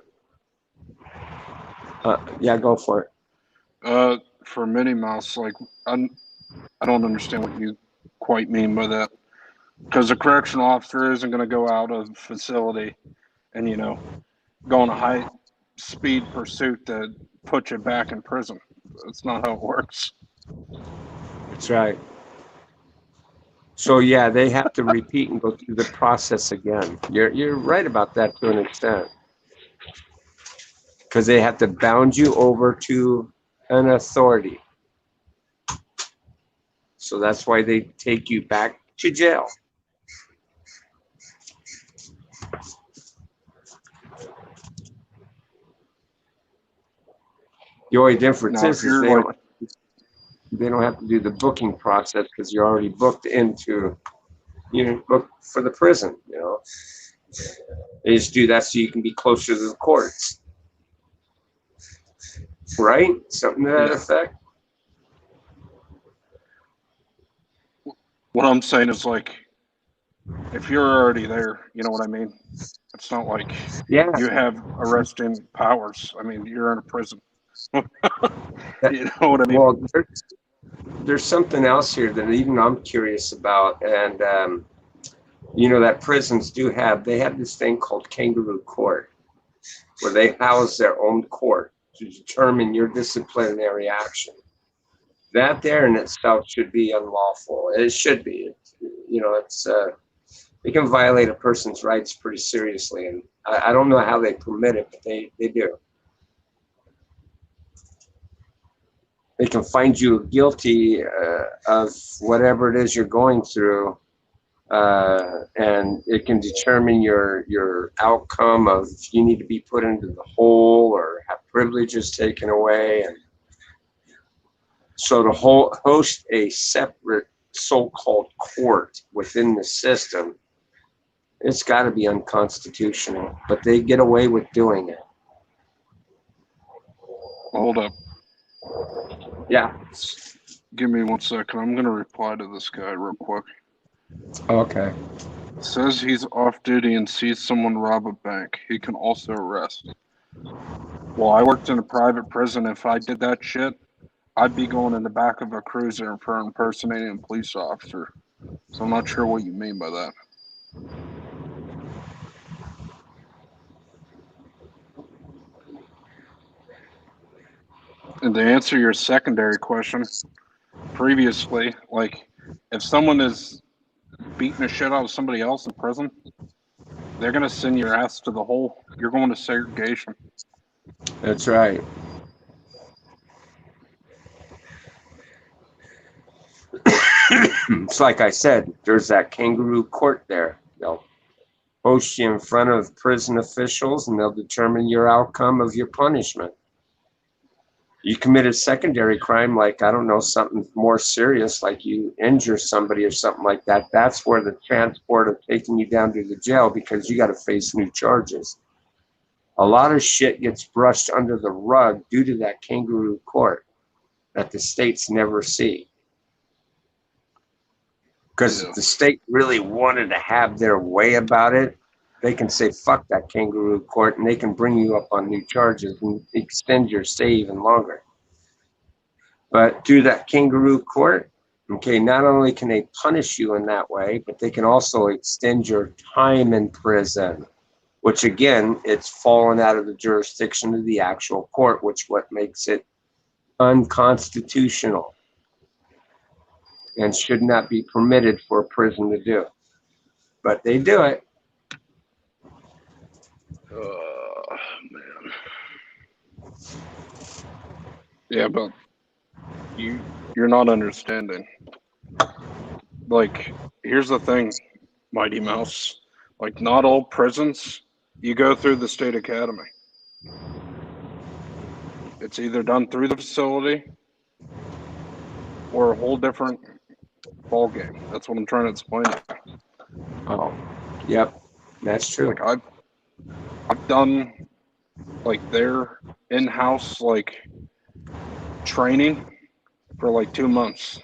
Yeah, go for it. For Minnie Mouse, like I don't understand what you quite mean by that. Because a correctional officer isn't going to go out of facility and go on a high speed pursuit that puts you back in prison. That's not how it works. That's right. So yeah, they have to repeat and go through the process again. You're right about that to an extent, because they have to bound you over to an authority. So that's why they take you back to jail. The only difference Now, if is you're they like, don't have to do the booking process because you're already booked into booked for the prison. They just do that so you can be closer to the courts, right? Something to that yeah, effect. what I'm saying is like, if you're already there, you know what I mean? It's not like Yeah. you have arresting powers. I mean, you're in a prison. That, You know what I mean? well, there's something else here that even I'm curious about, and that prisons do have. They have this thing called kangaroo court, where they house their own court to determine your disciplinary action. That there in itself should be unlawful. It should be. It's it can violate a person's rights pretty seriously, and I don't know how they permit it, but they do. They can find you guilty of whatever it is you're going through, and it can determine your outcome of if you need to be put into the hole or have privileges taken away. And so to host a separate so-called court within the system, it's got to be unconstitutional, but they get away with doing it. Hold up. Yeah. Give me 1 second. I'm going to reply to this guy real quick. Okay. Says he's off duty and sees someone rob a bank. He can also arrest. Well, I worked in a private prison. If I did that shit, I'd be going in the back of a cruiser for impersonating a police officer. So I'm not sure what you mean by that. And to answer your secondary question, previously, like, if someone is beating the shit out of somebody else in prison, they're going to send your ass to the hole. You're going to segregation. That's right. It's like I said, there's that kangaroo court there. They'll post you in front of prison officials and they'll determine your outcome of your punishment. You commit a secondary crime, like, I don't know, something more serious, like you injure somebody or something like that. That's where the transport of taking you down to the jail, because you got to face new charges. A lot of shit gets brushed under the rug due to that kangaroo court that the states never see. Because if the state really wanted to have their way about it, they can say, fuck that kangaroo court, and they can bring you up on new charges and extend your stay even longer. But through that kangaroo court, okay, not only can they punish you in that way, but they can also extend your time in prison, which again, it's fallen out of the jurisdiction of the actual court, which what makes it unconstitutional and should not be permitted for a prison to do. But they do it. Man. Yeah, but you're not understanding. Like, here's the thing, Mighty Mouse. Like, not all prisons, you go through the state academy. It's either done through the facility or a whole different ball game. That's what I'm trying to explain. Oh, yep, that's true. Like I've done like their in-house like training for like 2 months.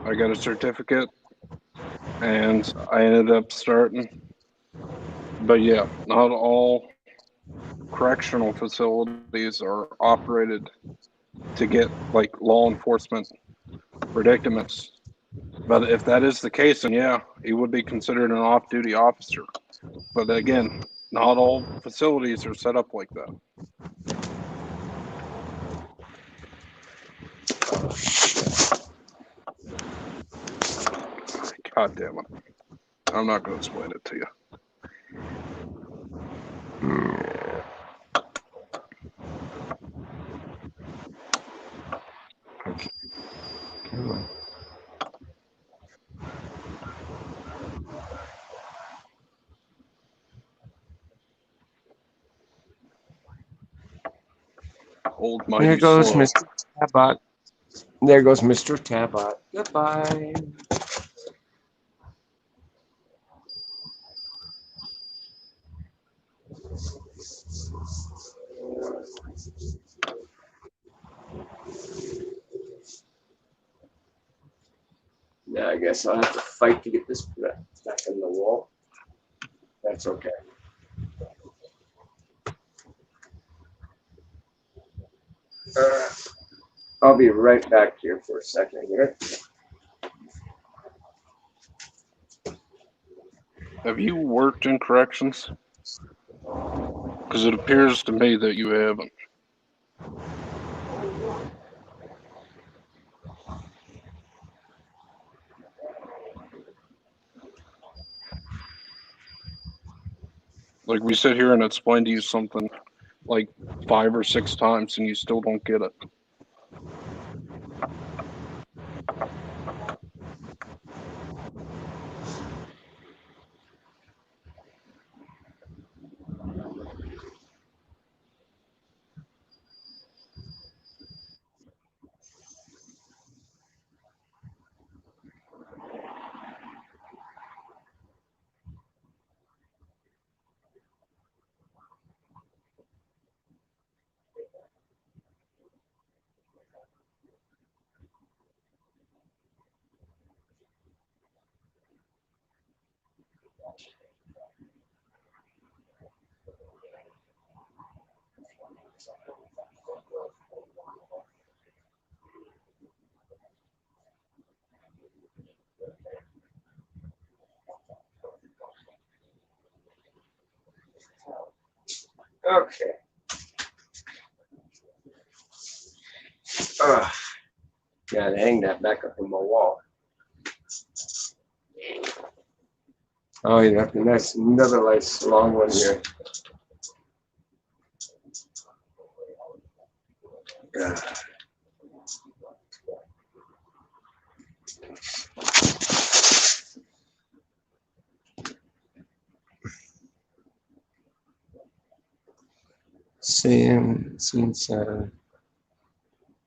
I got a certificate and I ended up starting. But yeah, not all correctional facilities are operated to get like law enforcement predicaments. But if that is the case, then yeah, he would be considered an off-duty officer. But again, not all facilities are set up like that. God damn it. I'm not going to explain it to you. Okay. Come on. Old mighty There goes slow. Mr. Tabot. There goes Mr. Tabot. Goodbye. Now I guess I'll have to fight to get this back in the wall. That's okay. I'll be right back here for a second here. Have you worked in corrections? Because it appears to me that you haven't. Like we sit here and explain to you something like 5 or 6 times and you still don't get it. Okay. Gotta hang that back up on my wall. Oh, you have another nice long one here. Since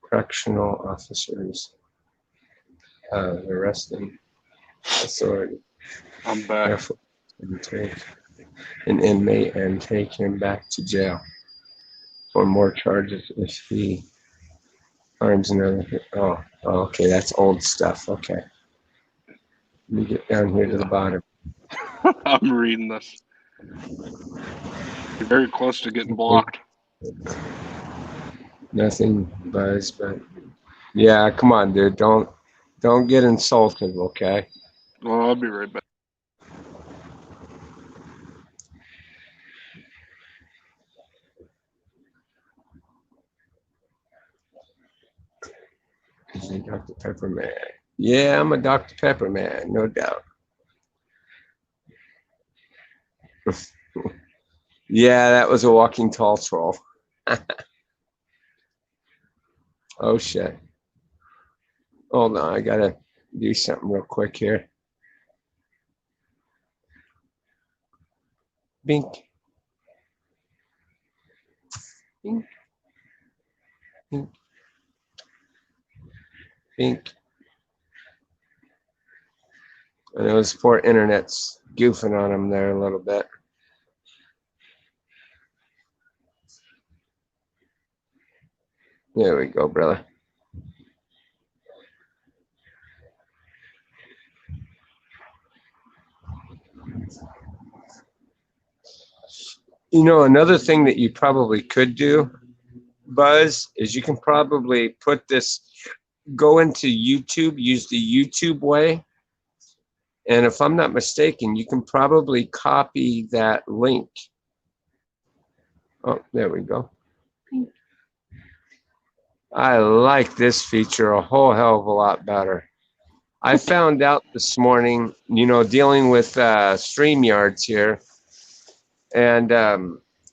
correctional officers arresting authority. I'm back. Therefore, take an inmate and take him back to jail for more charges if he harms another. Oh, okay, that's old stuff. Okay. Let me get down here to the bottom. I'm reading this. You're very close to getting blocked. Nothing buzz, but yeah, come on, dude. Don't get insulted, okay? Well, I'll be right back. Is he Dr. Pepper Man? Yeah, I'm a Dr. Pepper Man, no doubt. Yeah, that was a walking tall troll. Oh shit. Hold on, I gotta do something real quick here. Bink. Bink. Pink. And it was poor internet's goofing on him there a little bit. There we go, brother. You know, another thing that you probably could do, Buzz, is you can probably put this, go into YouTube, use the YouTube way. And if I'm not mistaken, you can probably copy that link. Oh, there we go. I like this feature a whole hell of a lot better. I found out this morning, you know, dealing with StreamYards here, and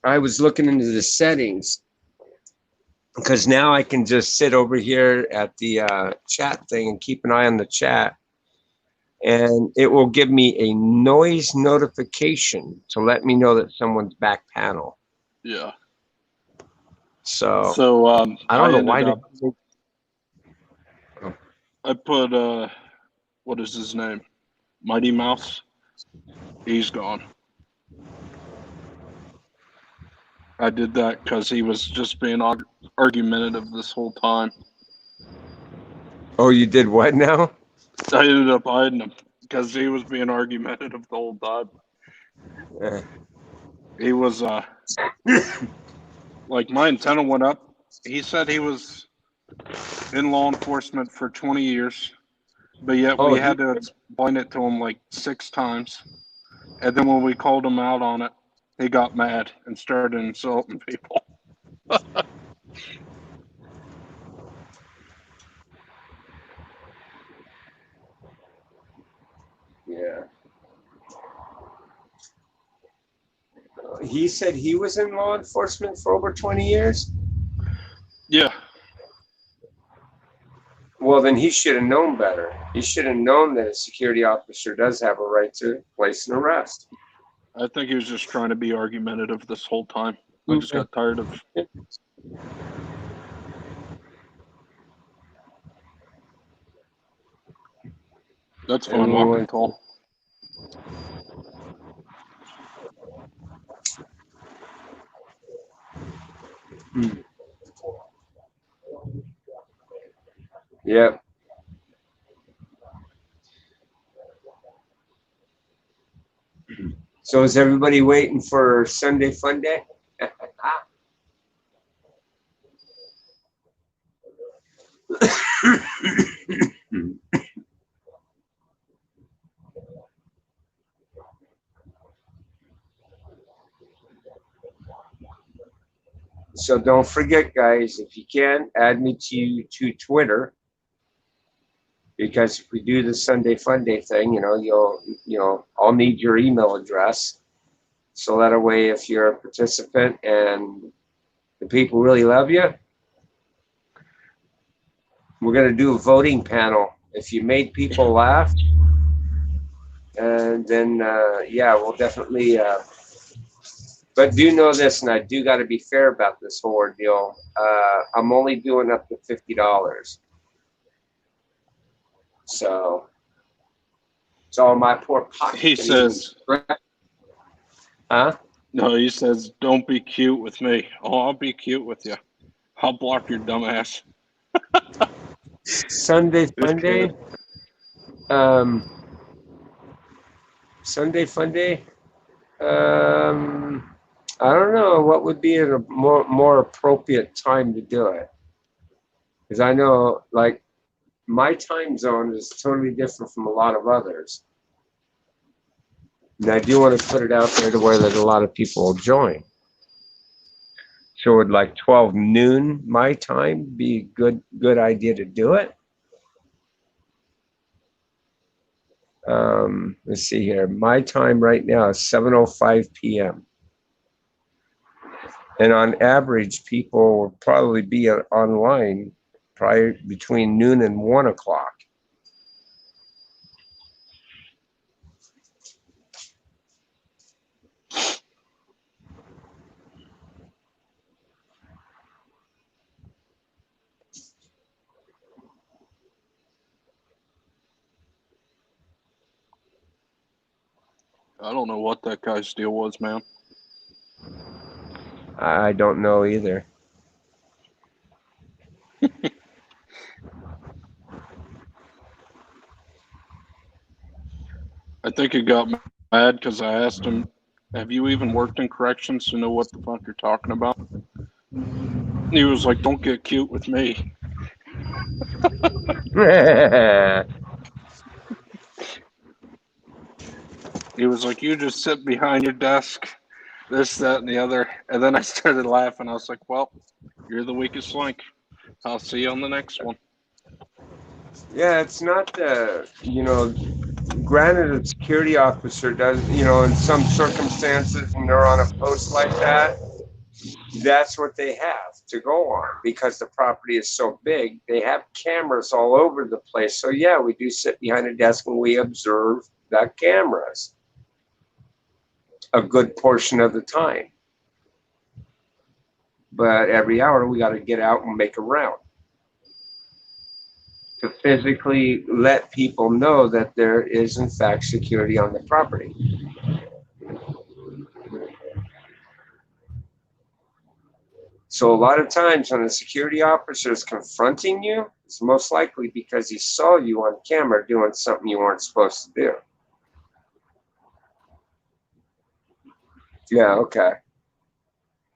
I was looking into the settings because now I can just sit over here at the chat thing and keep an eye on the chat, and it will give me a noise notification to let me know that someone's back panel. Yeah. So I don't know why. I put what is his name? Mighty Mouse. He's gone. I did that because he was just being argumentative this whole time. Oh, you did what now? I ended up hiding him because he was being argumentative the whole time. He was like, my antenna went up. He said he was in law enforcement for 20 years, but yet we had to explain it to him like 6 times. And then when we called him out on it, he got mad and started insulting people. Yeah. He said he was in law enforcement for over 20 years? Yeah. Well, then he should have known better. He should have known that a security officer does have a right to place an arrest. I think he was just trying to be argumentative this whole time. I just got tired of... That's fine, walking tall. Yep. So is everybody waiting for Sunday Fun Day? So don't forget, guys, if you can, add me to Twitter, because if we do the Sunday Fun Day thing, I'll need your email address. So that way, if you're a participant and the people really love you, we're going to do a voting panel. If you made people laugh, and then, we'll definitely, but do know this, and I do got to be fair about this whole ordeal. I'm only doing up to $50. So it's all my poor pocket. He says, huh? No, he says, don't be cute with me. Oh, I'll be cute with you. I'll block your dumb ass. Sunday Fun Day. Sunday Fun Day. I don't know what would be a more appropriate time to do it, because I know, like, my time zone is totally different from a lot of others, and I do want to put it out there to where that a lot of people will join. So would like 12 noon my time be a good idea to do it? Let's see here. My time right now is 7:05 p.m. And on average, people will probably be online prior between noon and 1 o'clock. I don't know what that guy's deal was, man. I don't know either. I think he got mad because I asked him, "Have you even worked in corrections to know what the fuck you're talking about?" He was like, "Don't get cute with me." He was like, "You just sit behind your desk, this, that, and the other." And then I started laughing. I was like, "Well, you're the weakest link. I'll see you on the next one." Yeah, it's not the, granted, a security officer does, in some circumstances when they're on a post like that, that's what they have to go on because the property is so big. They have cameras all over the place. So, yeah, we do sit behind a desk and we observe the cameras a good portion of the time. But every hour we got to get out and make a round to physically let people know that there is, in fact, security on the property. So a lot of times when a security officer is confronting you, it's most likely because he saw you on camera doing something you weren't supposed to do. Yeah, okay.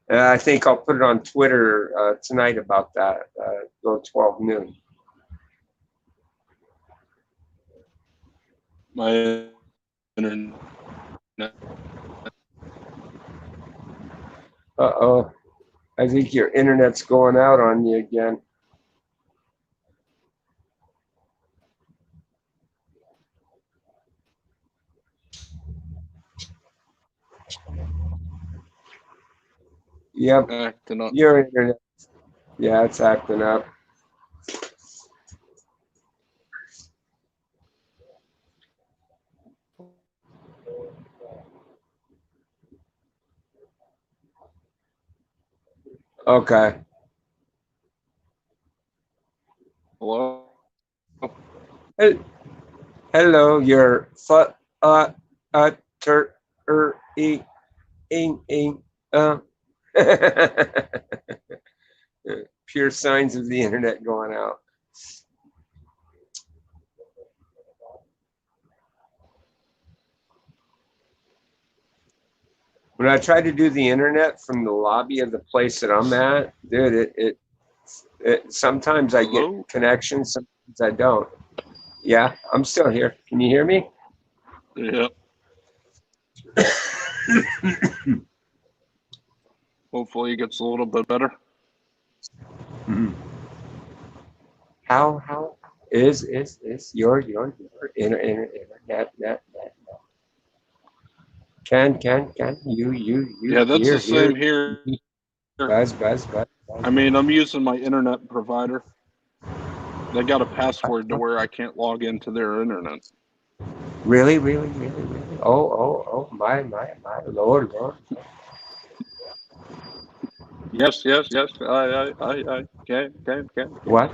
I think I'll put it on Twitter tonight about that, go 12 noon. My internet. Uh-oh. I think your internet's going out on you again. Yep, Acting up. your internet. Yeah, it's acting up. Okay. Hello? Hello, your ing, pure signs of the internet going out. When I try to do the internet from the lobby of the place that I'm at, dude, it sometimes I get Hello? connection, sometimes I don't. Yeah, I'm still here. Can you hear me? Yeah. Hopefully it gets a little bit better. How is your internet net. Can you Yeah, that's the same here. buzz. I mean, I'm using my internet provider. They got a password to where I can't log into their internet. Really? Oh, my Lord. Yes. I can. What?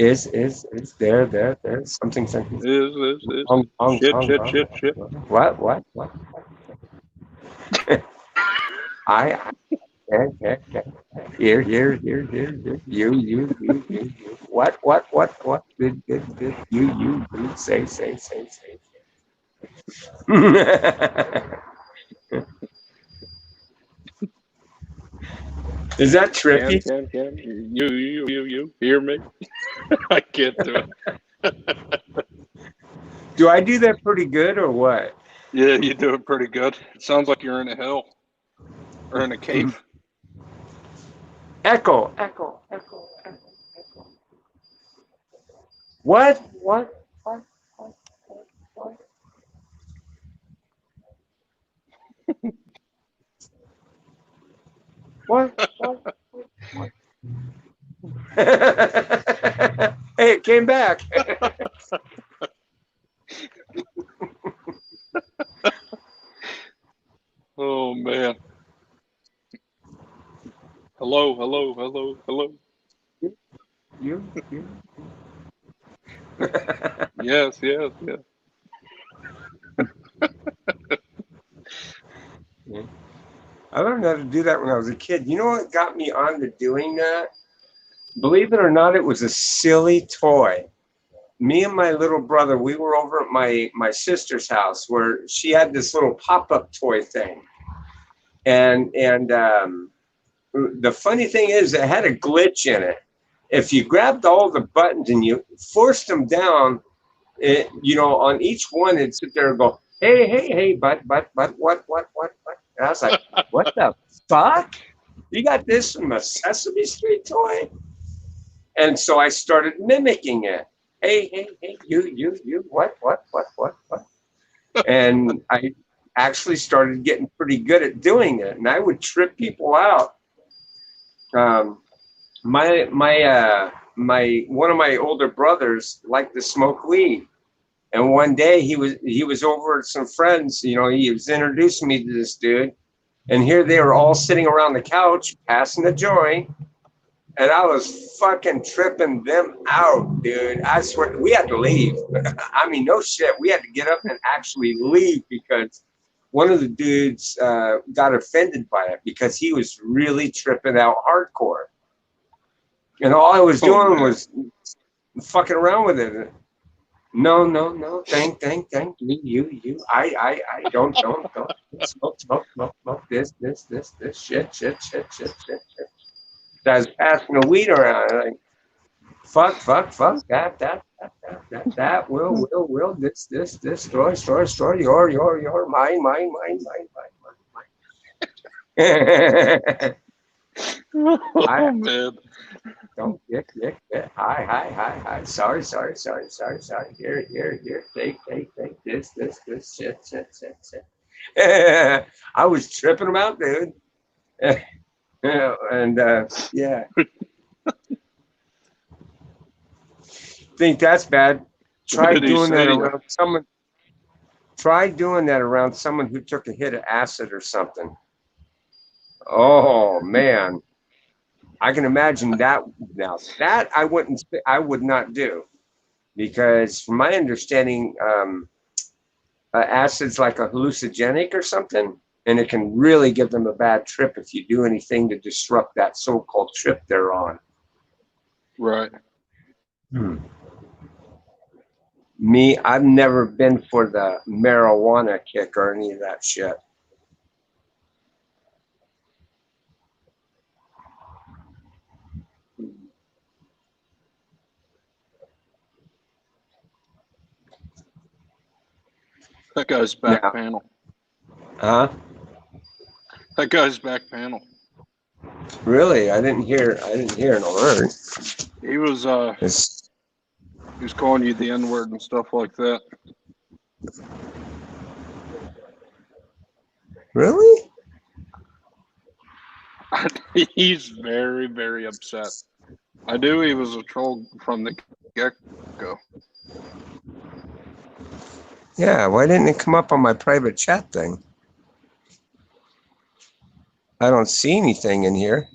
Is there something Is. hung. Shit. What? I can. Here. You. What? Good. You. Say. Is that trippy? Can. You hear me? I can't do it. Do I do that pretty good or what? Yeah, you do it pretty good. It sounds like you're in a hill or in a cave. Echo. What? Hey, it came back. Oh man. Hello. You. Yes, yes, yes. I learned how to do that when I was a kid. You know what got me on to doing that? Believe it or not, it was a silly toy. Me and my little brother, we were over at my sister's house where she had this little pop-up toy thing. And the funny thing is it had a glitch in it. If you grabbed all the buttons and you forced them down, on each one it'd sit there and go, hey, but, what? And I was like, what the fuck? You got this from a Sesame Street toy? And so I started mimicking it. Hey, you, what? And I actually started getting pretty good at doing it. And I would trip people out. My one of my older brothers liked to smoke weed. And one day he was over at some friends, he was introducing me to this dude. And here they were all sitting around the couch passing the joint. And I was fucking tripping them out, dude. I swear, we had to leave. I mean, no shit. We had to get up and actually leave because one of the dudes got offended by it because he was really tripping out hardcore. And all I was doing was fucking around with it. No. Thank you. I don't. Smoke. This. Shit. I was passing the weed around. Like, fuck. That will. This. Store. Your. Mine. Oh, man. Don't get. Hi. Sorry. Here. Take. This. Shit. I was tripping them out, dude. And yeah. Think that's bad. Try doing that around someone who took a hit of acid or something. Oh man. I can imagine that. Now that I would not do, because from my understanding, acid's like a hallucinogenic or something, and it can really give them a bad trip if you do anything to disrupt that so-called trip they're on. Right. Me, I've never been for the marijuana kick or any of that shit. That guy's back Yeah. panel. Huh? That guy's back panel. Really? I didn't hear an alert. He was calling you the N-word and stuff like that. Really? He's very, very upset. I knew he was a troll from the get-go. Yeah, why didn't it come up on my private chat thing? I don't see anything in here.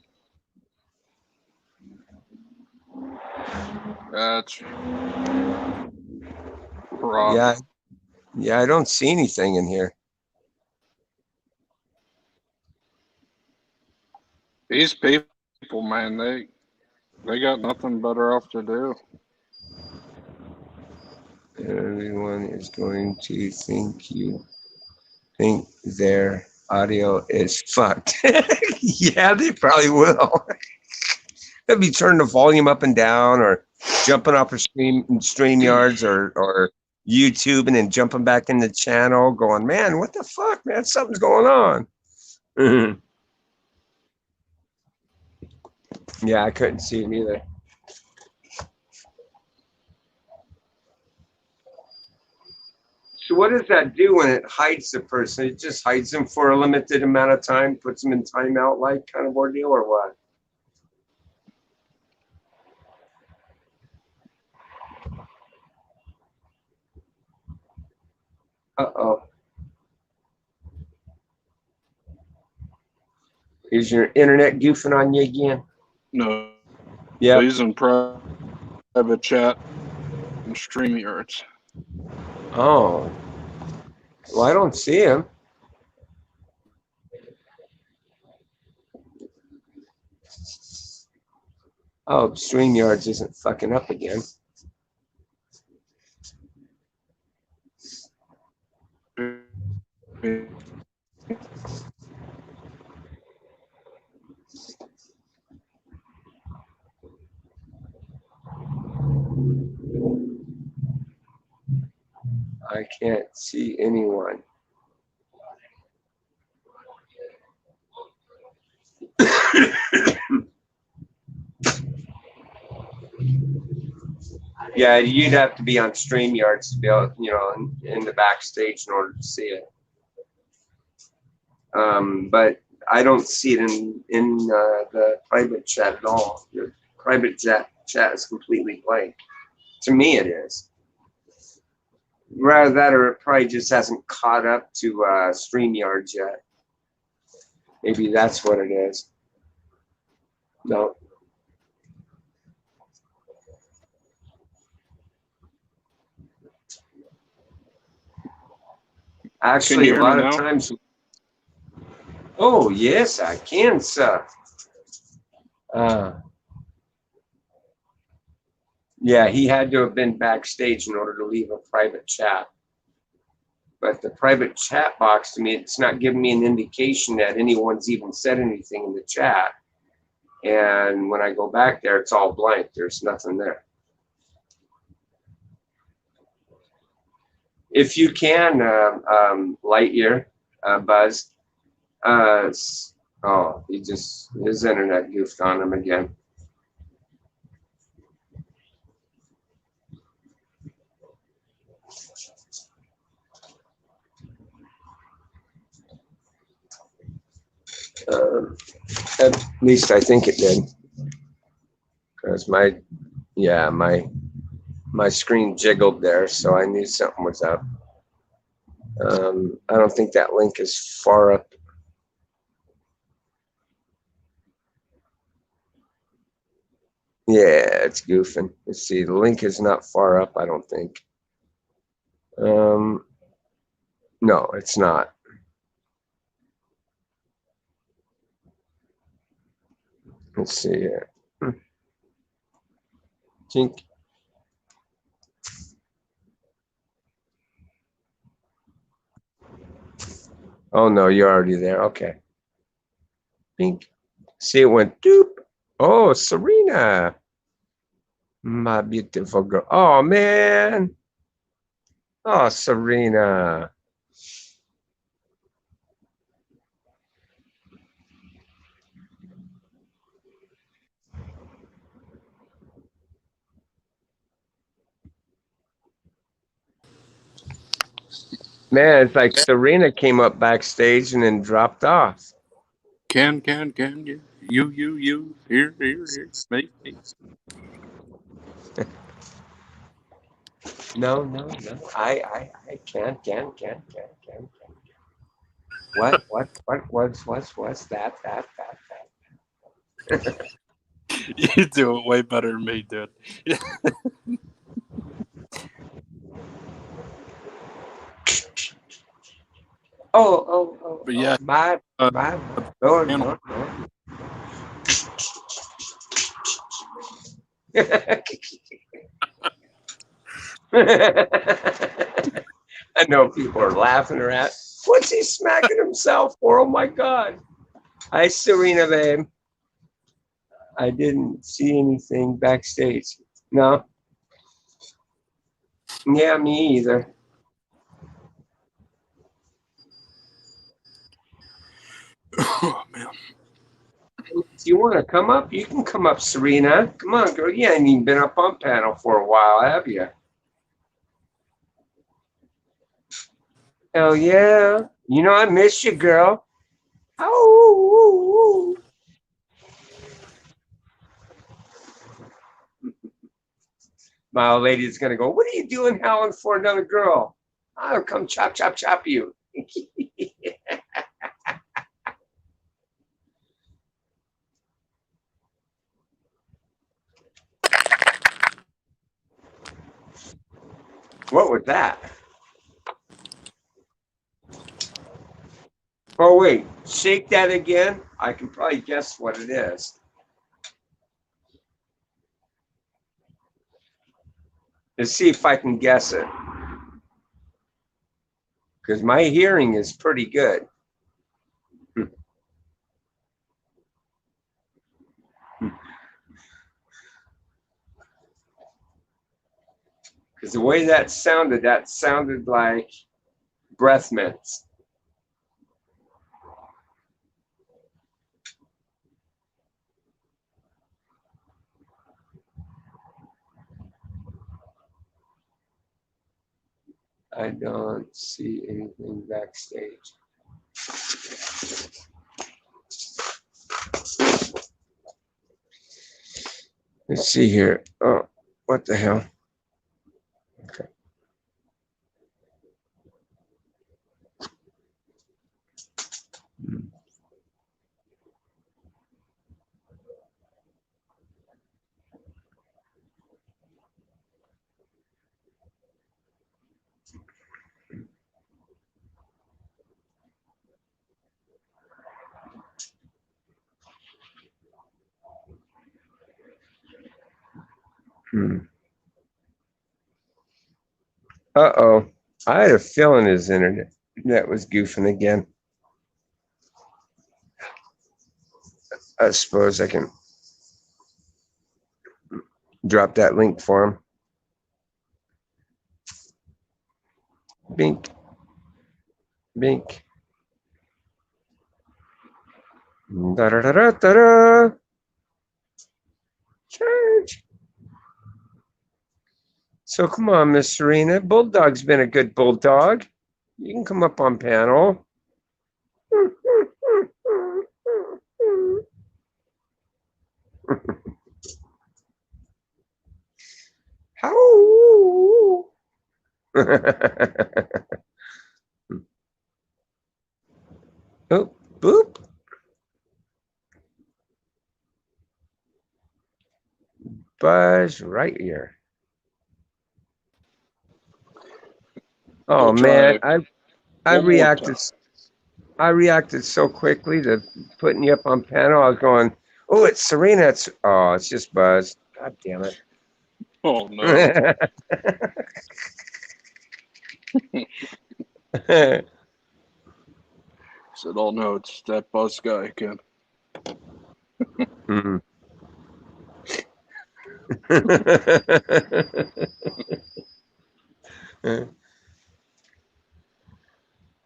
That's rough. Yeah, I don't see anything in here. These people, man, they got nothing better off to do. Everyone is going to think their audio is fucked. Yeah, they probably will. They'll be turning the volume up and down, or jumping off of StreamYards or YouTube and then jumping back in the channel going, man, what the fuck, man? Something's going on. Yeah, I couldn't see him either. So what does that do when it hides the person? It just hides them for a limited amount of time, puts them in timeout like kind of ordeal, or what? Uh-oh. Is your internet goofing on you again? No. Yeah. He's in private chat. on StreamYards. Oh. Well, I don't see him. Oh, StreamYards isn't fucking up again. I can't see anyone. Yeah, you'd have to be on StreamYards to be able, in the backstage in order to see it. But I don't see it in the private chat at all. The private chat is completely blank. To me, it is. Rather that, or it probably just hasn't caught up to StreamYards yet. Maybe that's what it is. No. Actually, a lot of times. Oh, yes, I can, sir. Yeah, he had to have been backstage in order to leave a private chat. But the private chat box, to me, it's not giving me an indication that anyone's even said anything in the chat. And when I go back there, it's all blank. There's nothing there. If you can, Lightyear, Buzz. Oh, his internet goofed on him again. At least I think it did. Because my screen jiggled there, so I knew something was up. I don't think that link is far up. Yeah, it's goofing. Let's see, the link is not far up, I don't think. No, it's not. Let's see here. Tink. Oh no, you're already there. Okay. Pink. See, it went doop. Oh, Serena. My beautiful girl. Oh man. Oh, Serena. Man, it's like Serena came up backstage and then dropped off. Can you, here, me. No. I can't. What was that? You do it way better than me, dude. Oh. But yeah, My. No. I know people are laughing at. What's he smacking himself for? Oh my God. Hi, Serena, babe. I didn't see anything backstage. No. Yeah, me either. oh man. If you want to come up, you can come up, Serena. Come on, girl. You ain't even been up on panel for a while, have you? Hell yeah. You know, I miss you, girl. Oh. My old lady's going to go, what are you doing howling for another girl? I'll come chop you. What was that? Oh, wait. Shake that again. I can probably guess what it is. Let's see if I can guess it. Because my hearing is pretty good. Because the way that sounded like breath mints. I don't see anything backstage. Let's see here. Oh, what the hell? Okay. Uh-oh. I had a feeling his internet was goofing again. I suppose I can drop that link for him. Bink. Bink. Da-da-da-da-da-da. Charge. So come on, Miss Serena. Bulldog's been a good bulldog. You can come up on panel. How? Oh, boop. Buzz right here. Oh man, I reacted so quickly to putting you up on panel. I was going, oh, it's Serena. It's just Buzz. God damn it. Oh no. Said, oh no, it's that Buzz guy again. Mm.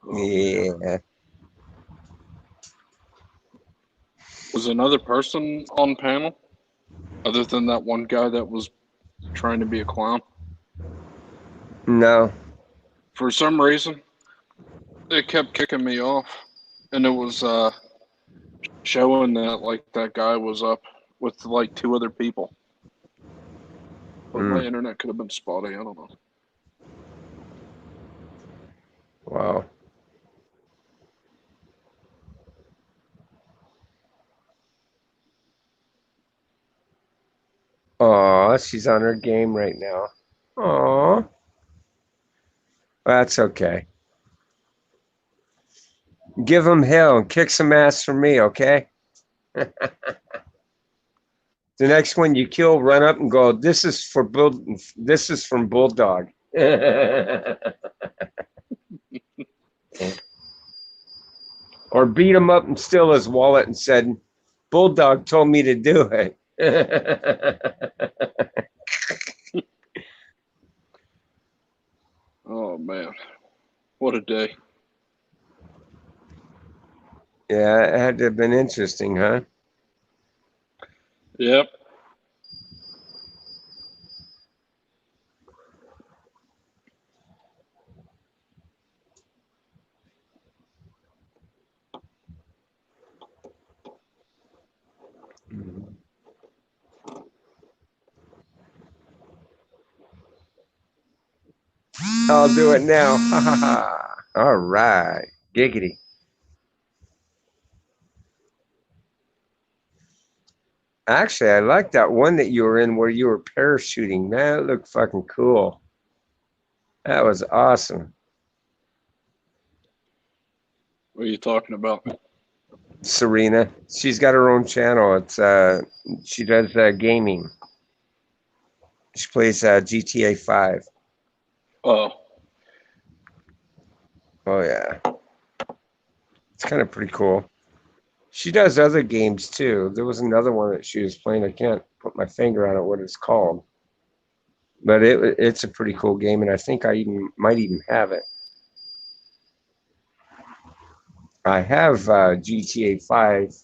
Yeah. Was another person on panel other than that one guy that was trying to be a clown? No. For some reason, it kept kicking me off, and it was showing that like that guy was up with like two other people. But my internet could have been spotty. I don't know. Wow. Aw, she's on her game right now. Aw. That's okay. Give him hell and kick some ass for me, okay? The next one you kill, run up and go, this is from Bulldog. Or beat him up and steal his wallet and said, Bulldog told me to do it. Oh man, what a day! Yeah, it had to have been interesting, huh? Yep. I'll do it now. Ha ha ha. All right. Giggity. Actually, I like that one that you were in where you were parachuting. Man, it looked fucking cool. That was awesome. What are you talking about? Serena. She's got her own channel. It's she does gaming. She plays GTA 5. Oh, Oh yeah. It's kind of pretty cool. She does other games too. There was another one that she was playing. I can't put my finger on it what it's called. But it's a pretty cool game, and I think I might even have it. I have GTA 5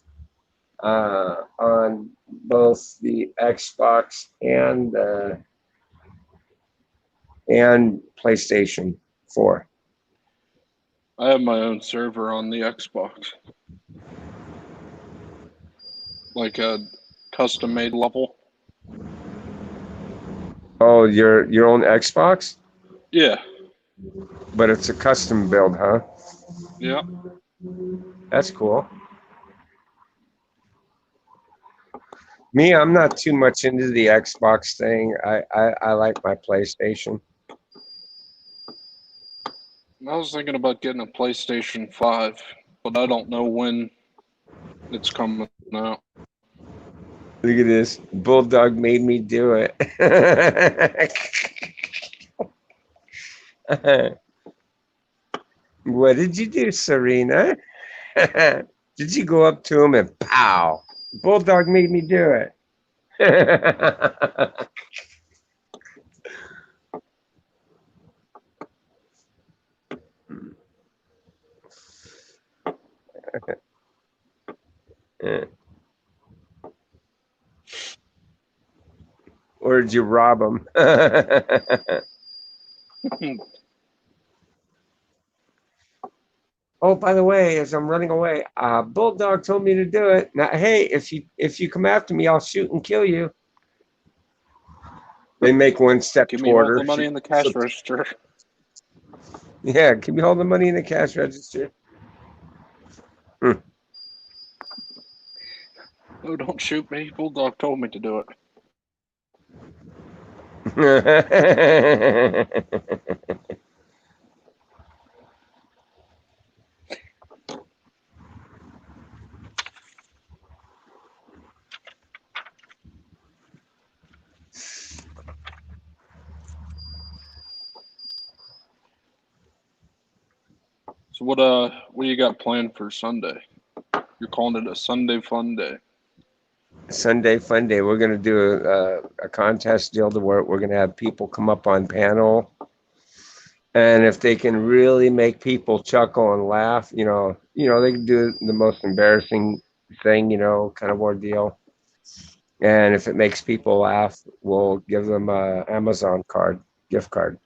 on both the Xbox and PlayStation 4. I have my own server on the Xbox, like a custom-made level. Oh, your own Xbox? Yeah, But it's a custom build, huh? yeah. That's cool. Me, I'm not too much into the Xbox thing. I like my PlayStation. I was thinking about getting a PlayStation 5, but I don't know when it's coming out. Look at this. Bulldog made me do it. What did you do, Serena? Did you go up to him and pow? Bulldog made me do it. Or did you rob him? Oh, by the way, as I'm running away, Bulldog told me to do it. Now, hey, if you come after me, I'll shoot and kill you. They make one step Give me toward all her. the money in the cash register. Yeah, give me all the money in the cash register. Oh, don't shoot me. Bulldog told me to do it. So what do you got planned for Sunday? You're calling it a Sunday fun day. Sunday Fun Day. We're gonna do a contest deal to where we're gonna have people come up on panel, and if they can really make people chuckle and laugh, they can do the most embarrassing thing, kind of ordeal. And if it makes people laugh, we'll give them a Amazon gift card.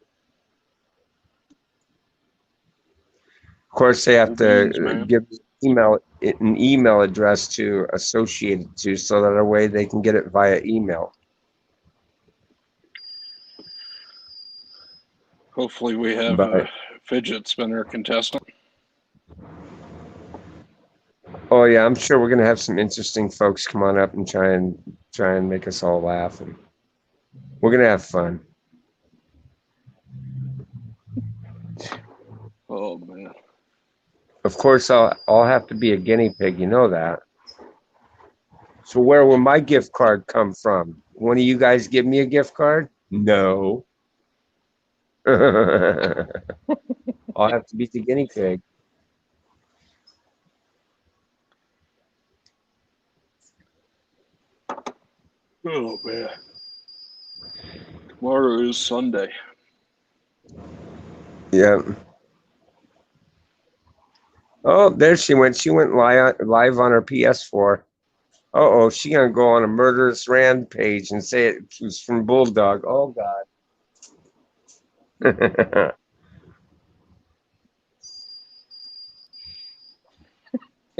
Of course, they have Cool beans, to man. give an email address to associate it to, so that way they can get it via email. Hopefully we have But a fidget spinner contestant. oh yeah, I'm sure we're gonna have some interesting folks come on up and try and make us all laugh, and we're gonna have fun. Oh man. Of course, I'll have to be a guinea pig, you know that. So where will my gift card come from? One of you guys give me a gift card? No. I'll have to be the guinea pig. Oh man. Tomorrow is Sunday. Yeah. Oh, there she went. She went live on her PS4. Uh-oh, she gonna go on a murderous rampage and say it was from Bulldog. Oh God.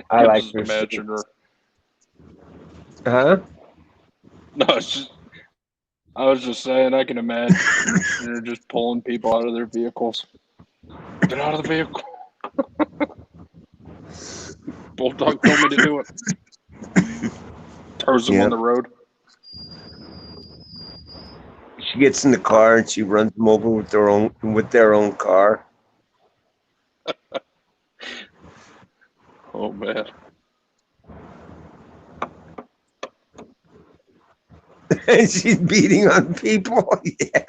I like Just her. imagine her. Huh? No, I was just saying I can imagine her just pulling people out of their vehicles. Get out of the vehicle. Bulldog told me to do it. Throws them on the road. She gets in the car and she runs them over with their own car. Oh man. And she's beating on people. Yeah.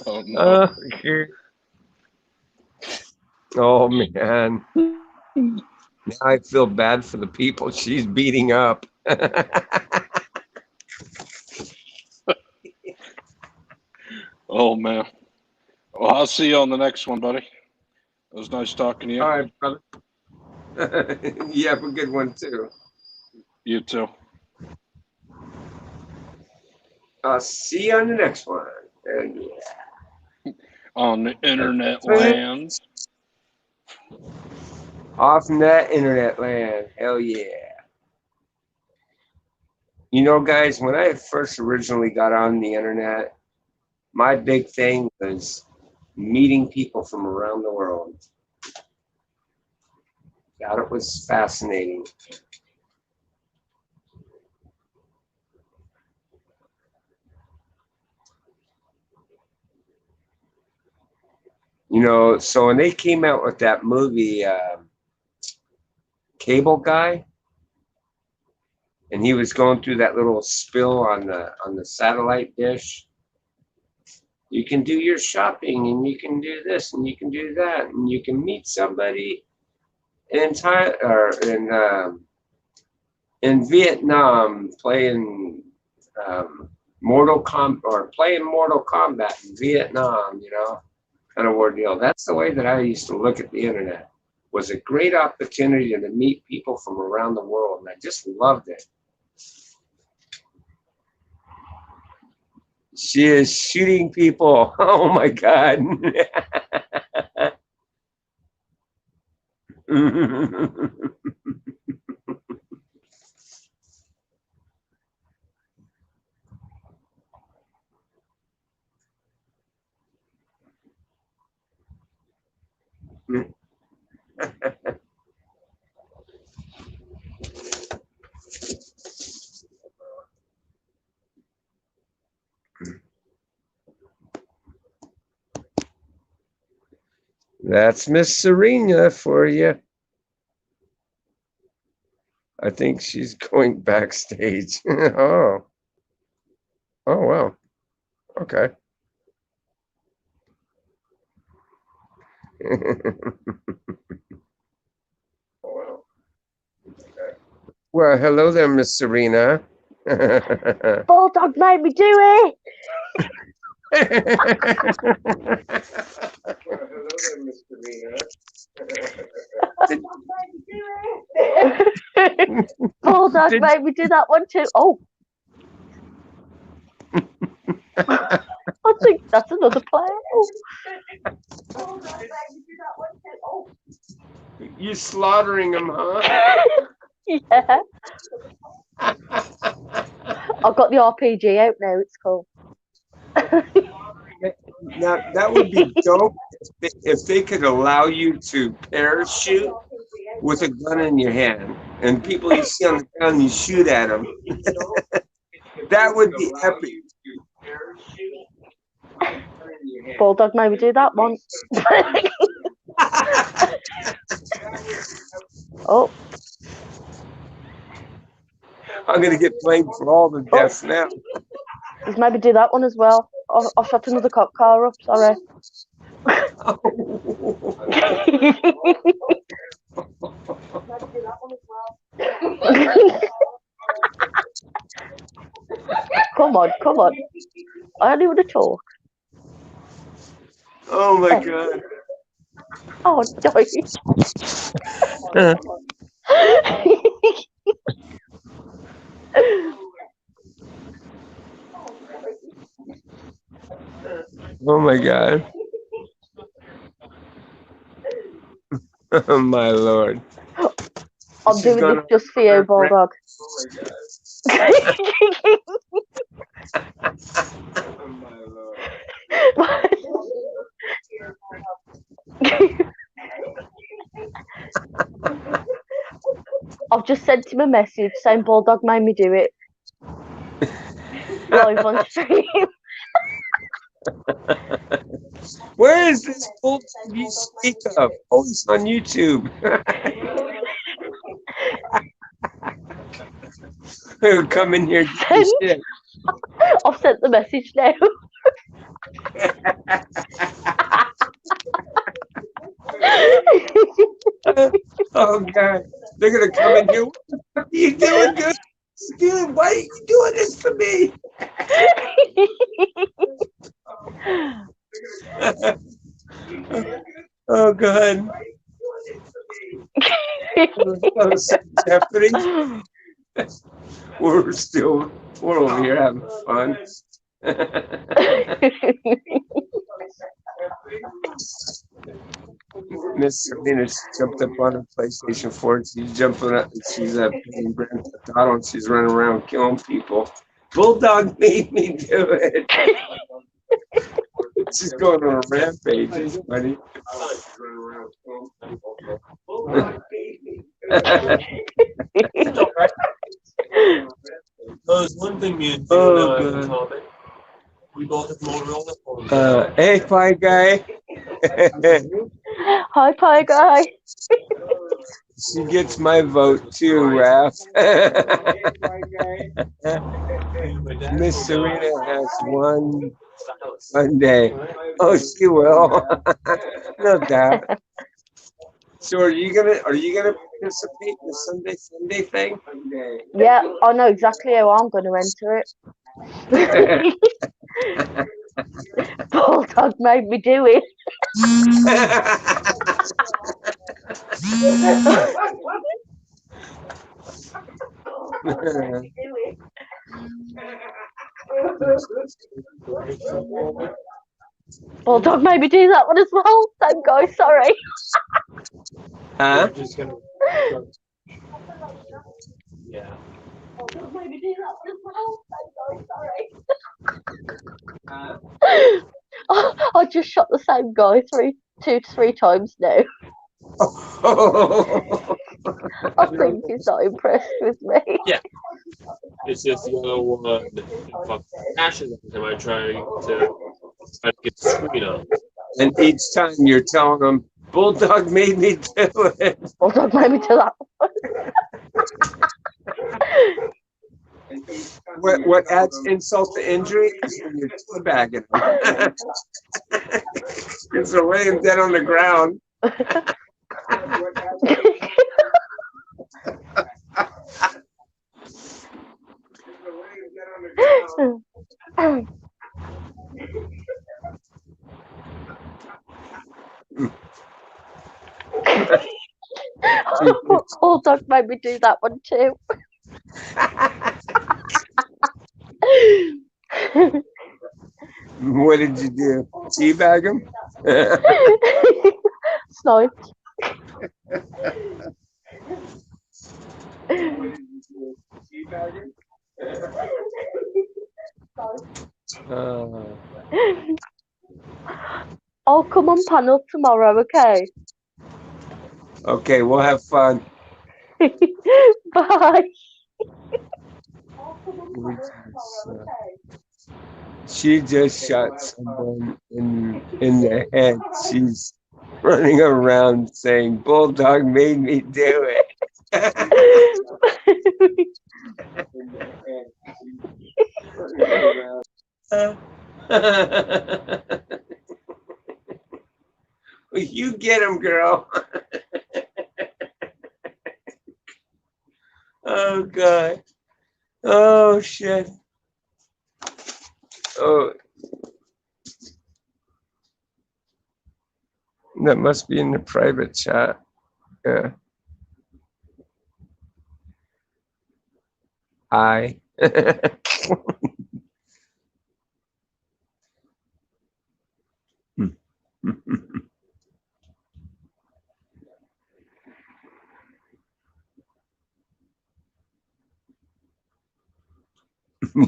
Oh no. Oh man. Now I feel bad for the people she's beating up. Oh man. Well, I'll see you on the next one, buddy. It was nice talking to you. All right, brother. You have a good one too. You too. I'll see you on the next one. And On the internet land. Off net internet land. Hell yeah. You know, guys, when I first originally got on the internet, my big thing was meeting people from around the world. God, it was fascinating. You know, so when they came out with that movie, Cable Guy, and he was going through that little spill on the satellite dish. You can do your shopping, and you can do this, and you can do that, and you can meet somebody in Vietnam playing Mortal Kombat in Vietnam. You know, kind of ordeal. That's the way that I used to look at the internet. Was a great opportunity to meet people from around the world, and I just loved it. She is shooting people. Oh my God. That's Miss Serena for you. I think she's going backstage. Oh. Oh, wow. Okay. Well, hello there, Miss Serena. Bulldog made me do it. Well, hello there, Miss Serena. Bulldog made me do that one too. Oh. I think that's another player. You slaughtering them, huh? Yeah. I've got the RPG out now. It's cool. Now, that would be dope if they could allow you to parachute with a gun in your hand, and people you see on the ground, you shoot at them. That would be epic. Bulldog made me do that once. Oh. I'm gonna get blamed for all the deaths now. He's maybe do that one as well. I shot another cop car up. Sorry. Come on. I only want to talk. Oh my God. Oh, no. Oh my God. Oh my Lord. I'm doing this just for you, Bulldog. Oh my Lord. I've just sent him a message saying Bulldog made me do it. live on stream. Where is this bulldog you speak of? Oh, it's on YouTube. Come in here, get your shit. I've sent the message now. Oh God, they're gonna come in here. What the fuck are you doing, dude? Dude, why are you doing this to me? Oh God. Stephanie, we're over here having fun. Miss Serena jumped up on her PlayStation 4. She's jumping up. She's playing Grand Theft Auto, and she's running around killing people. Bulldog made me do it. She's going on a rampage. It's funny. There's one thing me and you have in common. We both have Motorola. Hey, Pie Guy. Hi, Pie Guy. She gets my vote too, Raph. Miss Serena has one Sunday. Oh, she will. No doubt. So are you gonna participate in the Sunday thing? Yeah, I know exactly how I'm going to enter it. Bulldog made me do it. Bulldog made me do that one as well. Same guy, sorry. Huh? Yeah. Bulldog made me do that one as well. Same guy, sorry. I just shot the same guy 2 to 3 times now. I think he's not impressed with me. Yeah. It's just the other one. Fuck ashes every time I try to get the screen up. And each time you're telling them, Bulldog made me do it. Bulldog made me do that one. What adds insult to injury is when you're teabagging them. Because they're laying dead on the ground. Bulldog made me do that one too. What did you do? Teabag him? Sniped. I'll come on panel tomorrow, okay? Okay, we'll have fun. Bye. She just shot someone in the head. She's running around saying, Bulldog made me do it. You get him, girl. Oh, God. Oh, shit. Oh. That must be in the private chat. Yeah. Hi.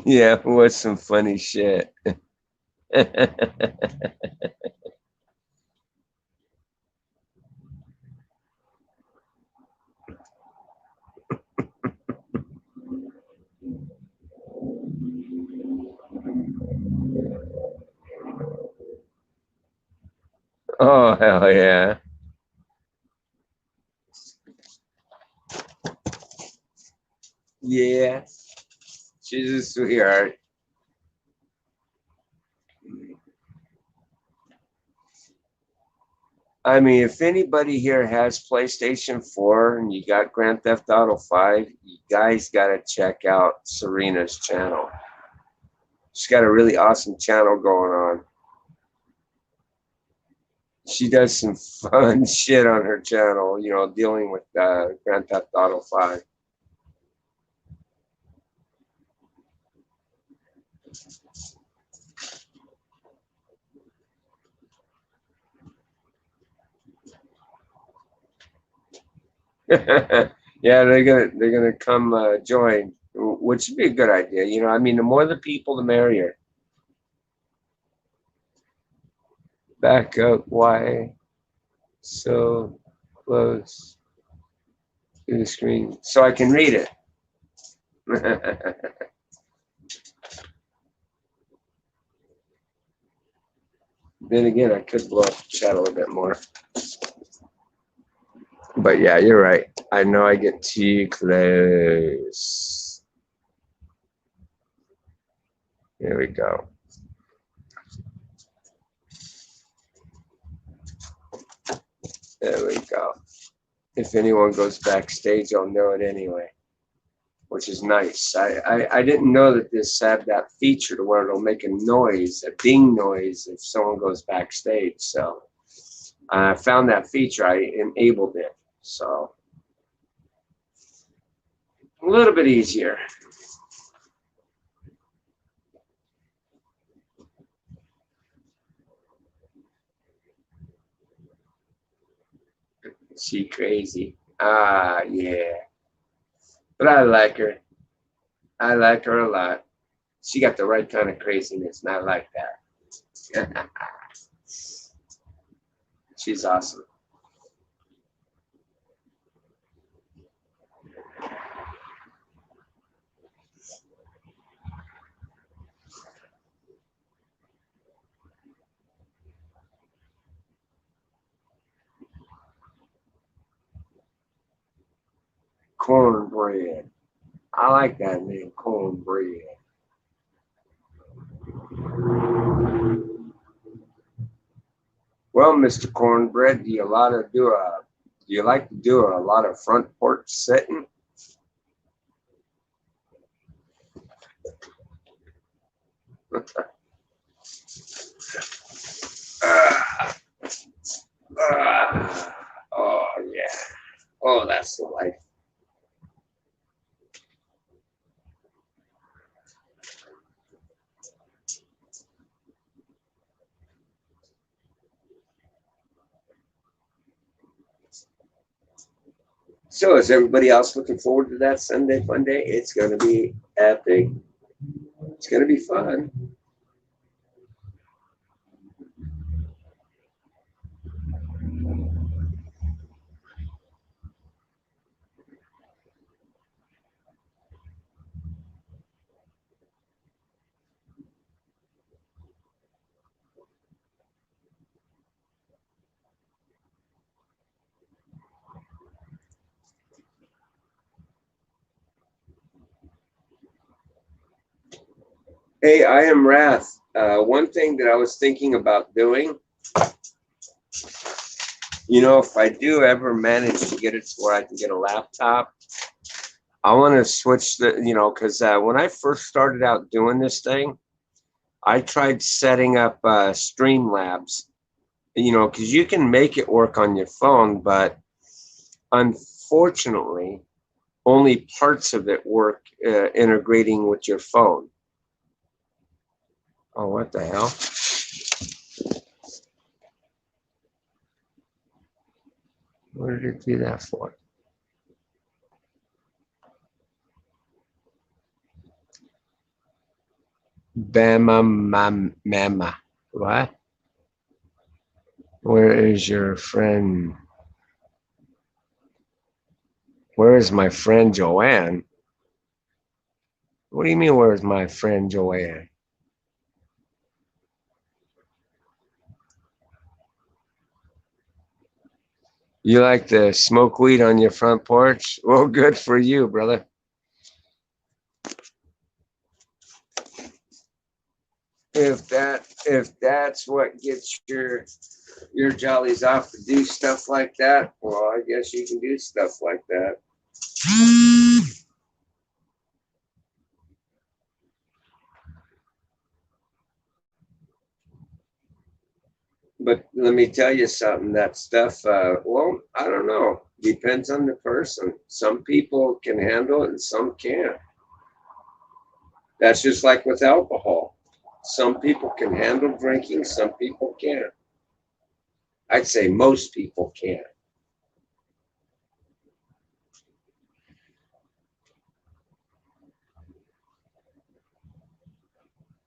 Yeah, what's some funny shit? Oh, hell yeah. Yeah. She's a sweetheart. I mean, if anybody here has PlayStation 4 and you got Grand Theft Auto 5, you guys got to check out Serena's channel. She's got a really awesome channel going on. She does some fun shit on her channel, you know, dealing with Grand Theft Auto 5. Yeah, they're gonna come join, which would be a good idea. You know, I mean, the more the people, the merrier. Back up, why so close to the screen so I can read it. Then again, I could blow up the chat a little bit more. But yeah, you're right. I know I get too close. Here we go. There we go. If anyone goes backstage, I'll know it anyway, which is nice. I didn't know that this had that feature to where it'll make a noise, a ding noise, if someone goes backstage. So I found that feature. I enabled it. So a little bit easier. She crazy. Ah, yeah. But I like her. I like her a lot. She got the right kind of craziness, and I like that. She's awesome. Cornbread. I like that name, cornbread. Well, Mr. Cornbread, do you like to do a lot of front porch sitting? Oh yeah. Oh, that's the life. So is everybody else looking forward to that Sunday fun day? It's going to be epic. It's going to be fun. Hey, I am Wrath. One thing that I was thinking about doing, you know, if I do ever manage to get it to where I can get a laptop, I want to switch because when I first started out doing this thing, I tried setting up Streamlabs, you know, because you can make it work on your phone, but unfortunately, only parts of it work integrating with your phone. Oh, what the hell? What did it do that for? Bama mama. What? Where is your friend? Where is my friend Joanne? What do you mean, where is my friend Joanne? You like to smoke weed on your front porch? Well, good for you, brother. If that's what gets your jollies off to do stuff like that, well, I guess you can do stuff like that. But let me tell you something, that stuff, well, I don't know. Depends on the person. Some people can handle it and some can't. That's just like with alcohol. Some people can handle drinking, some people can't. I'd say most people can't.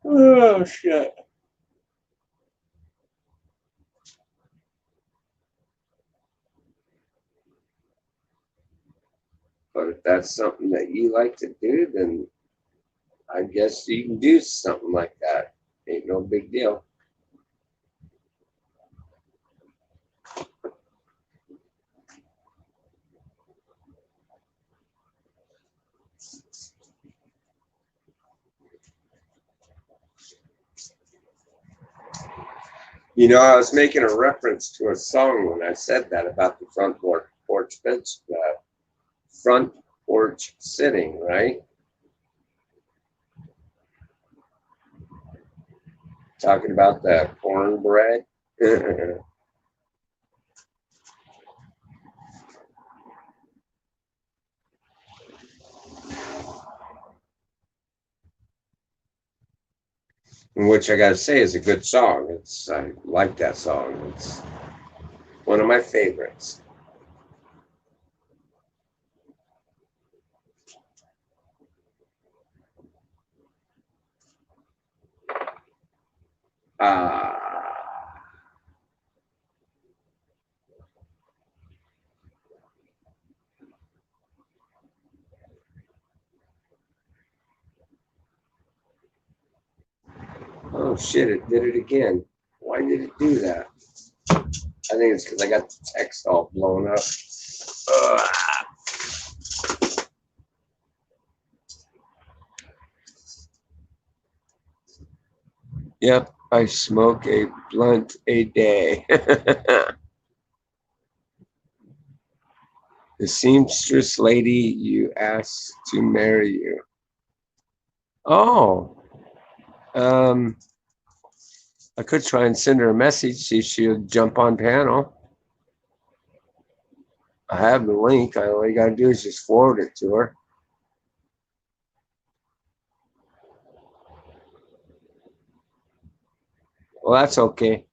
Oh, shit. But if that's something that you like to do, then I guess you can do something like that. Ain't no big deal. You know, I was making a reference to a song when I said that about the porch bench, front porch sitting, right? Talking about the cornbread. Which I gotta say is a good song. I like that song. It's one of my favorites. Ah, oh shit! It did it again. Why did it do that? I think it's because I got the text all blown up. Ugh. Yep, I smoke a blunt a day. The seamstress lady you asked to marry you. Oh, um, I could try and send her a message, see if she'll jump on panel. I have the link. All you gotta do is just forward it to her. Well, that's okay.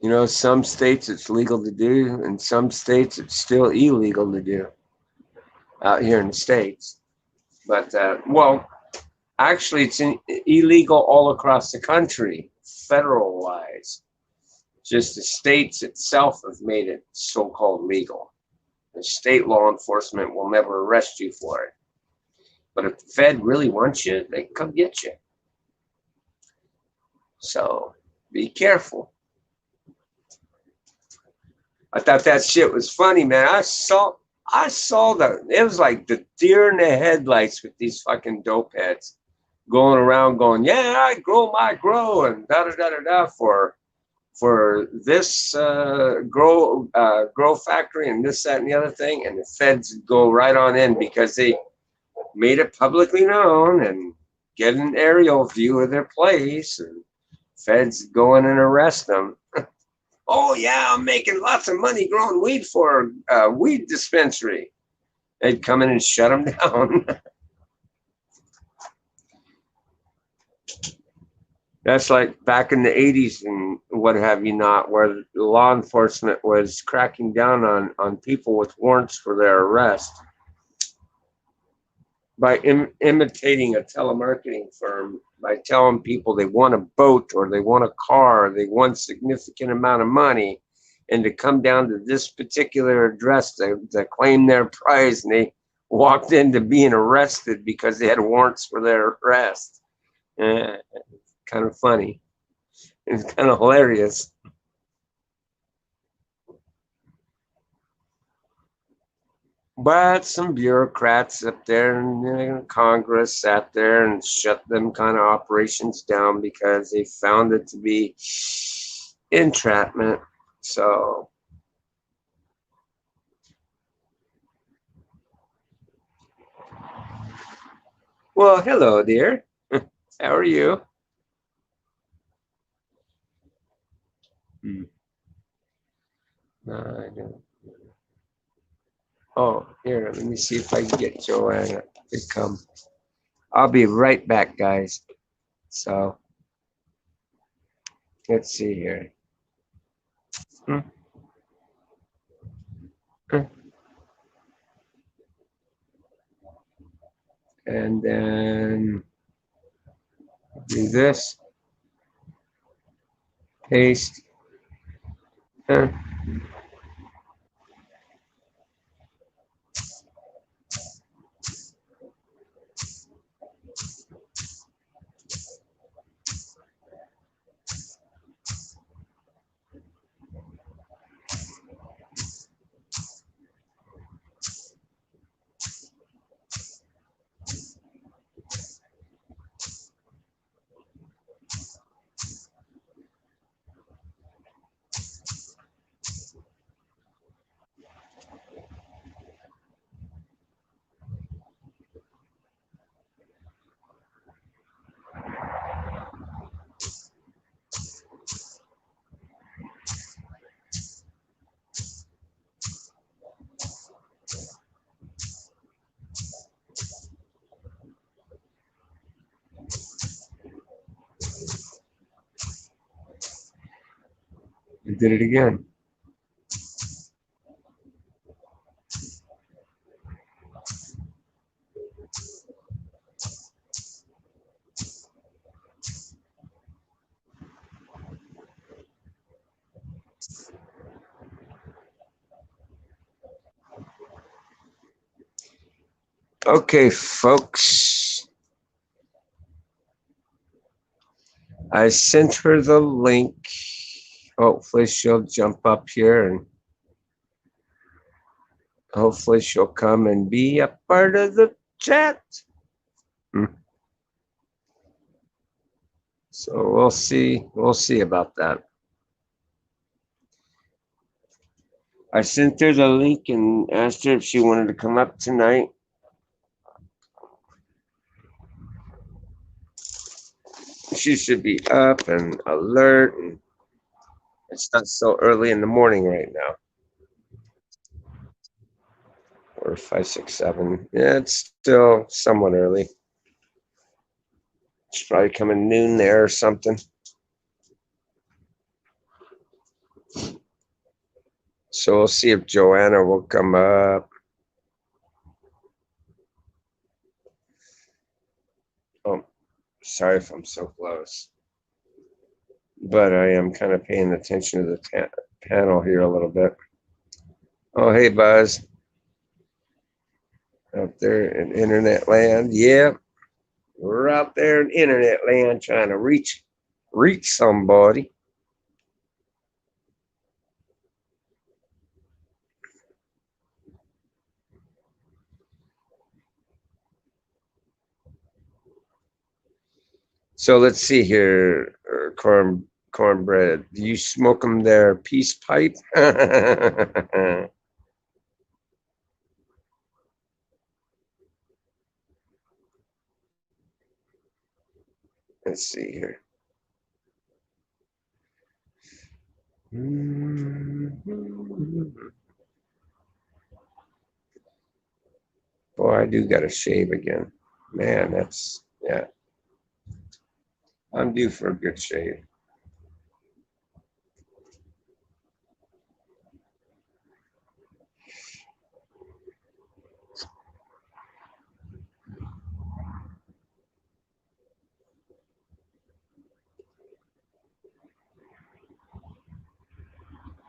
You know, some states it's legal to do, and some states it's still illegal to do out here in the States. But, well, actually, it's illegal all across the country, federal wise. Just the states itself have made it so called legal. The state law enforcement will never arrest you for it. But if the Fed really wants you, they can come get you. So be careful. I thought that shit was funny, man. I saw it was like the deer in the headlights with these fucking dope heads going around going, yeah, I grow my grow and da da da da da for this grow factory and this, that, and the other thing, and the feds go right on in because they made it publicly known and get an aerial view of their place, and feds go in and arrest them. Oh yeah, I'm making lots of money growing weed for a weed dispensary. They'd come in and shut them down. That's like back in the 80s and what have you not, where law enforcement was cracking down on people with warrants for their arrest by imitating a telemarketing firm, by telling people they want a boat or they want a car, or they want a significant amount of money, and to come down to this particular address to claim their prize, and they walked into being arrested because they had warrants for their arrest. kind of funny. It's kind of hilarious. But some bureaucrats up there in Congress sat there and shut them kind of operations down because they found it to be entrapment. So, well, hello, dear. How are you? I don't. Oh, here, let me see if I can get Joanna to come. I'll be right back, guys. So, let's see here. Hmm. Hmm. And then do this. Paste. Huh. I did it again. Okay, folks. I sent her the link. Hopefully she'll jump up here and hopefully she'll come and be a part of the chat. So we'll see. We'll see about that. I sent her the link and asked her if she wanted to come up tonight. She should be up and alert. And it's not so early in the morning right now. Or 5, 6, 7. Yeah, it's still somewhat early. It's probably coming noon there or something. So we'll see if Joanna will come up. Oh, sorry if I'm so close. But I am kind of paying attention to the panel here a little bit. Oh, hey, Buzz. Out there in internet land. Yeah, we're out there in internet land trying to reach somebody. So let's see here, cornbread. Do you smoke them there, peace pipe? Let's see here. Boy, I do got to shave again. Man, that's, yeah. I'm due for a good shave.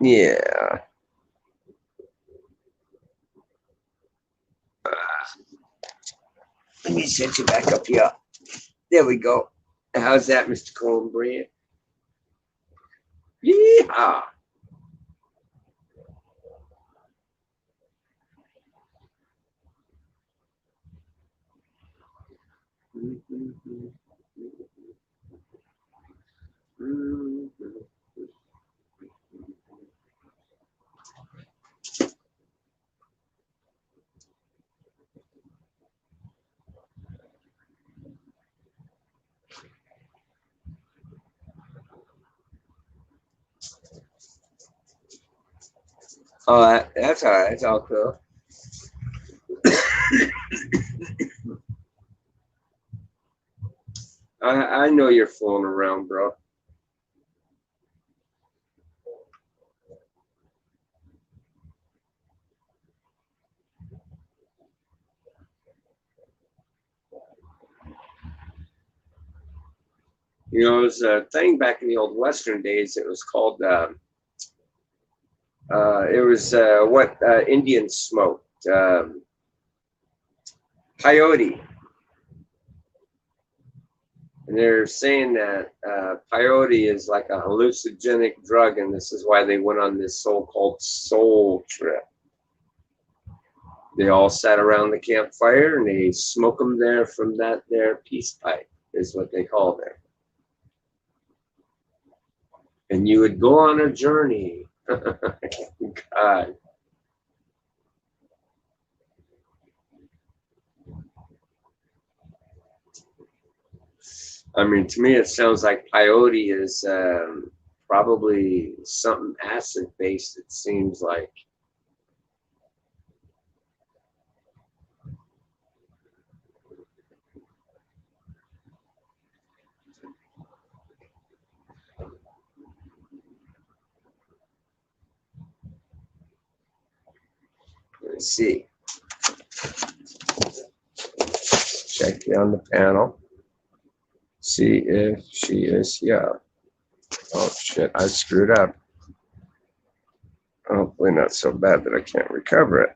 Yeah. Let me set you back up here. There we go. How's that, Mr. Cornbread? Yeehaw! Oh, that's all right. That's all cool. I know you're fooling around, bro. You know, it was a thing back in the old Western days. It was called, what Indians smoked. Peyote. And they're saying that peyote is like a hallucinogenic drug, and this is why they went on this so-called soul trip. They all sat around the campfire and they smoke them there from that their peace pipe, is what they call it. And you would go on a journey. God. I mean, to me, it sounds like peyote is probably something acid based, it seems like. Let's see. Check down the panel. See if she is here. Oh, shit, I screwed up. Hopefully not so bad that I can't recover it.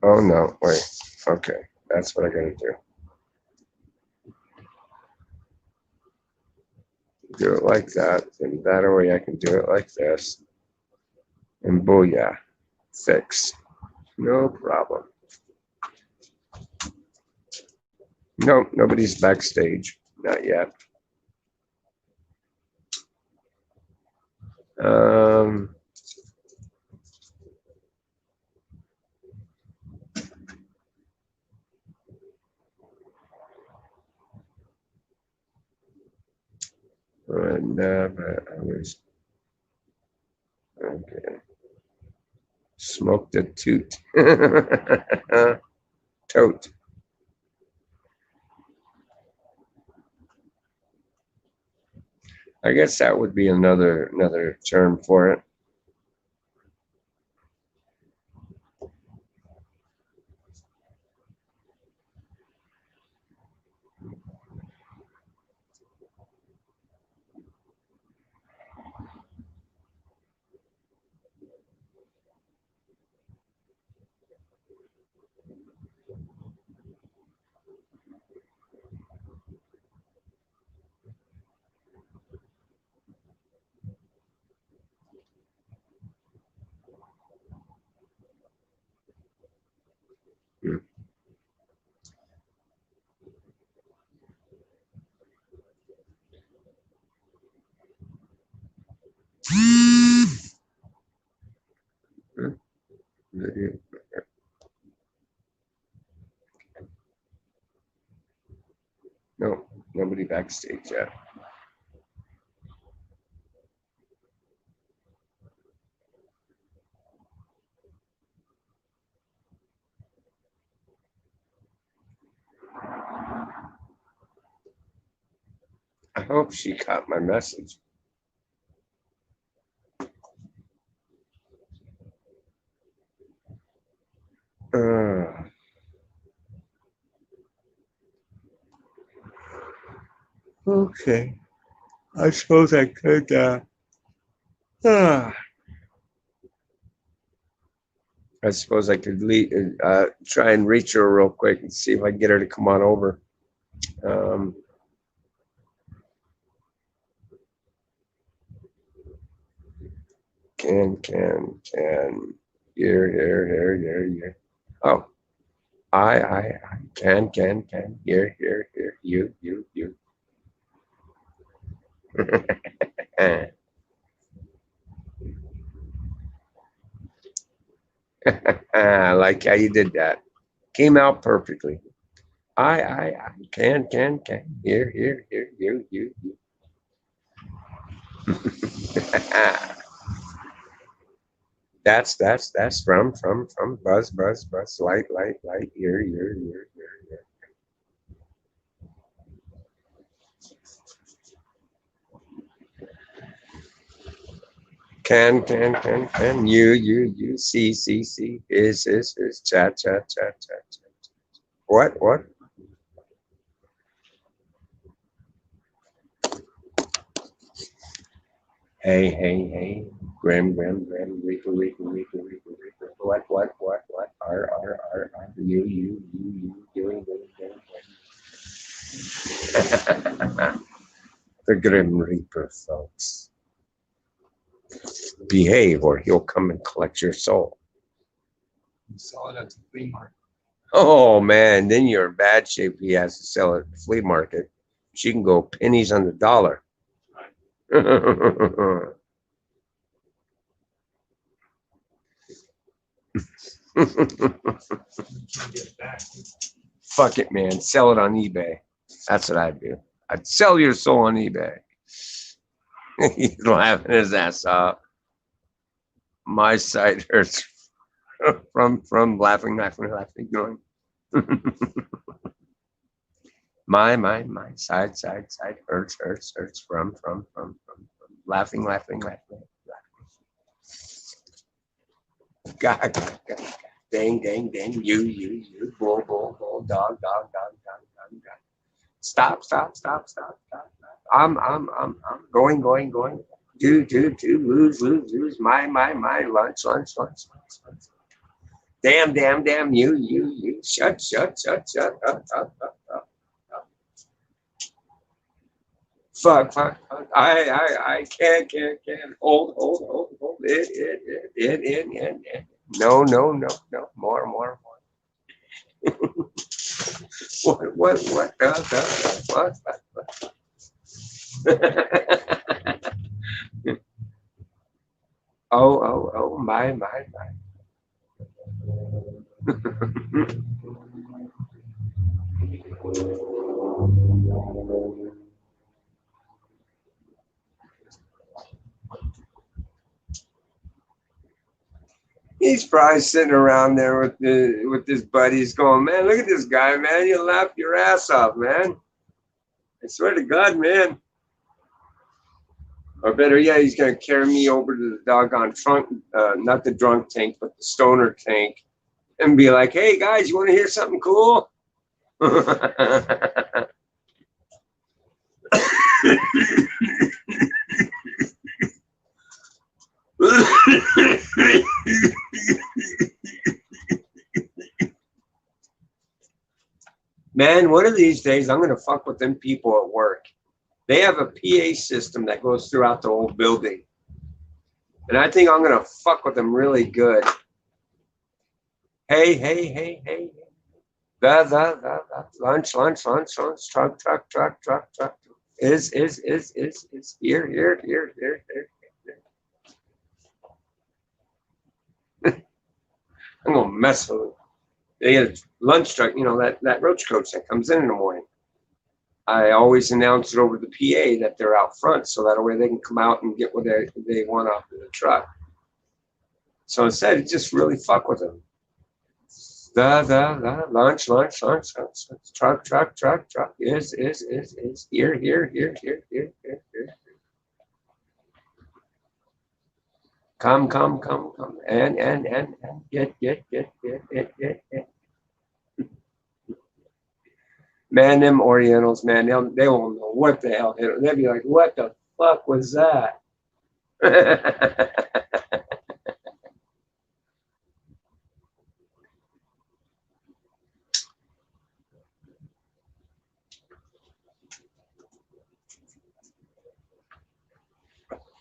Oh, no, wait. Okay, that's what I gotta do. Do it like that, and that way I can do it like this. And booyah, fix. No problem. Nope, nobody's backstage. Not yet. But I was okay. Smoked a toot. Tote. I guess that would be another term for it. Hmm. No, nobody backstage yet. I hope she caught my message. Okay. I suppose I could I suppose I could try and reach her real quick and see if I can get her to come on over. Can, here. Oh, I can, here, you. I like how you did that. Came out perfectly. I can, here, you. That's from buzz, light, here. Can, you, see, is, chat. What? Hey, Grim, Reaper, what, are you doing? The Grim Reaper, folks. Behave or he'll come and collect your soul. You sell it at the flea market. Oh man, then you're in bad shape. He has to sell it at the flea market. She can go pennies on the dollar. Fuck it, man. Sell it on eBay. That's what I'd do. I'd sell your soul on eBay. He's laughing his ass off. My side hurts from laughing, going. my side hurts from laughing. God. Dang, you, bull, dog. Stop. I'm going. Do, lose, my, lunch. Damn, you, shut, up. Fuck, I can't, hold, it, no, more. What oh, my. He's probably sitting around there with his buddies going, man, look at this guy, man. You laugh your ass off, man. I swear to God, man. Or better yet, he's going to carry me over to the doggone trunk, not the drunk tank, but the stoner tank, and be like, hey, guys, you want to hear something cool? Man, one of these days, I'm going to fuck with them people at work. They have a PA system that goes throughout the whole building. And I think I'm going to fuck with them really good. Hey. The lunch, truck. Is here. I'm going to mess with them. They get a lunch truck, that roach coach that comes in the morning. I always announce it over the PA that they're out front, so that way they can come out and get what they want off of the truck. So instead, just really fuck with them. The lunch, truck is here. Come, and get. Man, them Orientals, man, they won't know what the hell hit them. They'll be like, what the fuck was that?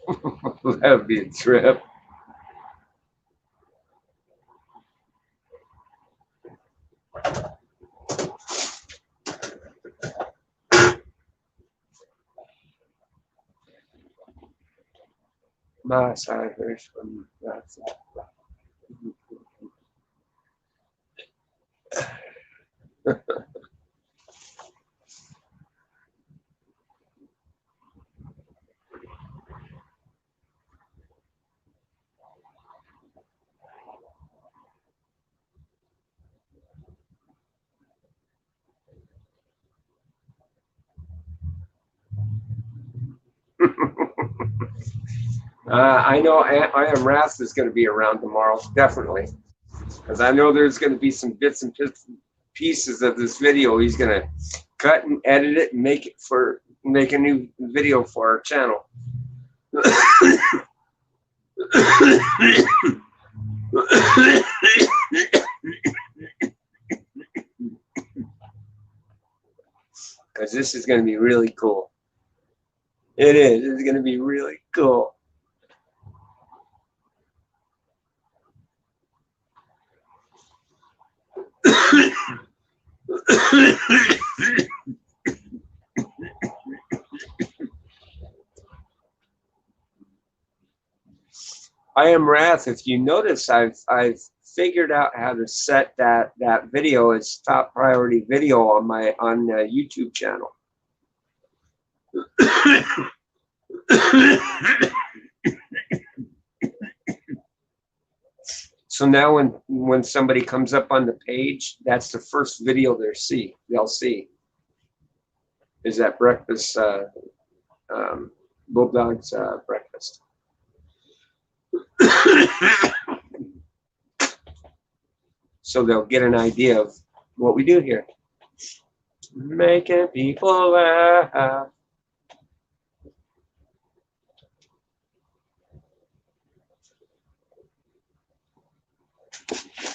That would be a trip. Mas I heard from that. I know I Am Wrath is going to be around tomorrow, definitely. Because I know there's going to be some bits and pieces of this video. He's going to cut and edit it and make a new video for our channel. Because this is going to be really cool. It is. It's going to be really cool. I Am Wrath. If you notice, I've figured out how to set that video as top priority video on my YouTube channel. So now when somebody comes up on the page, that's the first video they'll see is that breakfast, Bulldog's breakfast. So they'll get an idea of what we do here. Making people laugh.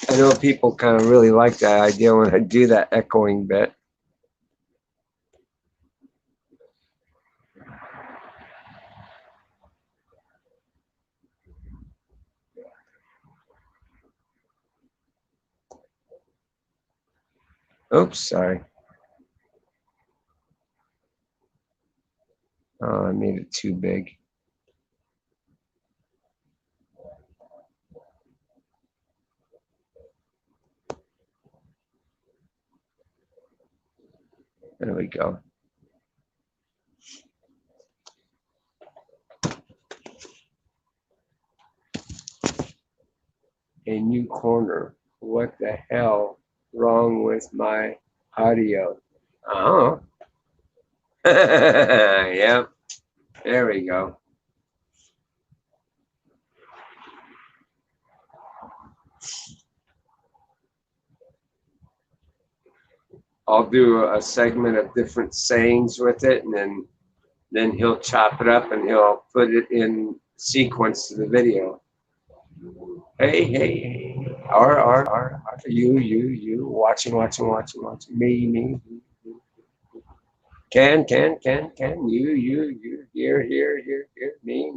I know people kind of really like that idea when I do that echoing bit. Oops, sorry. Oh, I made it too big. There we go. A new corner. What the hell wrong with my audio? Oh. Yep. There we go. I'll do a segment of different sayings with it, and then he'll chop it up and he'll put it in sequence to the video. Hey, hey, hey. R, you, watching, me. Can, you, here, me.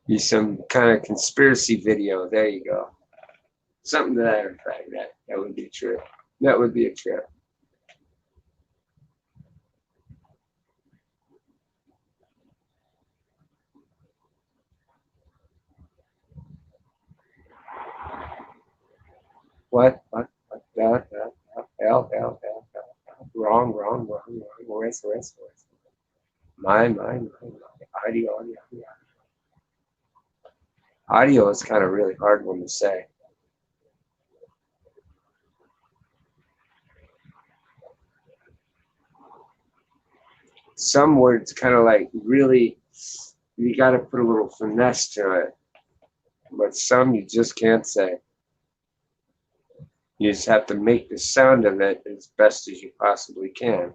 Be some kind of conspiracy video. There you go. Something to that effect. That would be true. That would be a trip. What? Hell. Wrong. Where's. My. Audio. Audio is kind of really hard one to say. Some words kind of like really, you got to put a little finesse to it. But some you just can't say. You just have to make the sound of it as best as you possibly can.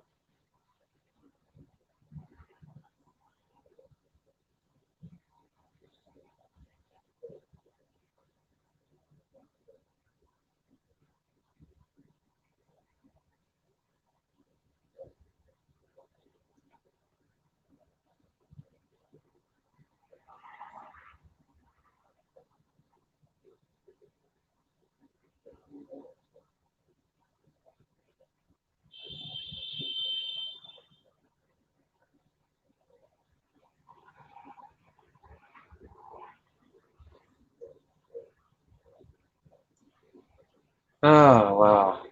Oh, wow.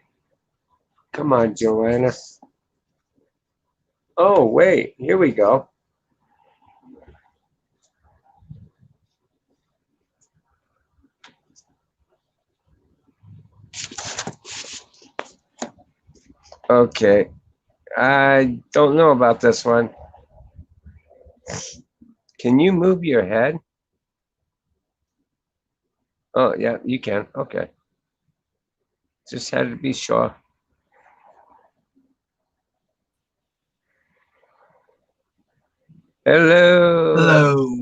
Come on, Joanna. Oh, wait. Here we go. Okay. I don't know about this one. Can you move your head? Oh, yeah, you can. Okay. Just had to be sure. Hello. Hello.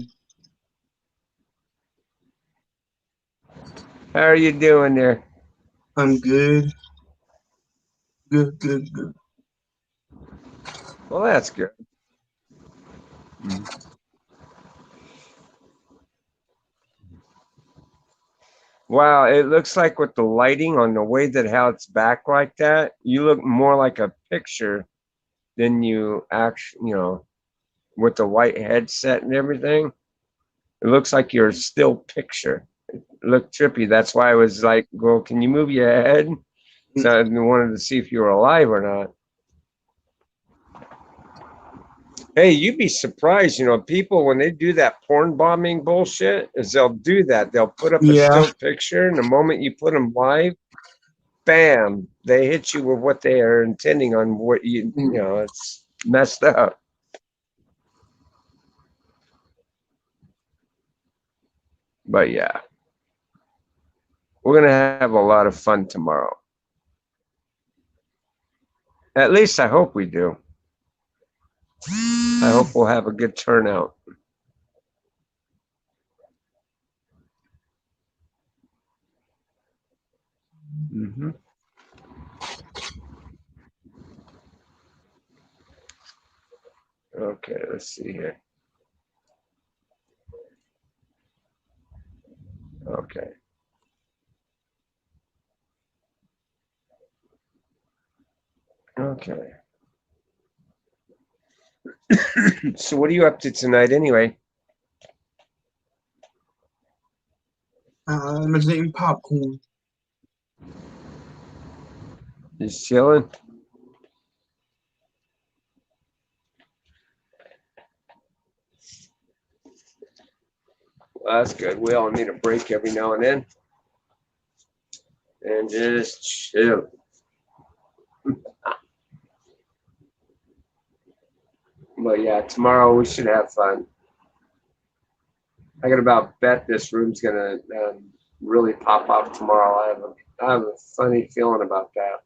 How are you doing there? I'm good. Good. Well, that's good. Wow, it looks like with the lighting on the way that how it's back like that, you look more like a picture than you actually, with the white headset and everything. It looks like you're a still picture. It looked trippy. That's why I was like, well, can you move your head? So I wanted to see if you were alive or not. Hey, you'd be surprised, people when they do that porn bombing bullshit, is they'll do that. They'll put up a Yeah. still picture, and the moment you put them live, bam, they hit you with what they are intending on what it's messed up. But yeah, we're gonna have a lot of fun tomorrow. At least I hope we do. I hope we'll have a good turnout. Mm-hmm. Okay, let's see here. Okay. Okay. So what are you up to tonight anyway? I'm just eating popcorn. Just chilling? Well, that's good. We all need a break every now and then. And just chill. But yeah, tomorrow we should have fun. I can about bet this room's gonna really pop off tomorrow. I have a funny feeling about that.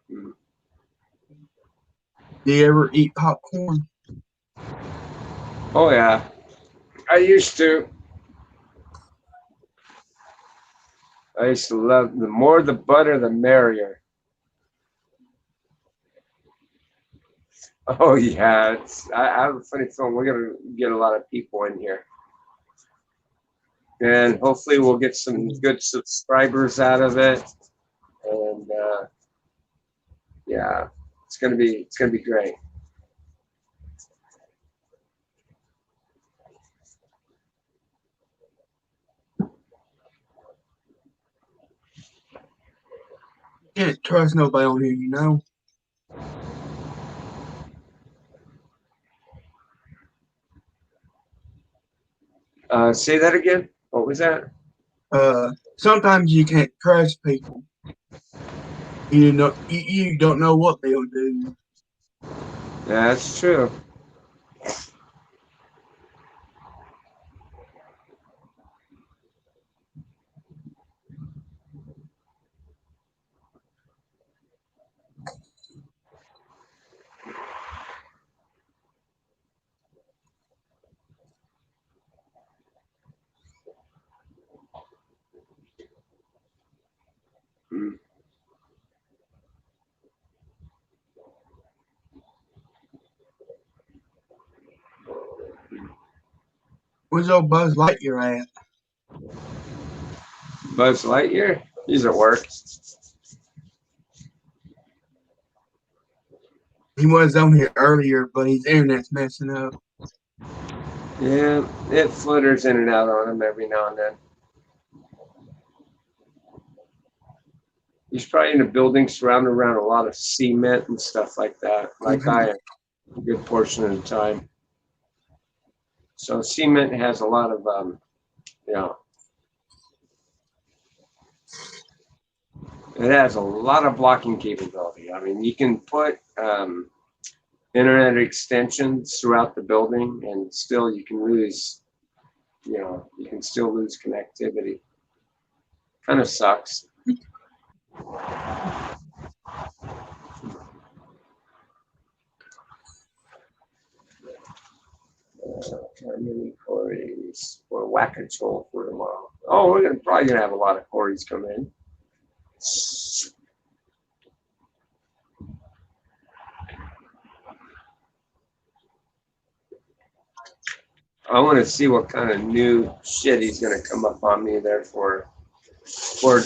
Do you ever eat popcorn? Oh yeah, I used to. I used to love the more the butter, the merrier. Oh yeah, I have a funny feeling we're gonna get a lot of people in here, and hopefully we'll get some good subscribers out of it. And yeah, it's gonna be great. Can't trust nobody on here, you know. Say that again. What was that? Sometimes you can't trust people. You don't know what they'll do. Yeah, that's true. Where's old Buzz Lightyear at? Buzz Lightyear? He's at work. He was on here earlier, but his internet's messing up. Yeah, it flutters in and out on him every now and then. He's probably in a building surrounded around a lot of cement and stuff like that, like I am a good portion of the time. So cement has a lot of, it has a lot of blocking capability. I mean, you can put internet extensions throughout the building and still you can lose, you can still lose connectivity. Kind of sucks. How many quarries for Whack-A-Chole for tomorrow? Oh, we're probably gonna have a lot of quarries come in. I want to see what kind of new shit he's gonna come up on me there for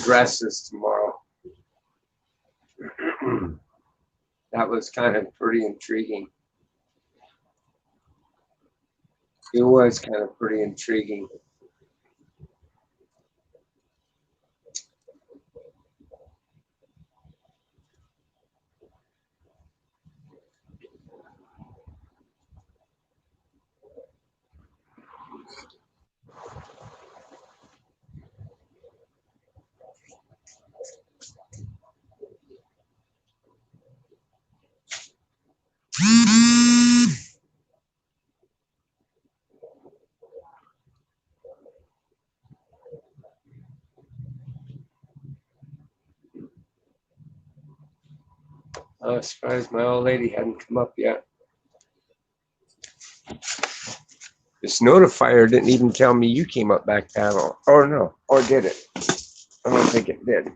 dresses tomorrow. That was kind of pretty intriguing. It was kind of pretty intriguing. I was surprised my old lady hadn't come up yet. This notifier didn't even tell me you came up back panel. Or no, or did it? I don't think it did.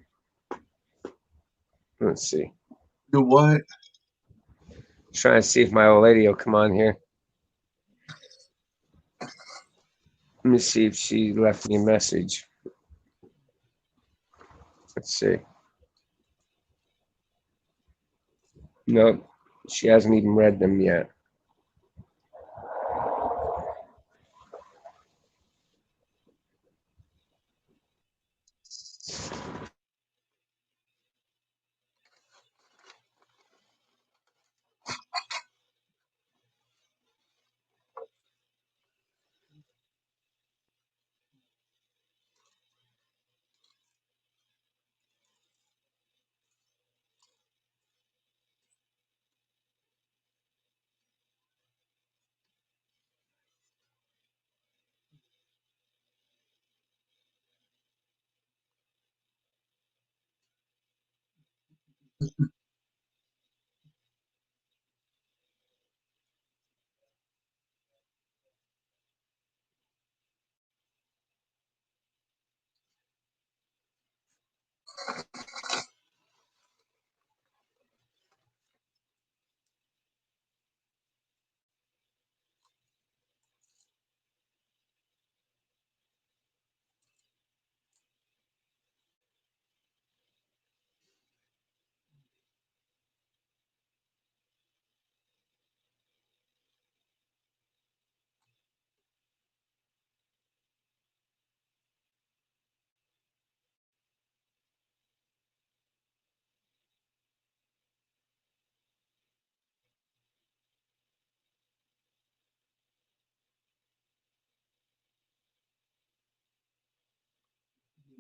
Let's see. Do what? Trying to see if my old lady will come on here. Let me see if she left me a message. Let's see. Nope, she hasn't even read them yet.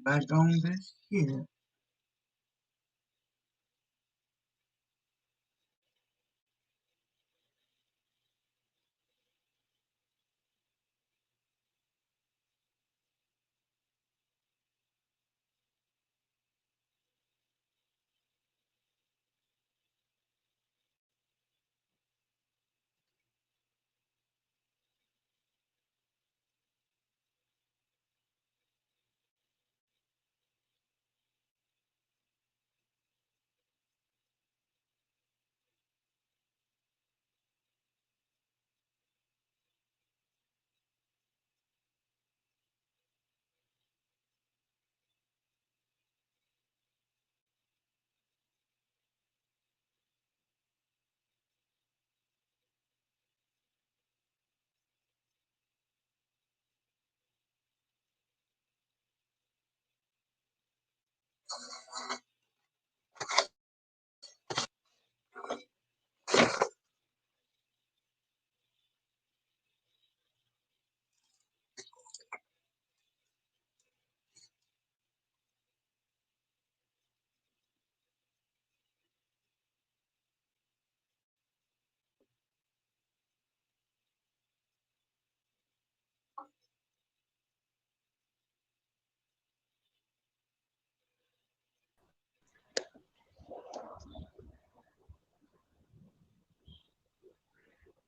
Back on this here.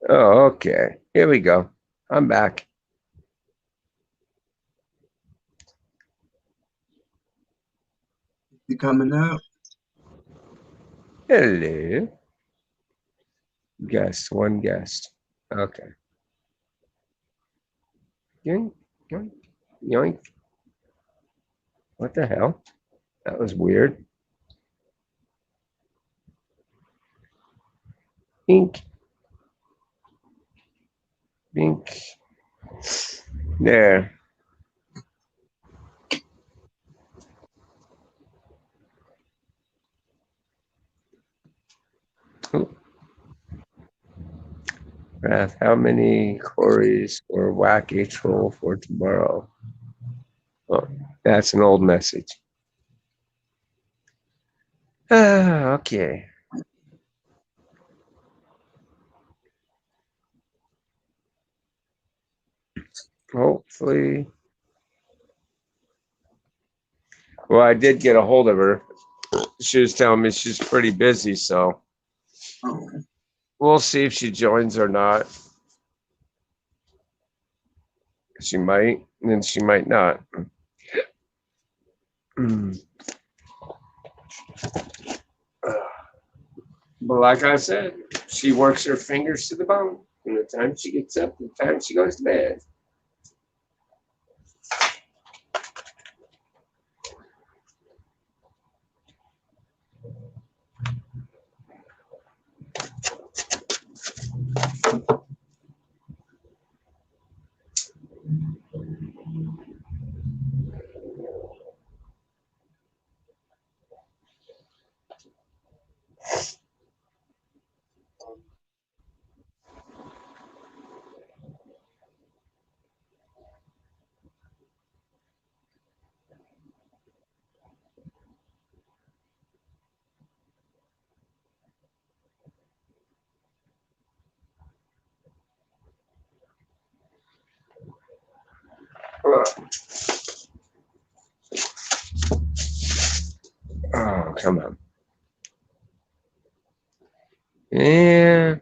Oh, okay. Here we go. I'm back. You coming up? Hello. Guest, one guest. Okay. Yoink, yoink, yoink. What the hell? That was weird. Bink. Bink. There. Wrath, how many quarries or whack a troll for tomorrow? Oh, that's an old message. Ah, okay. Hopefully. Well, I did get a hold of her. She was telling me she's pretty busy, so Oh, we'll see if she joins or not. She might, and she might not. But like I said, she works her fingers to the bone from the time she gets up to the time she goes to bed. Oh, come on. Yeah.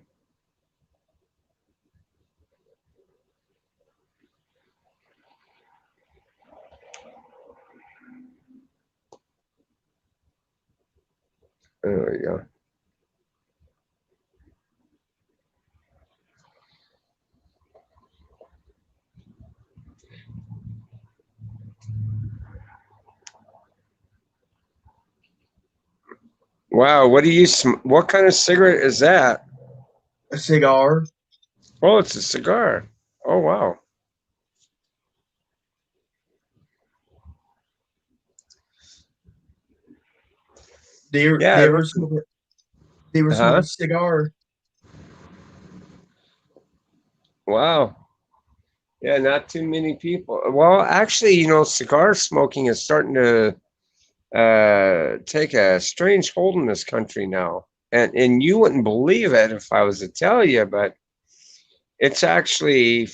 There we go. Wow, what do you? What kind of cigarette is that? a cigar. Oh, it's a cigar. Oh, wow. Do Yeah. you ever smoke it? Do you ever smoke Huh? a cigar? Wow. Yeah, not too many people. Well, actually, cigar smoking is starting to take a strange hold in this country now. And you wouldn't believe it if I was to tell you, but it's actually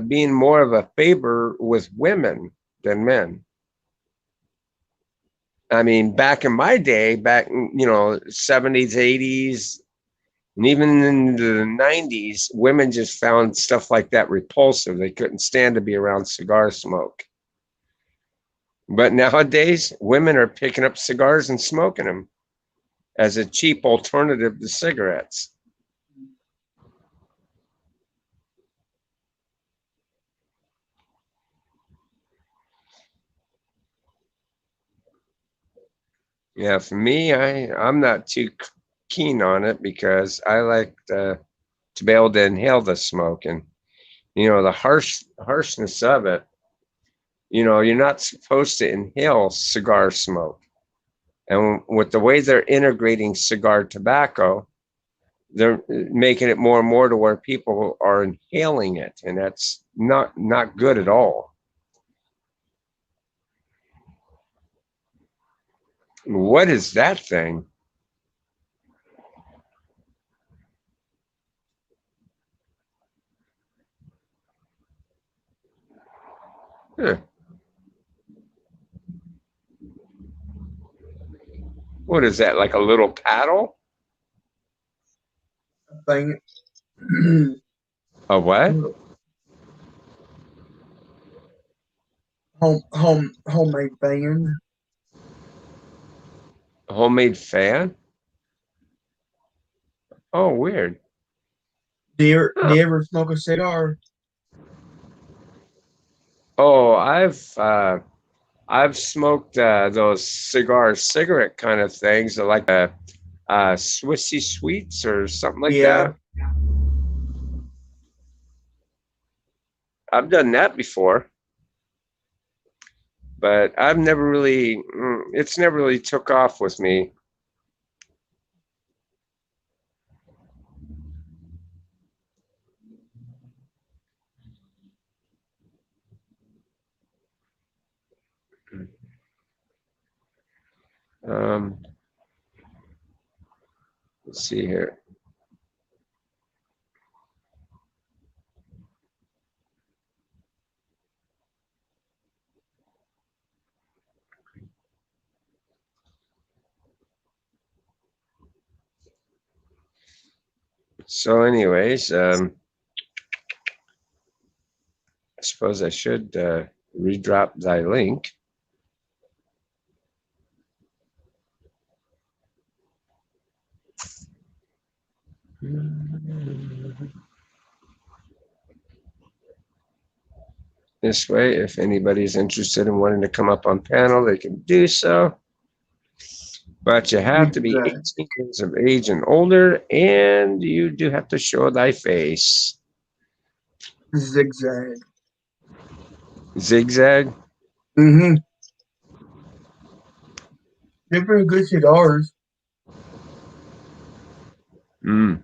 being more of a favor with women than men. I mean, back in my day, back in, 70s, 80s, and even in the 90s, women just found stuff like that repulsive. They couldn't stand to be around cigar smoke. But nowadays, women are picking up cigars and smoking them as a cheap alternative to cigarettes. Yeah, for me, I'm not too keen on it because I like to be able to inhale the smoke and the harshness of it. You're not supposed to inhale cigar smoke. And with the way they're integrating cigar tobacco, they're making it more and more to where people are inhaling it, and that's not good at all. What is that thing? Huh. What is that? Like a little paddle? Thing. A what? Homemade fan. A homemade fan? Oh, weird. Do Huh. you ever smoke a cigar? Oh, I've smoked those cigarette kind of things, like Swissy sweets or something like Yeah. that. I've done that before, but I've never really. It's never really took off with me. Um, let's see here. So, anyways, I suppose I should redrop thy link. This way, if anybody's interested in wanting to come up on panel, they can do so. But you have to be Zigzag. 18 years of age and older, and you do have to show thy face. Zigzag. Zigzag? Mm-hmm. They're pretty good cigars. Mm.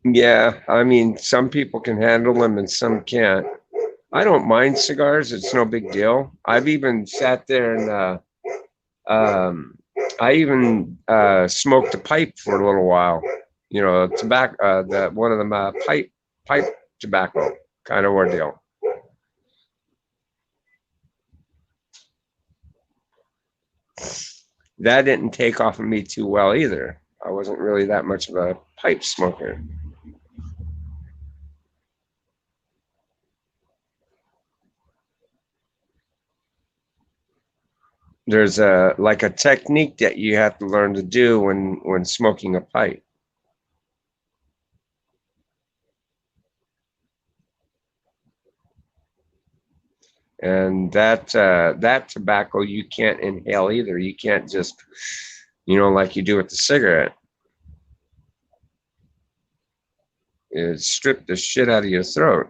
Yeah, I mean, some people can handle them and some can't. I don't mind cigars, it's no big deal. I've even sat there and um, I even smoked a pipe for a little while. You know, tobacco, one of them pipe tobacco kind of ordeal. That didn't take off of me too well either. I wasn't really that much of a pipe smoker. There's a technique that you have to learn to do when smoking a pipe. And that tobacco you can't inhale either. You can't just, like you do with the cigarette. It strip the shit out of your throat.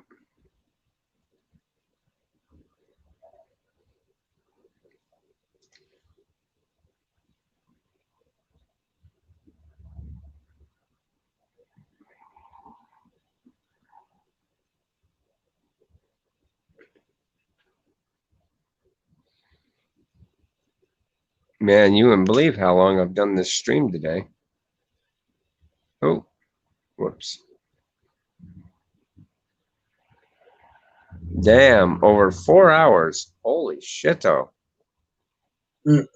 Man, you wouldn't believe how long I've done this stream today. Oh, whoops. Damn, over 4 hours. Holy shit, though. Mm.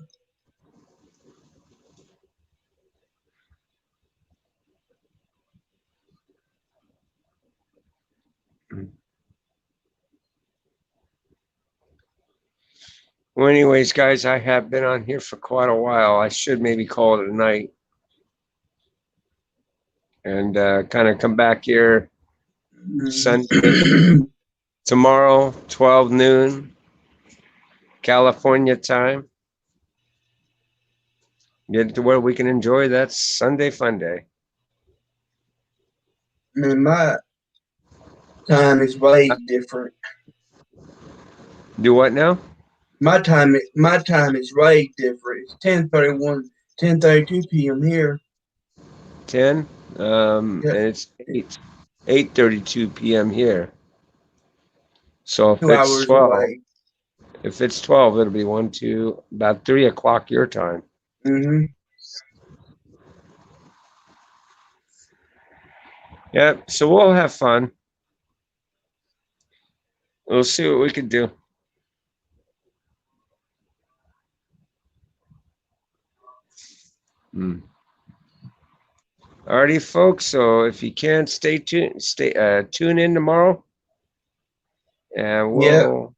Well, anyways, guys, I have been on here for quite a while. I should maybe call it a night and kind of come back here Sunday, tomorrow, 12 noon, California time. Get to where we can enjoy that Sunday fun day. Man, my time is way different. Do what now? My time is way different. It's 10:31, 10:32 p.m. here. 10. And Yeah, it's 8:32 p.m. here. So if 2 it's hours 12, away. it'll be 1, 2, about 3 o'clock your time. Mm-hmm. Yeah, so we'll have fun. We'll see what we can do. Mm. Alrighty, folks. So if you can, tune in tomorrow, and we'll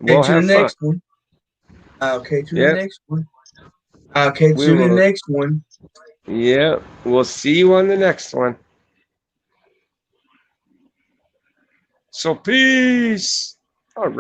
Catch you in have the fun. next one. I'll catch you in Yep. the next one. I'll catch We you in the will. next one. Yeah, we'll see you on the next one. So peace. All right.